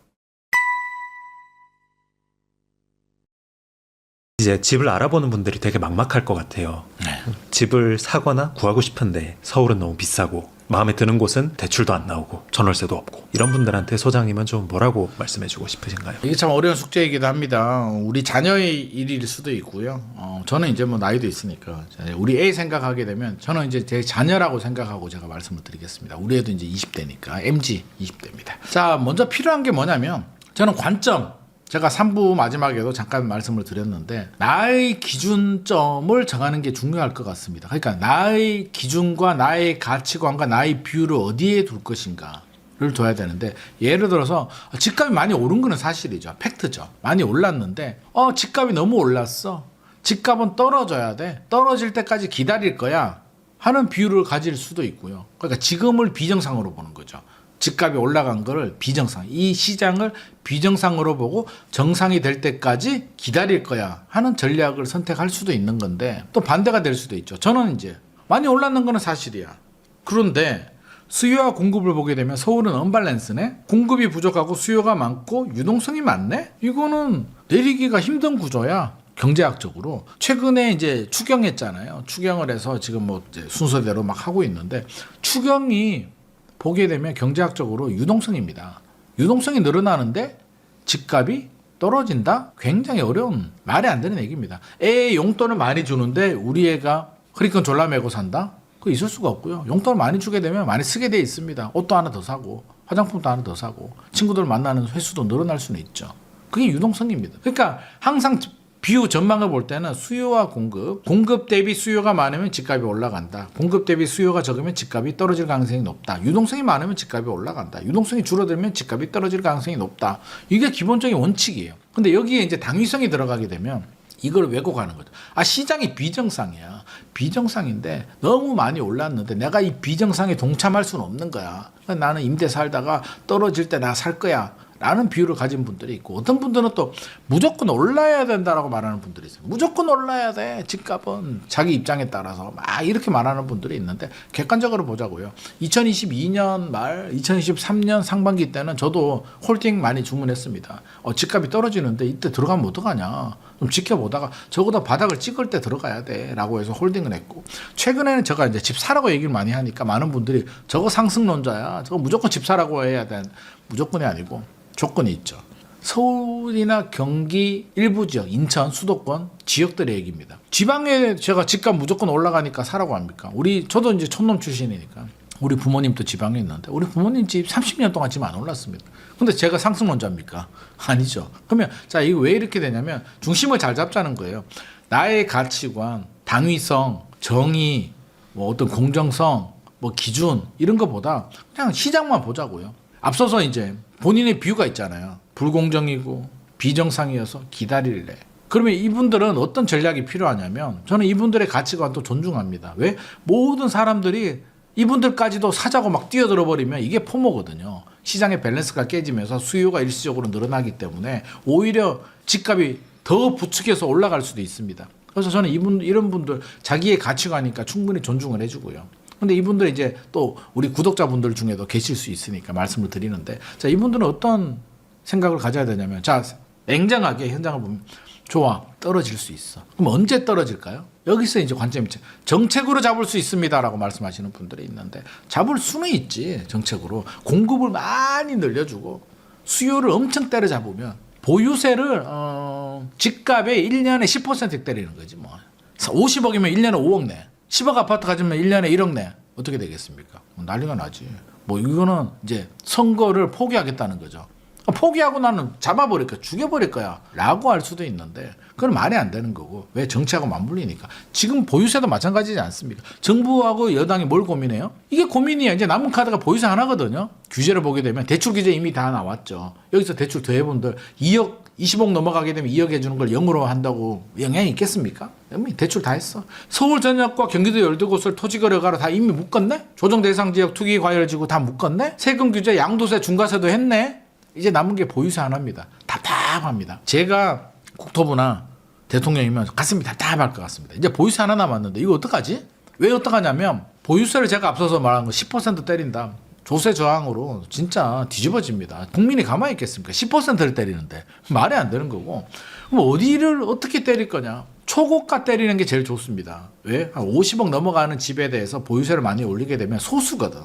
S2: 이제 집을 알아보는 분들이 되게 막막할 것 같아요. 집을 사거나 구하고 싶은데 서울은 너무 비싸고 마음에 드는 곳은 대출도 안 나오고 전월세도 없고 이런 분들한테 소장님은 좀 뭐라고 말씀해주고 싶으신가요?
S1: 이게 참 어려운 숙제이기도 합니다. 우리 자녀의 일일 수도 있고요. 저는 이제 뭐 나이도 있으니까 우리 애 생각하게 되면 저는 이제 제 자녀라고 생각하고 제가 말씀을 드리겠습니다. 우리 애도 이제 20대니까 MG 20대입니다. 자, 먼저 필요한 게 뭐냐면 저는 관점. 제가 3부 마지막에도 잠깐 말씀을 드렸는데 나의 기준점을 정하는 게 중요할 것 같습니다. 그러니까 나의 기준과 나의 가치관과 나의 비율을 어디에 둘 것인가를 둬야 되는데 예를 들어서 집값이 많이 오른 거는 사실이죠. 팩트죠. 많이 올랐는데 집값이 너무 올랐어. 집값은 떨어져야 돼. 떨어질 때까지 기다릴 거야 하는 비율을 가질 수도 있고요. 그러니까 지금을 비정상으로 보는 거죠. 집값이 올라간 거를 비정상, 이 시장을 비정상으로 보고 정상이 될 때까지 기다릴 거야 하는 전략을 선택할 수도 있는 건데 또 반대가 될 수도 있죠. 저는 이제 많이 올랐는 거는 사실이야. 그런데 수요와 공급을 보게 되면 서울은 언밸런스네? 공급이 부족하고 수요가 많고 유동성이 많네? 이거는 내리기가 힘든 구조야. 경제학적으로 최근에 이제 추경했잖아요. 추경을 해서 지금 뭐 이제 순서대로 막 하고 있는데 추경이 보게 되면 경제학적으로 유동성입니다. 유동성이 늘어나는데 집값이 떨어진다? 굉장히 어려운 말이 안 되는 얘기입니다. 애 용돈을 많이 주는데 우리 애가 허리끈 졸라매고 산다? 그거 있을 수가 없고요. 용돈을 많이 주게 되면 많이 쓰게 돼 있습니다. 옷도 하나 더 사고 화장품도 하나 더 사고 친구들 만나는 횟수도 늘어날 수는 있죠. 그게 유동성입니다. 그러니까 항상 비유 전망을 볼 때는 수요와 공급 대비 수요가 많으면 집값이 올라간다. 공급 대비 수요가 적으면 집값이 떨어질 가능성이 높다. 유동성이 많으면 집값이 올라간다. 유동성이 줄어들면 집값이 떨어질 가능성이 높다. 이게 기본적인 원칙이에요. 근데 여기에 이제 당위성이 들어가게 되면 이걸 왜곡하는 거죠. 시장이 비정상이야. 비정상인데 너무 많이 올랐는데 내가 이 비정상에 동참할 수는 없는 거야. 그러니까 나는 임대 살다가 떨어질 때 나 살 거야. 라는 비율을 가진 분들이 있고 어떤 분들은 또 무조건 올라야 된다라고 말하는 분들이 있어요. 무조건 올라야 돼. 집값은 자기 입장에 따라서 막 이렇게 말하는 분들이 있는데 객관적으로 보자고요. 2022년 말 2023년 상반기 때는 저도 홀딩 많이 주문했습니다. 집값이 떨어지는데 이때 들어가면 어떡하냐. 좀 지켜보다가 적어도 바닥을 찍을 때 들어가야 돼 라고 해서 홀딩을 했고 최근에는 제가 이제 집 사라고 얘기를 많이 하니까 많은 분들이 저거 상승론자야. 저거 무조건 집 사라고 해야 돼. 무조건이 아니고 조건이 있죠. 서울이나 경기 일부 지역, 인천, 수도권 지역들의 얘기입니다. 지방에 제가 집값 무조건 올라가니까 사라고 합니까? 저도 이제 촌놈 출신이니까 우리 부모님도 지방에 있는데 우리 부모님 집 30년 동안 집 안 올랐습니다. 근데 제가 상승론자입니까? 아니죠. 그러면 자 이거 왜 이렇게 되냐면 중심을 잘 잡자는 거예요. 나의 가치관, 당위성, 정의, 뭐 어떤 공정성, 뭐 기준 이런 것보다 그냥 시장만 보자고요. 앞서서 이제 본인의 비유가 있잖아요. 불공정이고 비정상이어서 기다릴래. 그러면 이분들은 어떤 전략이 필요하냐면 저는 이분들의 가치관도 존중합니다. 왜? 모든 사람들이 이분들까지도 사자고 막 뛰어들어 버리면 이게 포모거든요. 시장의 밸런스가 깨지면서 수요가 일시적으로 늘어나기 때문에 오히려 집값이 더 부추겨서 올라갈 수도 있습니다. 그래서 저는 이런 분들 자기의 가치관이니까 충분히 존중을 해주고요. 근데 이분들 이제 또 우리 구독자분들 중에도 계실 수 있으니까 말씀을 드리는데 자 이분들은 어떤 생각을 가져야 되냐면 자 냉정하게 현장을 보면 좋아, 떨어질 수 있어. 그럼 언제 떨어질까요? 여기서 이제 관점이 있죠. 정책으로 잡을 수 있습니다라고 말씀하시는 분들이 있는데 잡을 수는 있지. 정책으로 공급을 많이 늘려주고 수요를 엄청 때려잡으면 보유세를 집값의 1년에 10% 때리는 거지 뭐. 50억이면 1년에 5억 내. 10억 아파트 가지면 1년에 1억 내. 어떻게 되겠습니까? 난리가 나지. 뭐 이거는 이제 선거를 포기하겠다는 거죠. 포기하고 나는 잡아버릴 거야, 죽여버릴 거야 라고 할 수도 있는데 그건 말이 안 되는 거고. 왜? 정치하고 맞물리니까. 지금 보유세도 마찬가지지 않습니까? 정부하고 여당이 뭘 고민해요? 이게 고민이야. 이제 남은 카드가 보유세 하나거든요. 규제를 보게 되면 대출 규제 이미 다 나왔죠. 여기서 대출 대회분들 2억 20억 넘어가게 되면 2억 해주는 걸 0으로 한다고 영향이 있겠습니까? 이미 대출 다 했어. 서울 전역과 경기도 12곳을 토지거래가로 다 이미 묶었네? 조정 대상 지역 투기 과열지구 다 묶었네? 세금 규제 양도세 중과세도 했네? 이제 남은 게 보유세 하나입니다. 답답합니다. 제가 국토부나 대통령이면 가슴이 답답할 것 같습니다. 이제 보유세 하나 남았는데 이거 어떡하지? 왜 어떡하냐면 보유세를 제가 앞서서 말한 거 10% 때린다. 조세 저항으로 진짜 뒤집어집니다. 국민이 가만히 있겠습니까? 10%를 때리는데 말이 안 되는 거고. 그럼 어디를 어떻게 때릴 거냐? 초고가 때리는 게 제일 좋습니다. 왜? 한 50억 넘어가는 집에 대해서 보유세를 많이 올리게 되면 소수거든.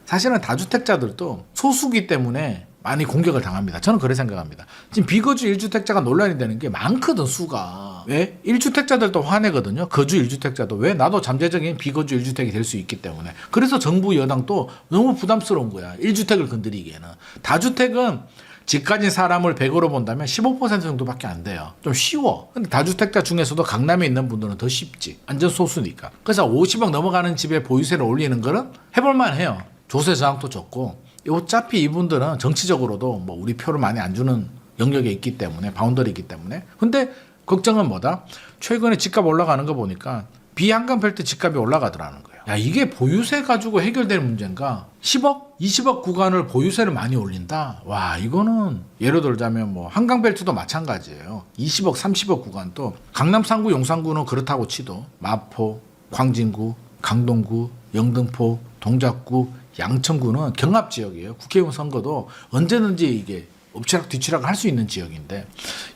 S1: 사실은 다주택자들도 소수기 때문에 많이 공격을 당합니다. 저는 그렇게 생각합니다. 지금 비거주 1주택자가 논란이 되는 게 많거든, 수가. 왜? 1주택자들도 화내거든요. 거주 1주택자도. 왜? 나도 잠재적인 비거주 1주택이 될 수 있기 때문에. 그래서 정부 여당도 너무 부담스러운 거야. 1주택을 건드리기에는. 다주택은 집 가진 사람을 100으로 본다면 15% 정도밖에 안 돼요. 좀 쉬워. 근데 다주택자 중에서도 강남에 있는 분들은 더 쉽지. 완전 소수니까. 그래서 50억 넘어가는 집에 보유세를 올리는 거는 해볼만 해요. 조세 저항도 좋고. 어차피 이분들은 정치적으로도 뭐 우리 표를 많이 안 주는 영역에 있기 때문에, 바운더리 있기 때문에. 근데 걱정은 뭐다? 최근에 집값 올라가는 거 보니까 비한강벨트 집값이 올라가더라는 거예요. 야, 이게 보유세 가지고 해결될 문제인가? 10억, 20억 구간을 보유세를 많이 올린다? 와, 이거는 예를 들자면 뭐 한강벨트도 마찬가지예요. 20억, 30억 구간도 강남 3구, 용산구는 그렇다고 치도 마포, 광진구, 강동구, 영등포, 동작구, 양천구는 경합 지역이에요. 국회의원 선거도 언제든지 이게 엎치락 뒤치락 할 수 있는 지역인데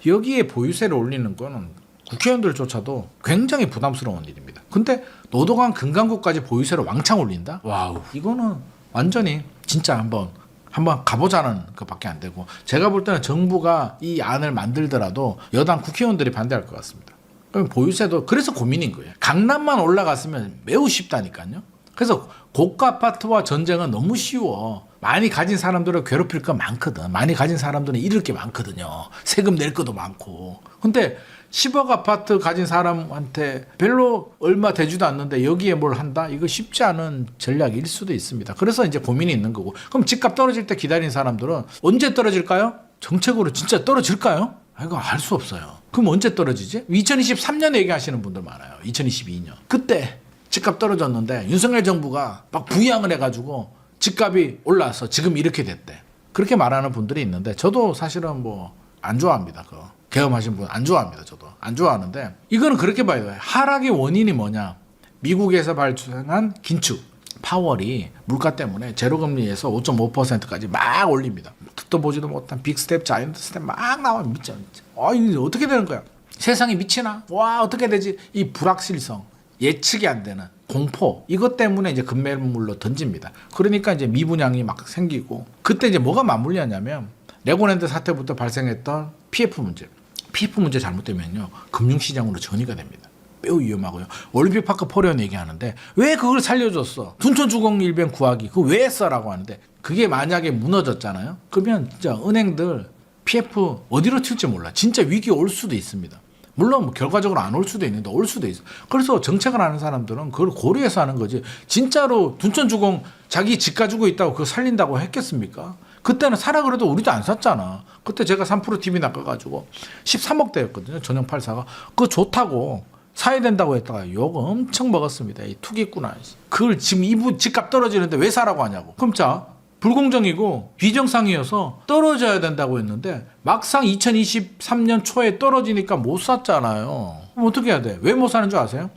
S1: 여기에 보유세를 올리는 거는 국회의원들조차도 굉장히 부담스러운 일입니다. 근데 노동한 금강구까지 보유세를 왕창 올린다? 와우, 이거는 완전히 진짜 한번 가보자는 것밖에 안 되고, 제가 볼 때는 정부가 이 안을 만들더라도 여당 국회의원들이 반대할 것 같습니다. 그럼 보유세도 그래서 고민인 거예요. 강남만 올라갔으면 매우 쉽다니까요. 그래서 고가 아파트와 전쟁은 너무 쉬워. 많이 가진 사람들은 괴롭힐 거 많거든. 많이 가진 사람들은 잃을 게 많거든요. 세금 낼 것도 많고. 근데 10억 아파트 가진 사람한테 별로 얼마 되지도 않는데 여기에 뭘 한다? 이거 쉽지 않은 전략일 수도 있습니다. 그래서 이제 고민이 있는 거고. 그럼 집값 떨어질 때 기다리는 사람들은 언제 떨어질까요? 정책으로 진짜 떨어질까요? 이거 알 수 없어요. 그럼 언제 떨어지지? 2023년 얘기하시는 분들 많아요. 2022년. 그때 집값 떨어졌는데 윤석열 정부가 막 부양을 해가지고 집값이 올라서 지금 이렇게 됐대. 그렇게 말하는 분들이 있는데 저도 사실은 뭐 안 좋아합니다. 그거. 경험하신 분 안 좋아합니다. 저도 안 좋아하는데 이거는 그렇게 봐야 돼요. 하락의 원인이 뭐냐? 미국에서 발생한 긴축. 파월이 물가 때문에 제로금리에서 5.5%까지 막 올립니다. 듣도 보지도 못한 빅스텝, 자이언트 스텝 막 나와. 미쳐. 이거 어떻게 되는 거야? 세상이 미치나? 와, 어떻게 되지? 이 불확실성, 예측이 안 되는 공포, 이것 때문에 이제 급매물로 던집니다. 그러니까 이제 미분양이 막 생기고, 그때 이제 뭐가 맞물렸냐면 레고랜드 사태부터 발생했던 PF 문제. PF 문제 잘못되면요 금융시장으로 전이가 됩니다. 매우 위험하고요. 올림픽파크 포레온 얘기하는데 왜 그걸 살려줬어? 둔촌주공일변 구하기 그거 왜 했어라고 하는데, 그게 만약에 무너졌잖아요. 그러면 진짜 은행들 PF 어디로 튈지 몰라. 진짜 위기 올 수도 있습니다. 물론 뭐 결과적으로 안 올 수도 있는데 올 수도 있어. 그래서 정책을 하는 사람들은 그걸 고려해서 하는 거지. 진짜로 둔촌주공 자기 집 가지고 있다고 그거 살린다고 했겠습니까? 그때는 사라 그래도 우리도 안 샀잖아. 그때 제가 3% TV 낚아가지고 13억대였거든요. 전용 84가. 그거 좋다고 사야 된다고 했다가 욕 엄청 먹었습니다. 이 투기꾼아. 그걸 지금 이부 집값 떨어지는데 왜 사라고 하냐고. 그럼 자, 불공정이고 비정상이어서 떨어져야 된다고 했는데 막상 2023년 초에 떨어지니까 못 샀잖아요. 그럼 어떻게 해야 돼? 왜 못 사는 줄 아세요?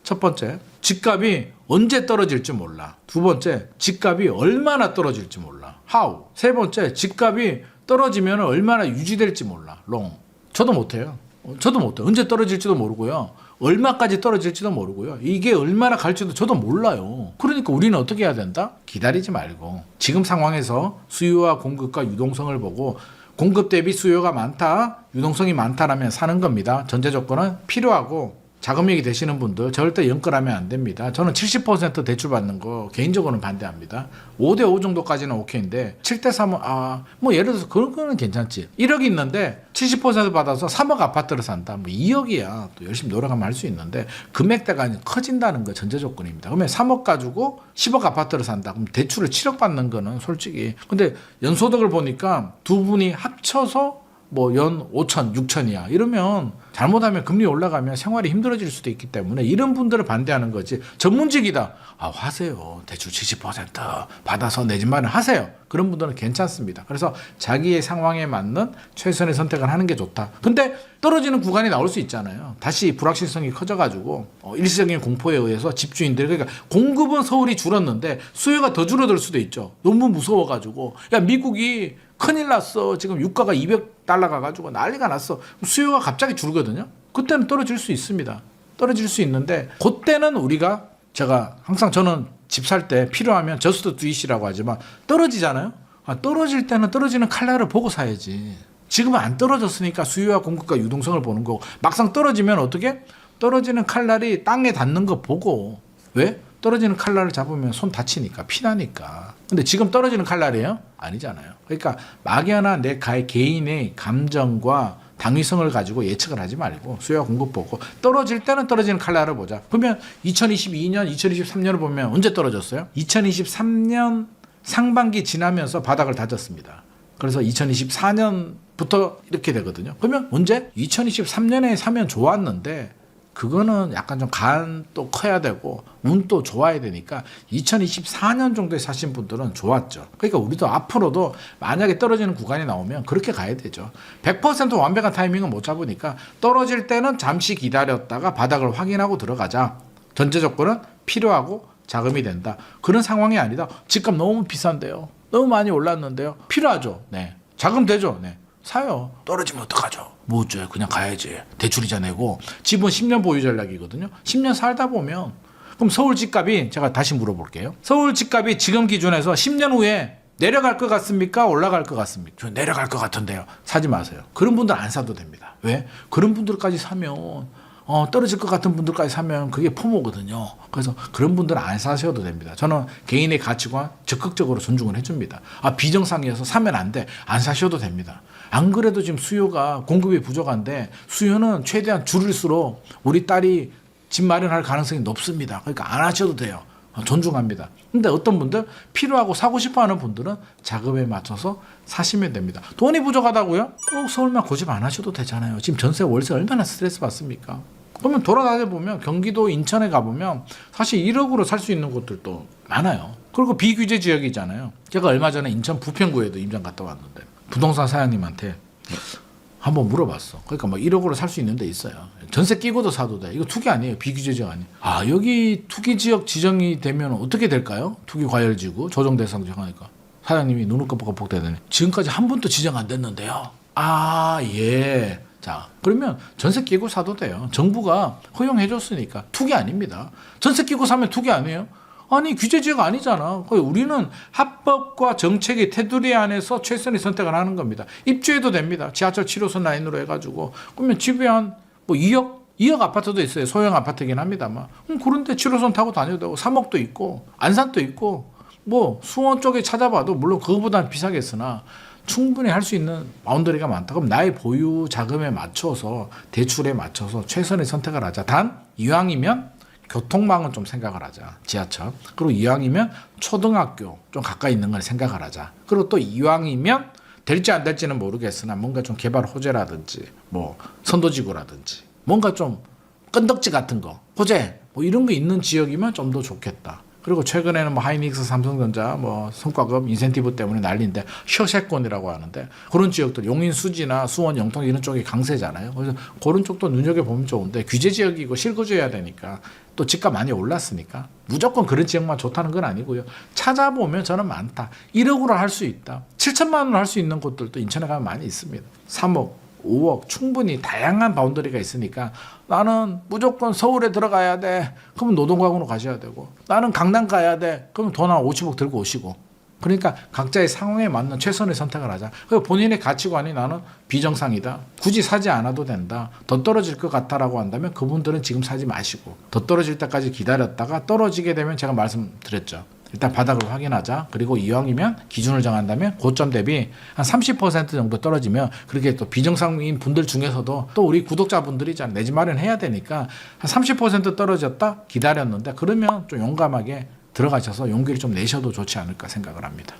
S1: 첫 번째, 집값이 언제 떨어질지 몰라. 두 번째, 집값이 얼마나 떨어질지 몰라. How? 세 번째, 집값이 떨어지면 얼마나 유지될지 몰라. Long. 저도 못해요. 저도 못해요. 언제 떨어질지도 모르고요. 얼마까지 떨어질지도 모르고요. 이게 얼마나 갈지도 저도 몰라요. 그러니까 우리는 어떻게 해야 된다? 기다리지 말고 지금 상황에서 수요와 공급과 유동성을 보고 공급 대비 수요가 많다, 유동성이 많다라면 사는 겁니다. 전제 조건은 필요하고 자금력이 되시는 분들 절대 연끌하면 안 됩니다. 저는 70% 대출 받는 거 개인적으로는 반대합니다. 5대5 정도까지는 오케이인데 7대3은 뭐 예를 들어서 그런 거는 괜찮지. 1억이 있는데 70% 받아서 3억 아파트를 산다. 뭐 2억이야. 또 열심히 노력하면 할 수 있는데 금액대가 커진다는 거 전제 조건입니다. 그러면 3억 가지고 10억 아파트를 산다. 그럼 대출을 7억 받는 거는 솔직히. 근데 연소득을 보니까 두 분이 합쳐서 뭐 연 5천, 6천이야. 이러면 잘못하면 금리 올라가면 생활이 힘들어질 수도 있기 때문에 이런 분들을 반대하는 거지. 전문직이다. 하세요. 대출 70% 받아서 내 집 마련 하세요. 그런 분들은 괜찮습니다. 그래서 자기의 상황에 맞는 최선의 선택을 하는 게 좋다. 근데 떨어지는 구간이 나올 수 있잖아요. 다시 불확실성이 커져가지고 일시적인 공포에 의해서 집주인들, 그러니까 공급은 서울이 줄었는데 수요가 더 줄어들 수도 있죠. 너무 무서워가지고 야 미국이 큰일 났어. 지금 유가가 200달러 가가지고 난리가 났어. 수요가 갑자기 줄거든요. 그때는 떨어질 수 있습니다. 떨어질 수 있는데 그때는 우리가 제가 항상 저는 집 살 때 필요하면 저스트 두잇이라고 하지만 떨어지잖아요. 떨어질 때는 떨어지는 칼날을 보고 사야지. 지금은 안 떨어졌으니까 수요와 공급과 유동성을 보는 거고 막상 떨어지면 어떻게? 떨어지는 칼날이 땅에 닿는 거 보고 왜? 떨어지는 칼날을 잡으면 손 다치니까 피나니까. 근데 지금 떨어지는 칼날이에요? 아니잖아요. 그러니까 막연한 내 개인의 감정과 당위성을 가지고 예측을 하지 말고 수요와 공급 보고 떨어질 때는 떨어지는 칼날을 보자. 그러면 2022년, 2023년을 보면 언제 떨어졌어요? 2023년 상반기 지나면서 바닥을 다졌습니다. 그래서 2024년부터 이렇게 되거든요. 그러면 언제? 2023년에 사면 좋았는데 그거는 약간 좀 간도 커야 되고 운도 좋아야 되니까 2024년 정도에 사신 분들은 좋았죠. 그러니까 우리도 앞으로도 만약에 떨어지는 구간이 나오면 그렇게 가야 되죠. 100% 완벽한 타이밍은 못 잡으니까 떨어질 때는 잠시 기다렸다가 바닥을 확인하고 들어가자. 전제 조건은 필요하고 자금이 된다. 그런 상황이 아니다. 집값 너무 비싼데요. 너무 많이 올랐는데요. 필요하죠. 네. 자금 되죠. 네. 사요. 떨어지면 어떡하죠? 뭐 어쩌요? 그냥 가야지. 대출이자 내고. 집은 10년 보유 전략이거든요. 10년 살다 보면 그럼 서울 집값이 제가 다시 물어볼게요. 서울 집값이 지금 기준에서 10년 후에 내려갈 것 같습니까? 올라갈 것 같습니까? 저 내려갈 것 같은데요. 사지 마세요. 그런 분들 안 사도 됩니다. 왜? 그런 분들까지 사면 떨어질 것 같은 분들까지 사면 그게 포모거든요. 그래서 그런 분들은 안 사셔도 됩니다. 저는 개인의 가치관 적극적으로 존중을 해줍니다. 비정상이어서 사면 안 돼. 안 사셔도 됩니다. 안 그래도 지금 수요가 공급이 부족한데 수요는 최대한 줄일수록 우리 딸이 집 마련할 가능성이 높습니다. 그러니까 안 하셔도 돼요. 존중합니다. 근데 어떤 분들 필요하고 사고 싶어하는 분들은 자금에 맞춰서 사시면 됩니다. 돈이 부족하다고요? 꼭 서울만 고집 안 하셔도 되잖아요. 지금 전세 월세 얼마나 스트레스 받습니까? 그러면 돌아다녀 보면 경기도 인천에 가보면 사실 1억으로 살 수 있는 곳들도 많아요. 그리고 비규제 지역이잖아요. 제가 얼마 전에 인천 부평구에도 임장 갔다 왔는데 부동산 사장님한테 한번 물어봤어. 그러니까 뭐 1억으로 살 수 있는 데 있어요. 전세 끼고도 사도 돼. 이거 투기 아니에요. 비규제 지역 아니에요. 여기 투기 지역 지정이 되면 어떻게 될까요? 투기 과열지구 조정 대상 정하니까 사장님이 눈을 깜빡깜빡 대더니 지금까지 한 번도 지정 안 됐는데요. 예. 자, 그러면 전세 끼고 사도 돼요. 정부가 허용해 줬으니까 투기 아닙니다. 전세 끼고 사면 투기 아니에요? 아니 규제지역 아니잖아. 우리는 합법과 정책의 테두리 안에서 최선의 선택을 하는 겁니다. 입주해도 됩니다. 지하철 7호선 라인으로 해가지고 그러면 집에 한 뭐 2억 아파트도 있어요. 소형 아파트긴 합니다만 그런데 7호선 타고 다녀도 되고 3억도 있고 안산도 있고 뭐 수원 쪽에 찾아봐도 물론 그거보다는 비싸겠으나 충분히 할 수 있는 바운더리가 많다. 그럼 나의 보유 자금에 맞춰서 대출에 맞춰서 최선의 선택을 하자. 단 이왕이면 교통망은 좀 생각을 하자. 지하철. 그리고 이왕이면 초등학교 좀 가까이 있는 걸 생각을 하자. 그리고 또 이왕이면 될지 안 될지는 모르겠으나 뭔가 좀 개발 호재라든지 뭐 선도지구라든지 뭔가 좀 건덕지 같은 거 호재 뭐 이런 거 있는 지역이면 좀 더 좋겠다. 그리고 최근에는 뭐 하이닉스, 삼성전자 뭐 성과급 인센티브 때문에 난리인데 셔세권이라고 하는데 그런 지역들 용인, 수지나 수원, 영통 이런 쪽이 강세잖아요. 그래서 그런 쪽도 눈여겨보면 좋은데 규제 지역이고 실거주해야 되니까 또 집값 많이 올랐으니까 무조건 그런 지역만 좋다는 건 아니고요. 찾아보면 저는 많다. 1억으로 할 수 있다. 7천만 원을 할 수 있는 곳들도 인천에 가면 많이 있습니다. 3억, 5억 충분히 다양한 바운더리가 있으니까 나는 무조건 서울에 들어가야 돼. 그러면 노동광으로 가셔야 되고 나는 강남 가야 돼. 그러면 돈 한 50억 들고 오시고 그러니까 각자의 상황에 맞는 최선의 선택을 하자. 그리고 본인의 가치관이 나는 비정상이다. 굳이 사지 않아도 된다. 더 떨어질 것 같다라고 한다면 그분들은 지금 사지 마시고 더 떨어질 때까지 기다렸다가 떨어지게 되면 제가 말씀드렸죠. 일단 바닥을 확인하자. 그리고 이왕이면 기준을 정한다면 고점 대비 한 30% 정도 떨어지면 그렇게 또 비정상인 분들 중에서도 또 우리 구독자분들이잖아요. 내 집 마련해야 되니까 한 30% 떨어졌다 기다렸는데 그러면 좀 용감하게 들어가셔서 용기를 좀 내셔도 좋지 않을까 생각을 합니다.